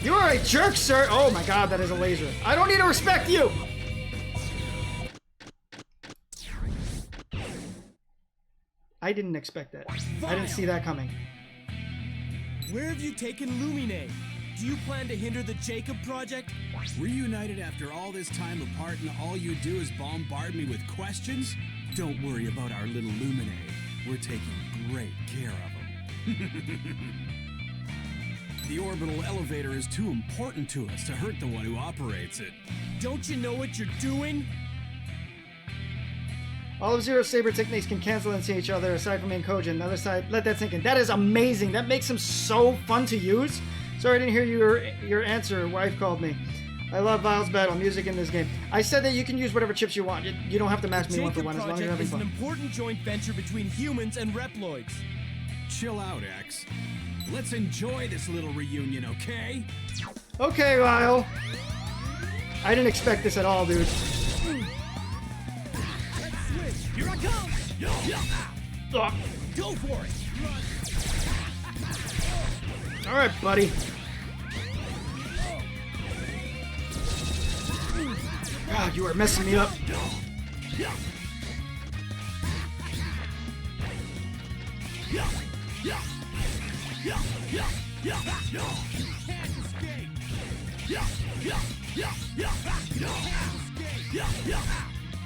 You are a jerk, sir! Oh my god, that is a laser. I don't need to respect you! I didn't expect that. I didn't see that coming. Where have you taken Lumine? Do you plan to hinder the Jacob project? Reunited after all this time apart and all you do is bombard me with questions? Don't worry about our little Lumine. We're taking great care of him. The orbital elevator is too important to us to hurt the one who operates it. Don't you know what you're doing? All of Zero's saber techniques can cancel into each other aside from Inkojin. The other side, let that sink in. That is amazing. That makes him so fun to use. Sorry I didn't hear your answer. Wife called me. I love Vile's battle music in this game. I said that you can use whatever chips you want. You don't have to match me one for one as long as you're having is an fun. important joint venture between humans and Reploids. Chill out, X. Let's enjoy this little reunion, okay? Okay, Vile. I didn't expect this at all, dude. Here I come! Ugh. Go for it! All right, buddy. God, you are messing me up.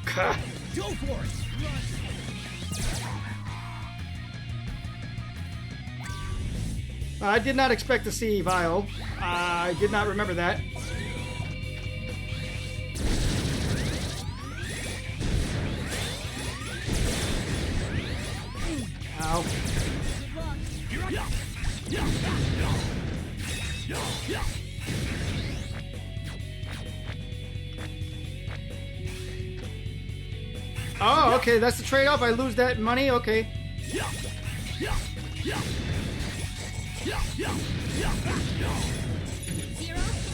Go for it! I did not expect to see Vile. I did not remember that. Ow. Oh, okay, that's the trade-off. I lose that money. Okay. Zero,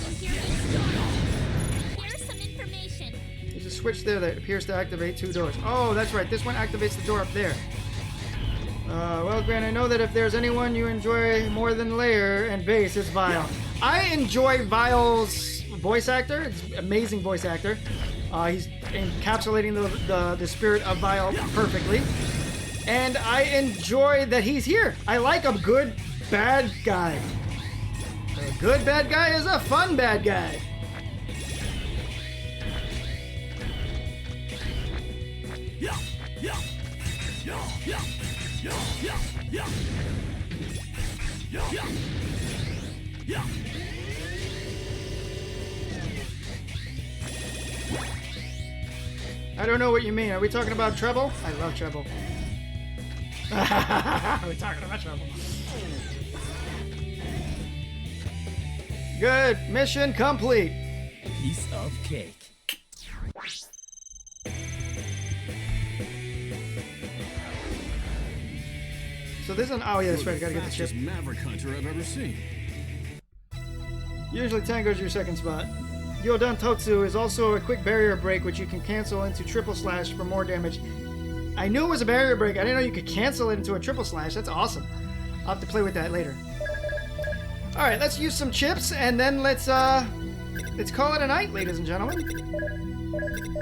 can you hear me? Here's some information. There's a switch there that appears to activate 2 doors. Oh, that's right. This one activates the door up there. Well, Grant, I know that if there's anyone you enjoy more than Lair and Bass, it's Vile. I enjoy Vile's voice actor. It's an amazing voice actor. He's encapsulating the spirit of Vile perfectly. And I enjoy that he's here. I like a good bad guy. A good bad guy is a fun bad guy. I don't know what you mean. Are we talking about Treble? I love Treble. We're talking about Treble. Good. Mission complete. Piece of cake. So this is an... Oh, yeah, that's right. I gotta get the chip. Fastest Maverick Hunter I've ever seen. Usually Tango's your second spot. Yodan Totsu is also a quick barrier break, which you can cancel into triple slash for more damage. I knew it was a barrier break. I didn't know you could cancel it into a triple slash. That's awesome. I'll have to play with that later. All right, let's use some chips, and then let's call it a night, ladies and gentlemen.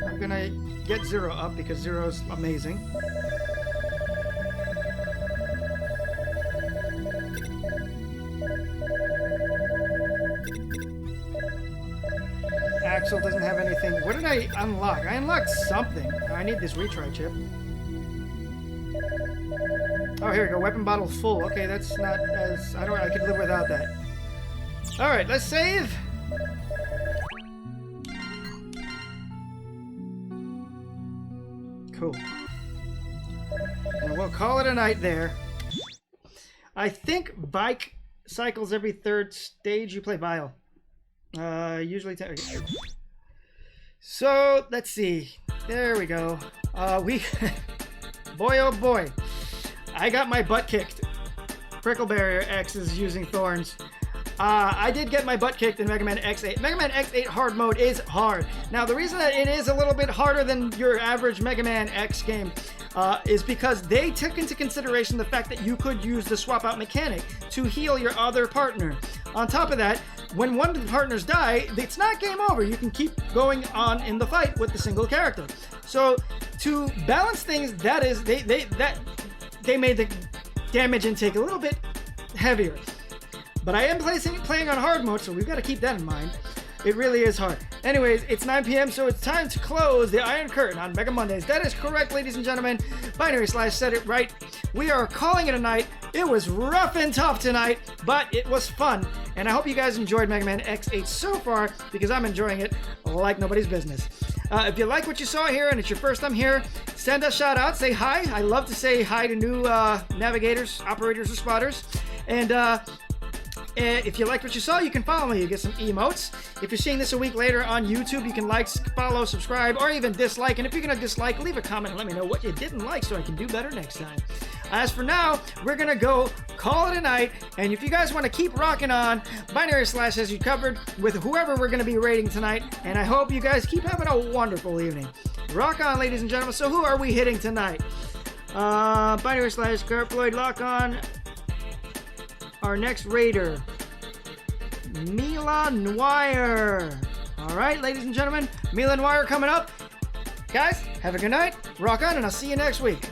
I'm gonna get Zero up because Zero's amazing. Axel doesn't have anything. What did I unlock? I unlocked something. I need this retry chip. Oh, here we go. Weapon bottle full. Okay, that's not as... I could live without that. Alright, let's save. Cool. And we'll call it a night there. I think bike cycles every third stage you play Vile. Usually... So, let's see. There we go. Boy, oh boy. I got my butt kicked. Prickle Barrier X is using thorns. I did get my butt kicked in Mega Man X8. Mega Man X8 hard mode is hard. Now, the reason that it is a little bit harder than your average Mega Man X game is because they took into consideration the fact that you could use the swap out mechanic to heal your other partner. On top of that, when one of the partners die, it's not game over. You can keep going on in the fight with the single character. So to balance things, they made the damage intake a little bit heavier. But I am playing on hard mode, so we've got to keep that in mind. It really is hard. Anyways, it's 9 p.m., so it's time to close the Iron Curtain on Mega Mondays. That is correct, ladies and gentlemen. Binary Slash said it right. We are calling it a night. It was rough and tough tonight, but it was fun. And I hope you guys enjoyed Mega Man X8 so far, because I'm enjoying it like nobody's business. If you like what you saw here and it's your first time here, send us shout out, say hi. I love to say hi to new navigators, operators, or spotters. And if you liked what you saw, you can follow me. You get some emotes. If you're seeing this a week later on YouTube, you can like, follow, subscribe, or even dislike. And if you're going to dislike, leave a comment and let me know what you didn't like so I can do better next time. As for now, we're going to go call it a night. And if you guys want to keep rocking on, Binary Slash has you covered with whoever we're going to be rating tonight. And I hope you guys keep having a wonderful evening. Rock on, ladies and gentlemen. So who are we hitting tonight? Binary Slash, Kurt Floyd, lock on. Our next raider, Mila Noir. All right, ladies and gentlemen, Mila Noir coming up. Guys, have a good night. Rock on, and I'll see you next week.